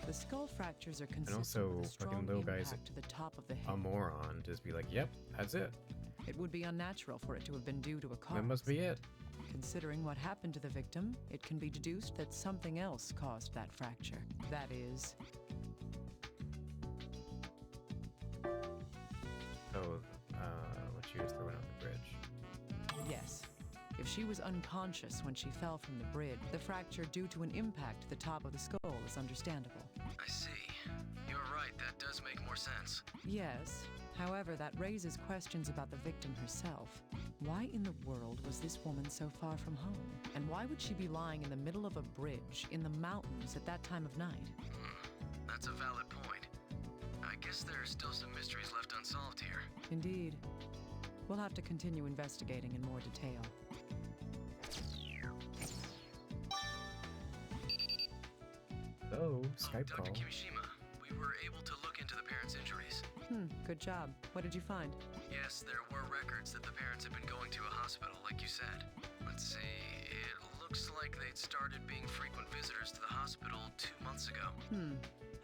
The skull fractures are consistent also, with a fucking strong little guy's impact to the top of the A head. moron just be like, yep, that's it. It would be unnatural for it to have been due to a car That must be it. Considering what happened to the victim, it can be deduced that something else caused that fracture. That is... Oh, when she was thrown off the bridge. Yes. If she was unconscious when she fell from the bridge, the fracture due to an impact to the top of the skull is understandable. I see. You're right, that does make more sense. Yes. However, that raises questions about the victim herself. Why in the world was this woman so far from home? And why would she be lying in the middle of a bridge in the mountains at that time of night? That's a valid point. I guess there are still some mysteries left unsolved here. Indeed. We'll have to continue investigating in more detail. Oh, Skype Dr. call. Kimishima, we were able to look into the parents' injuries. Good job. What did you find? Yes, there were records that the parents had been going to a hospital, like you said. Let's see, it looks like they'd started being frequent visitors to the hospital 2 months ago.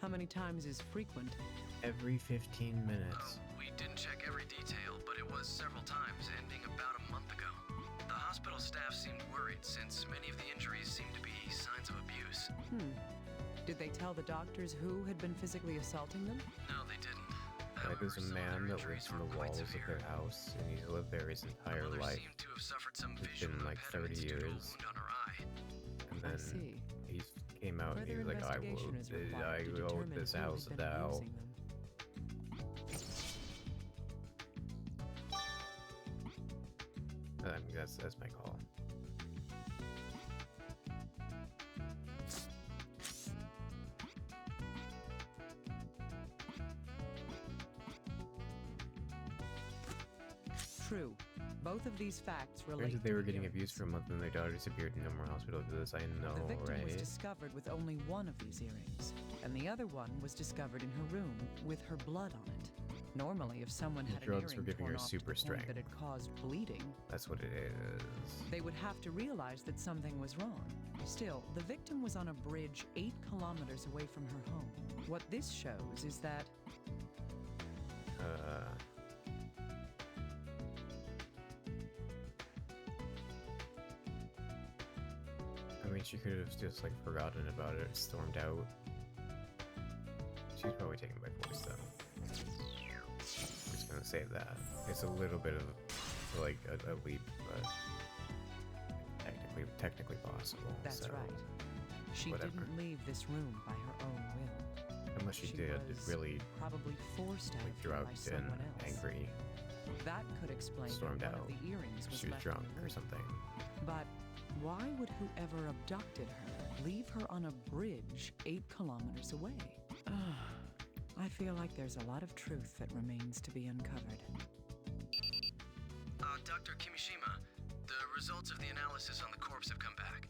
How many times is frequent? Every 15 minutes. We didn't check every detail, but it was several times, ending about a month ago. The hospital staff seemed worried since many of the injuries seemed to be signs of abuse. Did they tell the doctors who had been physically assaulting them? No, they didn't. Like there's a However, some man of their that lives injuries in were the quite walls of severe. their house, and he's lived there his The entire mother life. seemed to have suffered some It's visual been like 30 impediments due to a years. wound on her eye. And I then see. he came out and he Further was like, I investigation is will required to determine this who had house been now. abusing them. I mean, that's my call. True. Both of these facts relate Granted, to they were the getting earrings. abused for a month and their daughter disappeared in Nomura Hospital because of this. I know, The victim was right? discovered with only one of these earrings, and the other one was discovered in her room with her blood on it. Normally, if someone The had an drugs earring were giving torn her off to super the point strength. that it caused bleeding, That's what it is. they would have to realize that something was wrong. Still, the victim was on a bridge 8 kilometers away from her home. What this shows is that I mean, she could have just like forgotten about it, stormed out. She's probably taken by force though. I'm just gonna say that. It's a little bit of like a leap, but technically possible. that's so, right. She whatever. didn't leave this room by her own will. Unless she She did was really Probably forced out like of here by drugged and someone else. angry. That could explain Stormed that one out. of the earrings was She was left in drunk the or room. something. But why would whoever abducted her leave her on a bridge 8 kilometers away? I feel like there's a lot of truth that remains to be uncovered. Dr. Kimishima, the results of the analysis on the corpse have come back.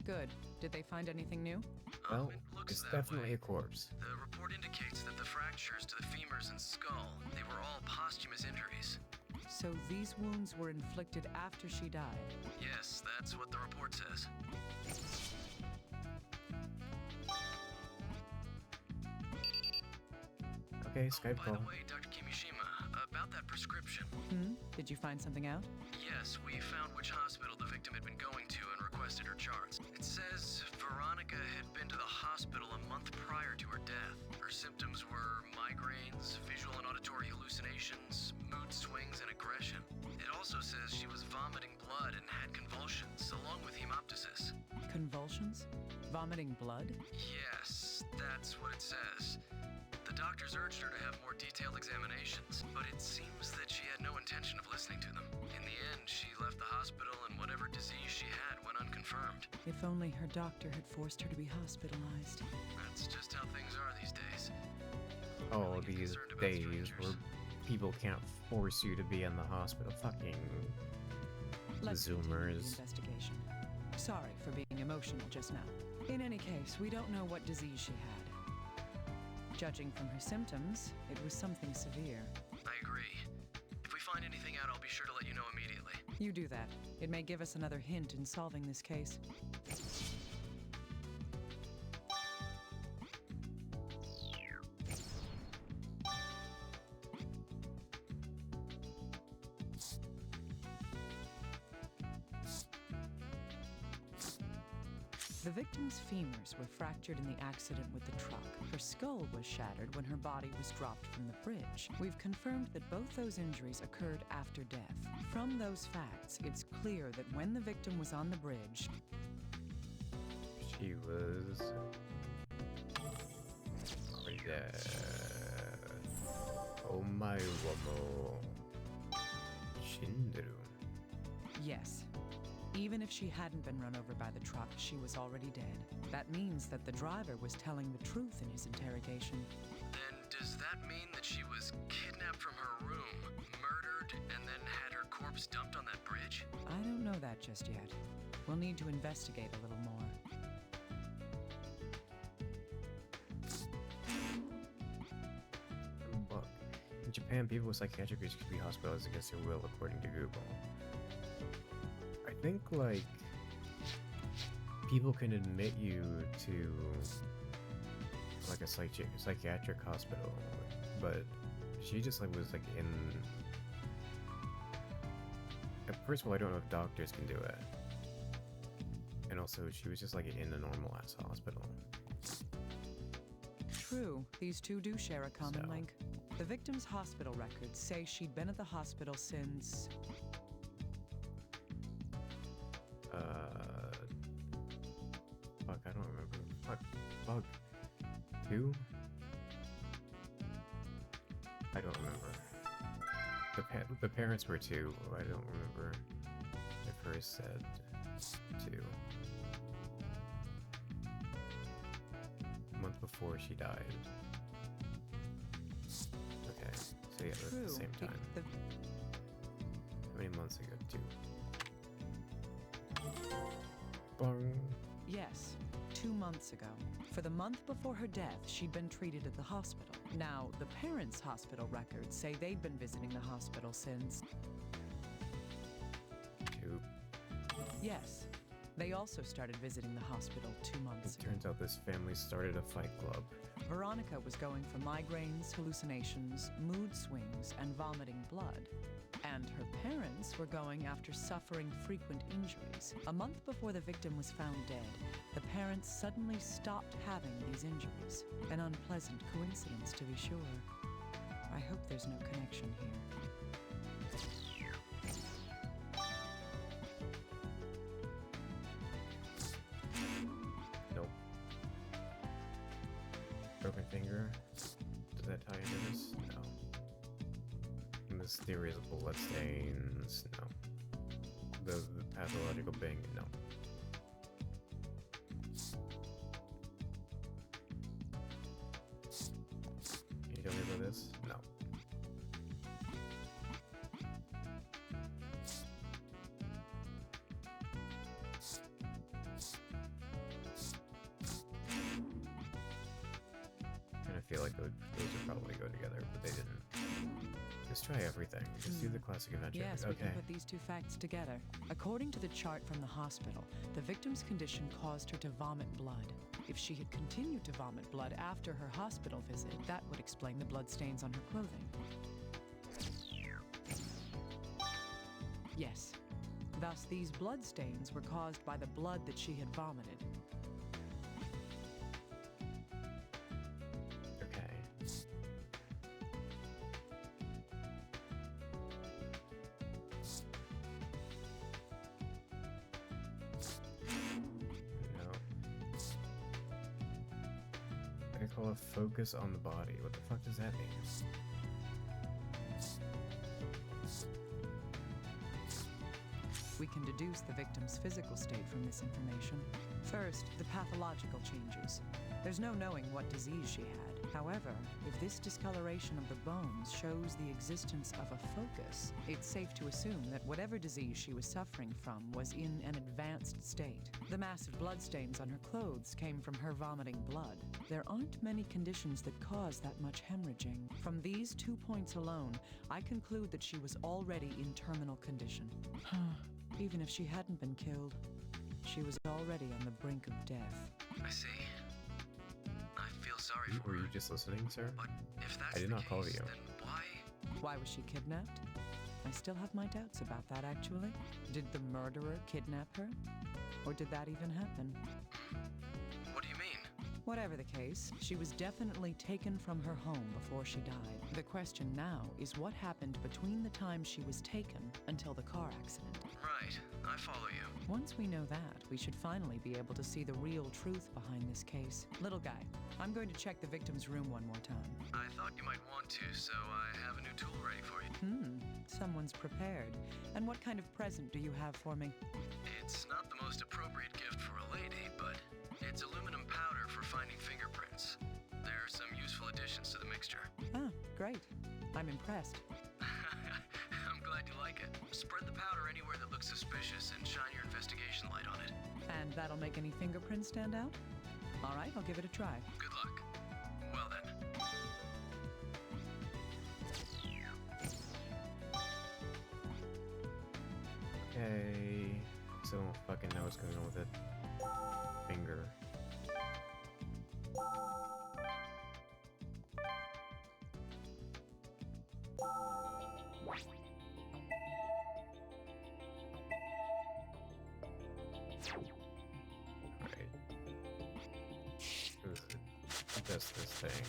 Good. Did they find anything new? Well, It looks it's that definitely way. a corpse. The report indicates that the fractures to the femurs and skull, they were all posthumous injuries. So these wounds were inflicted after she died. Yes, that's what the report says. Okay, Skype By call. the way, Dr. Kimishima, about that prescription. Did you find something out? Yes, we found which hospital the victim had been going to and requested her charts. It says Veronica had been to the hospital a month prior to her death. Her symptoms were migraines, visual and auditory hallucinations, mood swings, and aggression. It also says she was vomiting blood and had convulsions, along with hemoptysis. Convulsions? Vomiting blood? Yes, that's what it says. The doctors urged her to have more detailed examinations, but it seems that she had no intention of listening to them. In the end, she left the hospital and whatever disease she had went unconfirmed. If only her doctor had forced her to be hospitalized. That's just how things are these days. Oh, Really get these concerned about days strangers. where people can't force you to be in the hospital. Fucking Let's continue the Zoomers. investigation. Sorry for being emotional just now. In any case, we don't know what disease she had. Judging from her symptoms, it was something severe. I agree. If we find anything out, I'll be sure to let you know immediately. You do that. It may give us another hint in solving this case. The victim's femurs were fractured in the accident with the truck. Her skull was shattered when her body was dropped from the bridge. We've confirmed that both those injuries occurred after death. From those facts, it's clear that when the victim was on the bridge, She was already dead. Oh my wamo. Shinderu. yes. Even if she hadn't been run over by the truck, she was already dead. That means that the driver was telling the truth in his interrogation. Then does that mean that she was kidnapped from her room, murdered, and then had her corpse dumped on that bridge? I don't know that just yet. We'll need to investigate a little more. Look, in Japan, people with psychiatric issues can be hospitalized against their will, according to Google. I think, like, people can admit you to, like, a psychiatric hospital, but she just, like, was, like, in... First of all, I don't know if doctors can do it. And also, she was just, like, in a normal-ass hospital. True, these two do share a common So. link. The victim's hospital records say she'd been at the hospital since... Fuck, I don't remember. Fuck. 2? I don't remember. The parents were 2. I don't remember. I first said 2. A month before she died. Okay, so yeah, that's True. the same time. many months ago, too? Bong. Yes, 2 months ago. For the month before her death, she'd been treated at the hospital. Now, the parents' hospital records say they'd been visiting the hospital since... 2. Yes, they also started visiting the hospital 2 months It ago. turns out this family started a fight club. Veronica was going for migraines, hallucinations, mood swings, and vomiting blood. And her parents were going after suffering frequent injuries. A month before the victim was found dead, the parents suddenly stopped having these injuries. An unpleasant coincidence, to be sure. I hope there's no connection here. Nope. Broken finger? Does that tie into this? No. Mysterious blood stains? No. The pathological bang? No. Can you tell me about this? No. I feel like those would probably go together, but they didn't. Just try everything. Just do the classic adventure. Yes, we okay. can put these two facts together. According to the chart from the hospital, the victim's condition caused her to vomit blood. If she had continued to vomit blood after her hospital visit, that would explain the bloodstains on her clothing. Yes. Thus, these bloodstains were caused by the blood that she had vomited. Okay. No. I call a focus on the body. What the fuck does that mean? We can deduce the victim's physical state from this information. First, the pathological changes. There's no knowing what disease she had. However, if this discoloration of the bones shows the existence of a focus, it's safe to assume that whatever disease she was suffering from was in an advanced state. The massive bloodstains on her clothes came from her vomiting blood. There aren't many conditions that cause that much hemorrhaging. From these 2 points alone, I conclude that she was already in terminal condition. Even if she hadn't been killed, she was already on the brink of death. I see. I feel sorry for Were her. you just listening, sir? But if that's I did the not call case, you. then why? Why was she kidnapped? I still have my doubts about that, actually. Did the murderer kidnap her? Or did that even happen? What do you mean? Whatever the case, she was definitely taken from her home before she died. The question now is what happened between the time she was taken until the car accident. Right, I follow you. Once we know that, we should finally be able to see the real truth behind this case. Little guy, I'm going to check the victim's room one more time. I thought you might want to, so I have a new tool ready for you. Someone's prepared. And what kind of present do you have for me? It's not the most appropriate gift for a lady, but it's aluminum powder for finding fingerprints. There are some useful additions to the mixture. Ah, great. I'm impressed. I'm glad you like it. Spread the powder anywhere that looks suspicious and shine your investigation light on it. And that'll make any fingerprints stand out? All right, I'll give it a try. Good luck. Well then. Okay. Still don't fucking know what's going on with it. Finger. Right. Just this thing.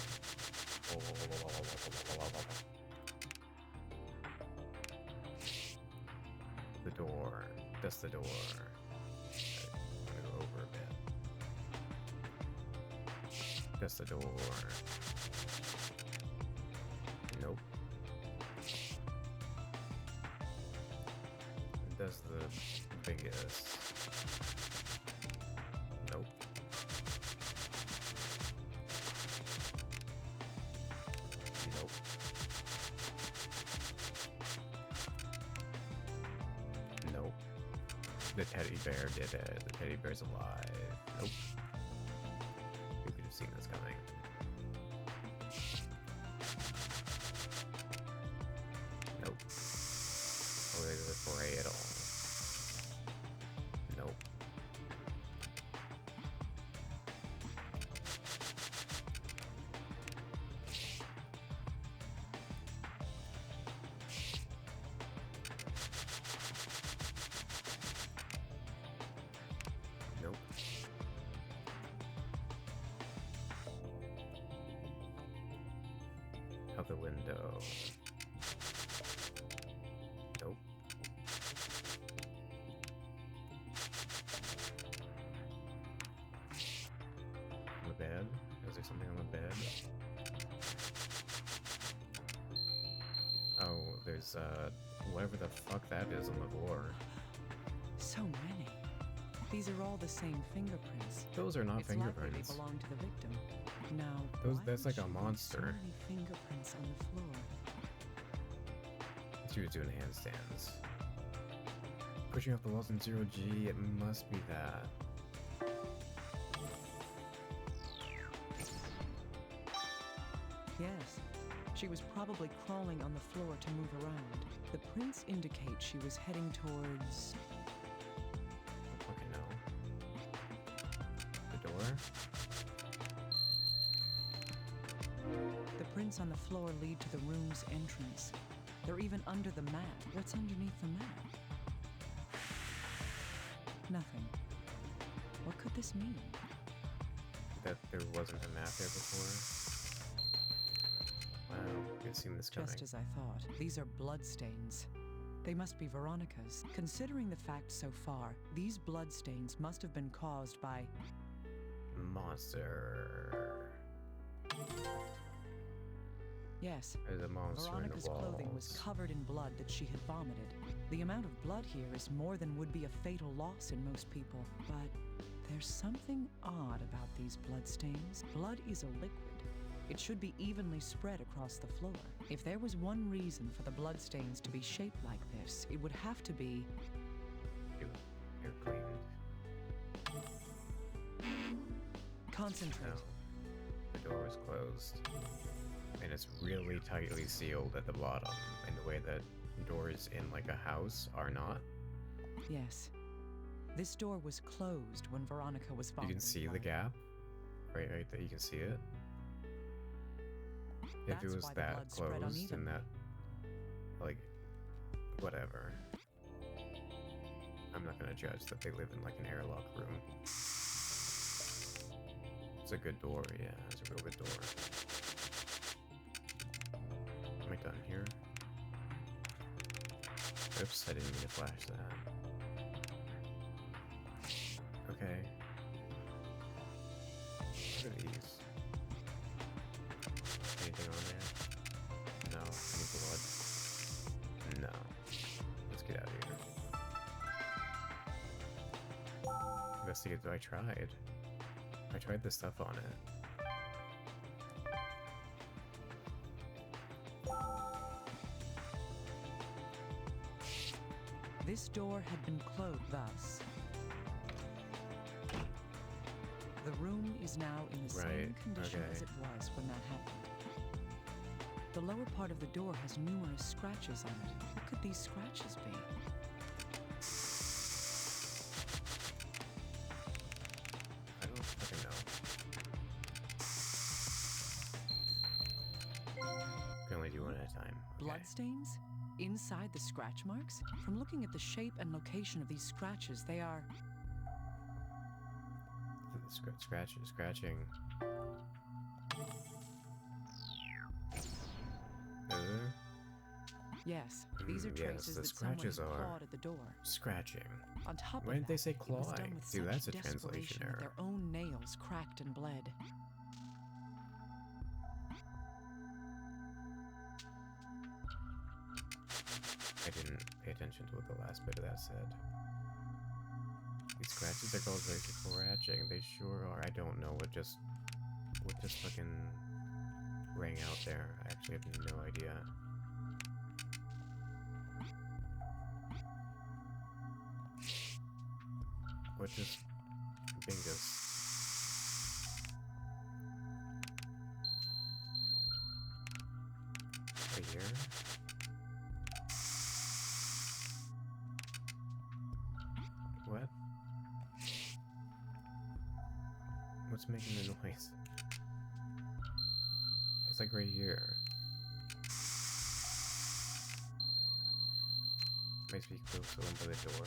The door. Just the door. I'm gonna go over a bit. Just the door. Nope. That's the biggest. Nope. Nope. The teddy bear did it. The teddy bear's alive. Nope. Who could have seen this coming? Nope. Oh, there's a cradle. Nope. Nope. Out the window. Nope. On the bed? Is there something on the bed? Oh, there's whatever the fuck that is on the floor. So many. These are all the same fingerprints. Those are not It's likely fingerprints. they belong to the victim. Now, Those- why that's would like a she leave monster. So many fingerprints on the floor. She was doing handstands. Pushing up the walls in 0G, it must be that. Yes. She was probably crawling on the floor to move around. The prints indicate she was heading towards... I don't fucking know. The door? The prints on the floor lead to the room's entrance. They're even under the mat. What's underneath the mat? Nothing. What could this mean? That there wasn't a map there before? Wow, I've seen this coming. Just as I thought. These are bloodstains. They must be Veronica's. Considering the facts so far, these bloodstains must have been caused by... Monster. Yes, There's a monster Veronica's in the walls. clothing was covered in blood that she had vomited. The amount of blood here is more than would be a fatal loss in most people. But there's something odd about these bloodstains. Blood is a liquid. It should be evenly spread across the floor. If there was one reason for the bloodstains to be shaped like this, it would have to be... You're cleaned. Concentrate. No. The door is closed. And it's really tightly sealed at the bottom, in the way that doors in like a house are not. Yes. This door was closed when Veronica was You vomiting. can see the blood. gap. Right there, you can see it. If That's it was why the that blood spread closed unevenly. and that, like, whatever. I'm not gonna judge that they live in like an airlock room. It's a good door, yeah, it's a real good door. Am I done here? Oops, I didn't mean to flash that. Okay. What are these? Anything on there? No. Any blood? No. Let's get out of here. Investigate. I tried. I tried the stuff on it. This door had been closed thus. The room is now in the same Right, condition okay. as it was when that happened. The lower part of the door has numerous scratches on it. What could these scratches be? I don't fucking know. Can only do one at a time. Okay. Bloodstains? Inside the scratch marks? From looking at the shape and location of these scratches, they are... Scratching. Yes, these are Yes, traces the that someone scratches had are clawed at the door. Scratching. On top Why of didn't they that, say it was done clawing? with Dude, such that's a translation desperation that error. their own nails cracked and bled. I didn't pay attention to what the last bit of that said. These scratches are called scratching. They sure are. I don't know what just fucking rang out there. I actually have no idea. What just bingus? Right here? What? What's making the noise? It's like right here. Makes me feel so by the door.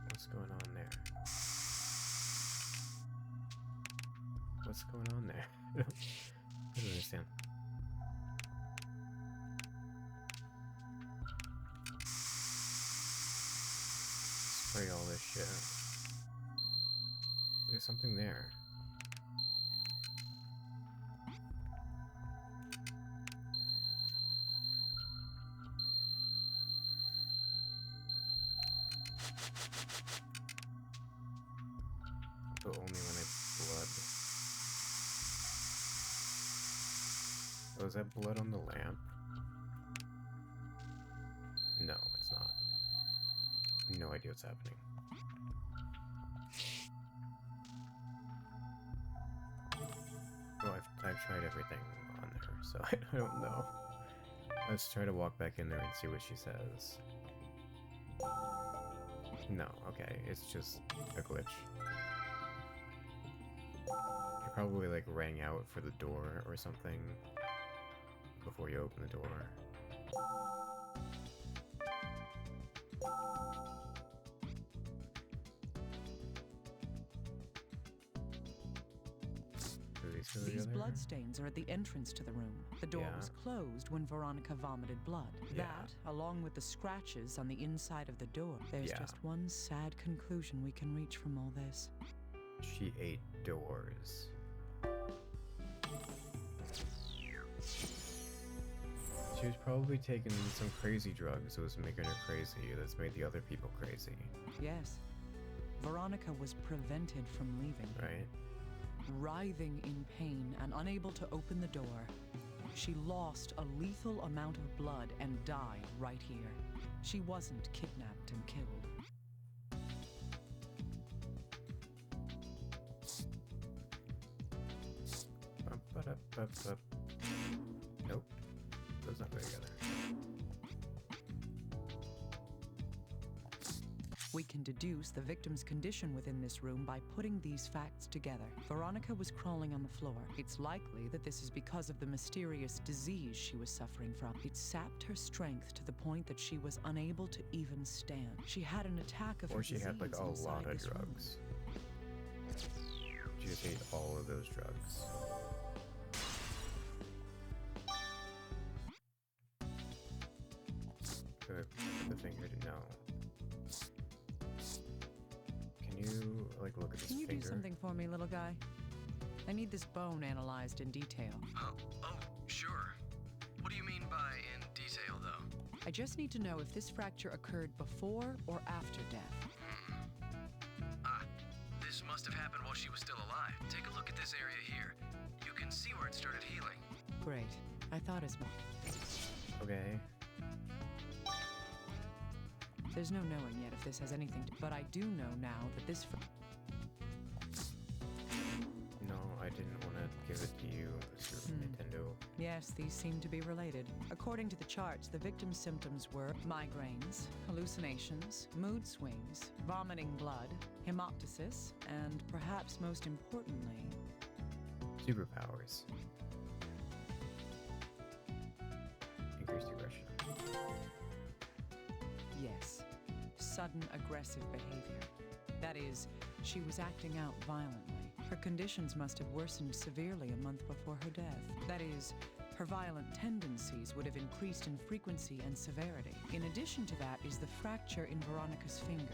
What's going on there? What's going on there? I don't understand. Spray all this shit. There's something there. But only when I blood. Oh, is that blood on the lamp? No, it's not. No idea what's happening. Well, I've tried everything on there, so I don't know. Let's try to walk back in there and see what she says. No, okay, it's just a glitch. You probably like rang out for the door or something before you open the door. These bloodstains are at the entrance to the room. The door was closed when Veronica vomited blood. That, along with the scratches on the inside of the door, there's just one sad conclusion we can reach from all this. She ate doors. She was probably taking some crazy drugs that was making her crazy, that's made the other people crazy. Yes. Veronica was prevented from leaving. Right. Writhing in pain and unable to open the door, she lost a lethal amount of blood and died right here. She wasn't kidnapped and killed. Nope. Those not go together. We can deduce the victim's condition within this room by putting these facts together. Veronica was crawling on the floor. It's likely that this is because of the mysterious disease she was suffering from. It sapped her strength to the point that she was unable to even stand. She had an attack of her disease. Or she had like a lot of drugs. Room. She just ate all of those drugs. The finger to know. Can you like look at this finger? Can you do something for me, little guy? I need this bone analyzed in detail. Oh, sure. What do you mean by in detail, though? I just need to know if this fracture occurred before or after death. This must have happened while she was still alive. Take a look at this area here. You can see where it started healing. Great. I thought as much. Okay. There's no knowing yet if this has anything to... But I do know now that this... No, I didn't want to give it to you, Mr. Nintendo. Yes, these seem to be related. According to the charts, the victim's symptoms were migraines, hallucinations, mood swings, vomiting blood, hemoptysis, and perhaps most importantly... Superpowers. Increased aggression. Yes. Sudden aggressive behavior. That is, she was acting out violently. Her conditions must have worsened severely a month before her death. That is, her violent tendencies would have increased in frequency and severity. In addition to that is the fracture in Veronica's finger.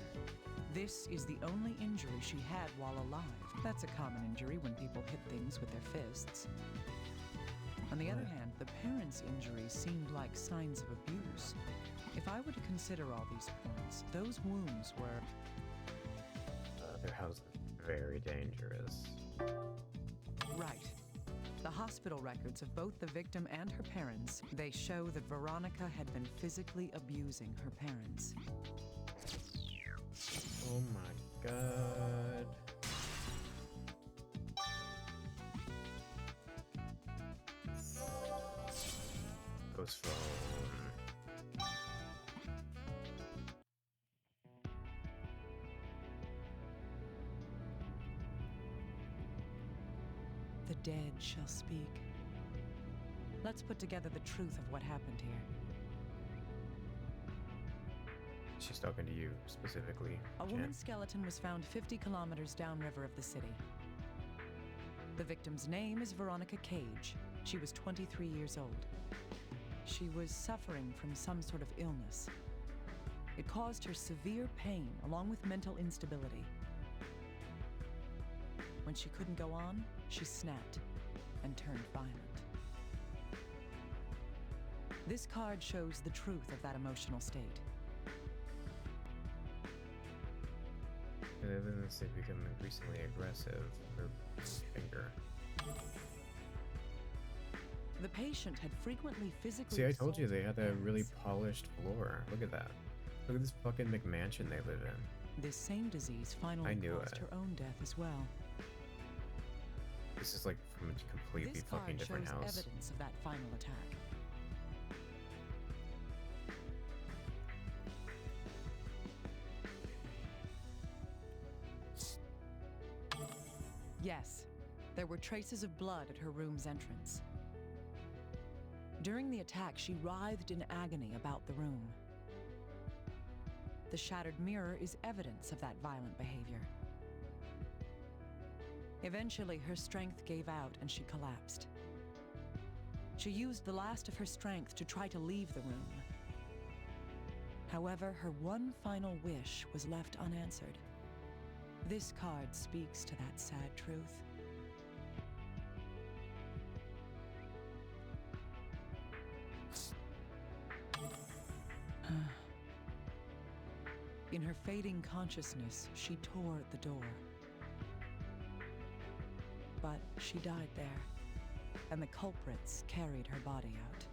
This is the only injury she had while alive. That's a common injury when people hit things with their fists. On the other What? hand, the parents' injuries seemed like signs of abuse. If I were to consider all these points, those wounds were... Their house is very dangerous. Right. The hospital records of both the victim and her parents, they show that Veronica had been physically abusing her parents. Oh my god. Ghost phone. The dead shall speak. Let's put together the truth of what happened here. She's talking to you specifically, A Jen. woman's skeleton was found 50 kilometers downriver of the city. The victim's name is Veronica Cage. She was 23 years old. She was suffering from some sort of illness. It caused her severe pain along with mental instability. When she couldn't go on, she snapped and turned violent. This card shows the truth of that emotional state. And then as they become increasingly aggressive, her finger. The patient had frequently physically See, I told you they assaulted had her that really parents. polished floor. Look at that. Look at this fucking McMansion they live in. This same disease finally I knew caused it. her own death as well. This is like from a completely This fucking card different shows house. evidence of that final attack. Yes, there were traces of blood at her room's entrance. During the attack, she writhed in agony about the room. The shattered mirror is evidence of that violent behavior. Eventually, her strength gave out and she collapsed. She used the last of her strength to try to leave the room. However, her one final wish was left unanswered. This card speaks to that sad truth. In her fading consciousness, she tore at the door. But she died there, and the culprits carried her body out.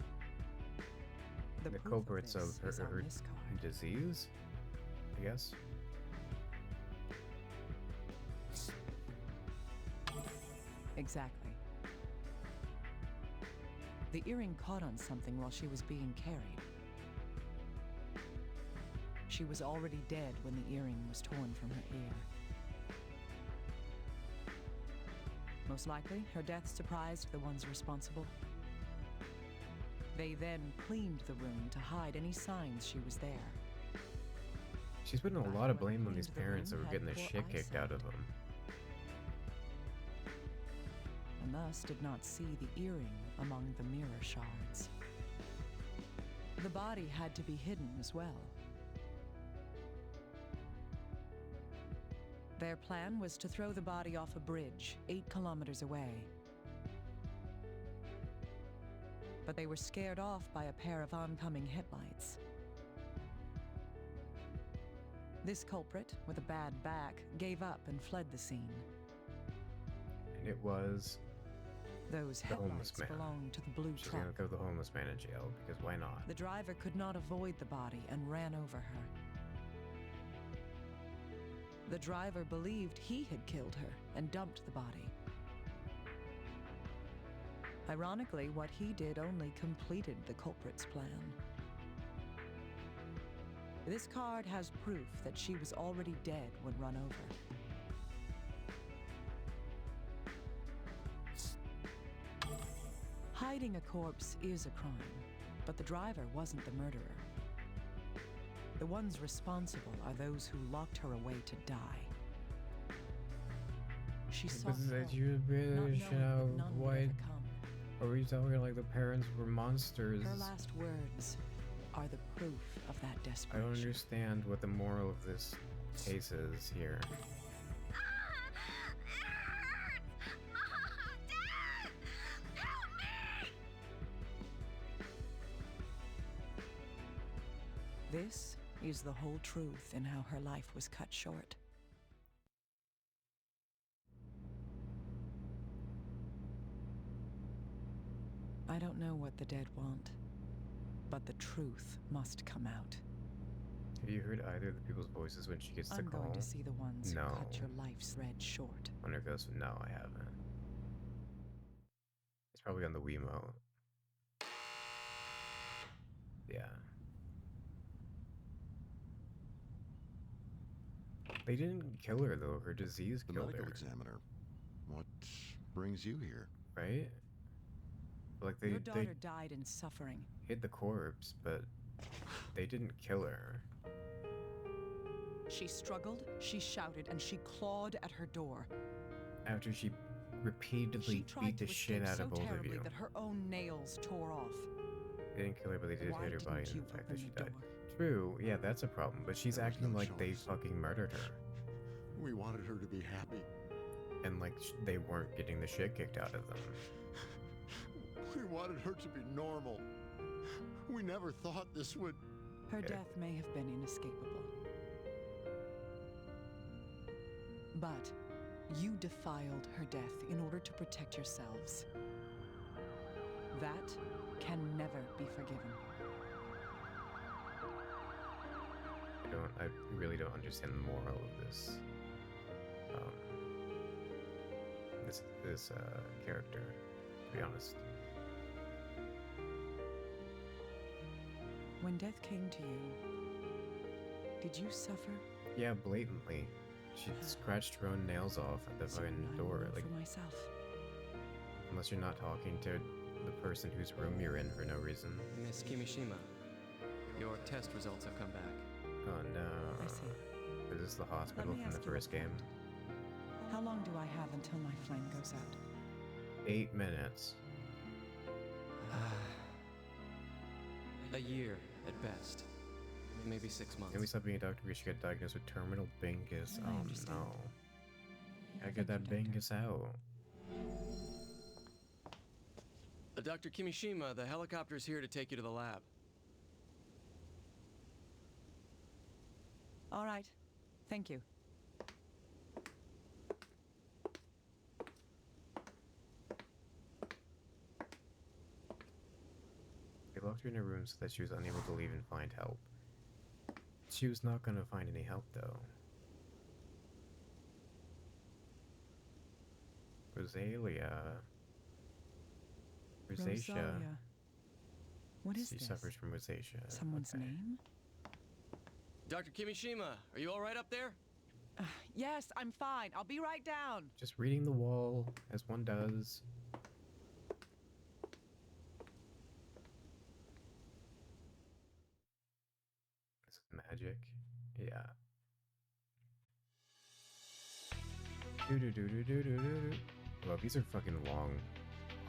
The proof culprits of this is her, on her this card. disease, I guess. Exactly. The earring caught on something while she was being carried. She was already dead when the earring was torn from her ear. Most likely, her death surprised the ones responsible. They then cleaned the room to hide any signs she was there. She's putting a But lot of whoever blame on these cleaned the parents that room were had getting the poor shit kicked out of eyesight. them. And thus did not see the earring among the mirror shards. The body had to be hidden as well. Their plan was to throw the body off a bridge 8 kilometers away. But they were scared off by a pair of oncoming headlights. This culprit, with a bad back, gave up and fled the scene. And it was Those The homeless headlights man. belonged to the blue she's truck. gonna throw the homeless man in jail because why not? The driver could not avoid the body and ran over her. The driver believed he had killed her and dumped the body. Ironically, what he did only completed the culprit's plan. This card has proof that she was already dead when run over. Hiding a corpse is a crime, but the driver wasn't the murderer. The ones responsible are those who locked her away to die. She saw But that help, you not really knowing should that have none would white. ever come. Or were you talking like the parents were monsters? Her last words are the proof of that I desperation. don't understand what the moral of this case is here. It hurts! Mom! Dad! Help me! This is the whole truth in how her life was cut short. I don't know what the dead want, but the truth must come out. Have you heard either of the people's voices when she gets the I'm call? going to see the ones who No. cut your life's thread short. Wonder goes, no, I haven't. It's probably on the Wiimote. Yeah. They didn't kill her though. Her disease The killed medical her, examiner. What brings you here? right? Like Your they daughter died in suffering. hid the corpse, but they didn't kill her. She struggled, she shouted, and she clawed at her door. After she She repeatedly tried beat to the shit escape out so of both of terribly you. that her own nails tore off. They didn't kill her, but they did Why hit her body didn't and you the fact that open she the died. door? True, yeah, that's a problem. But she's There was acting no like they choice. fucking murdered her. We wanted her to be happy. And like they weren't getting the shit kicked out of them. We wanted her to be normal. We never thought this would... Her Okay. death may have been inescapable. But you defiled her death in order to protect yourselves. That can never be forgiven. I really don't understand the moral of this. This character, to be honest. When death came to you, did you suffer? Yeah, blatantly. She scratched her own nails off at the So fucking I door. will Like, for myself. unless you're not talking to the person whose room you're in for no reason. Miss Kimishima, your test results have come back. Oh no. I see. Is this the hospital me from the ask you a first game? How long do I have until my flame goes out? 8 minutes. A year at best. Maybe 6 months. Can we stop being a doctor because she got diagnosed with terminal bingus? I Oh understand. no. I get that bingus out. Dr. Kimishima, the helicopter's here to take you to the lab. All right. Thank you. They locked her in a room so that she was unable to leave and find help. She was not gonna find any help though. Rosalia. Rosacea. Rosalia. What is She this? suffers from rosacea. Someone's Okay. name? Dr. Kimishima, are you all right up there? Yes, I'm fine. I'll be right down. Just reading the wall, as one does. Is it magic? Yeah. Do do do do do do do. Well, these are fucking long.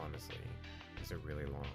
Honestly, these are really long.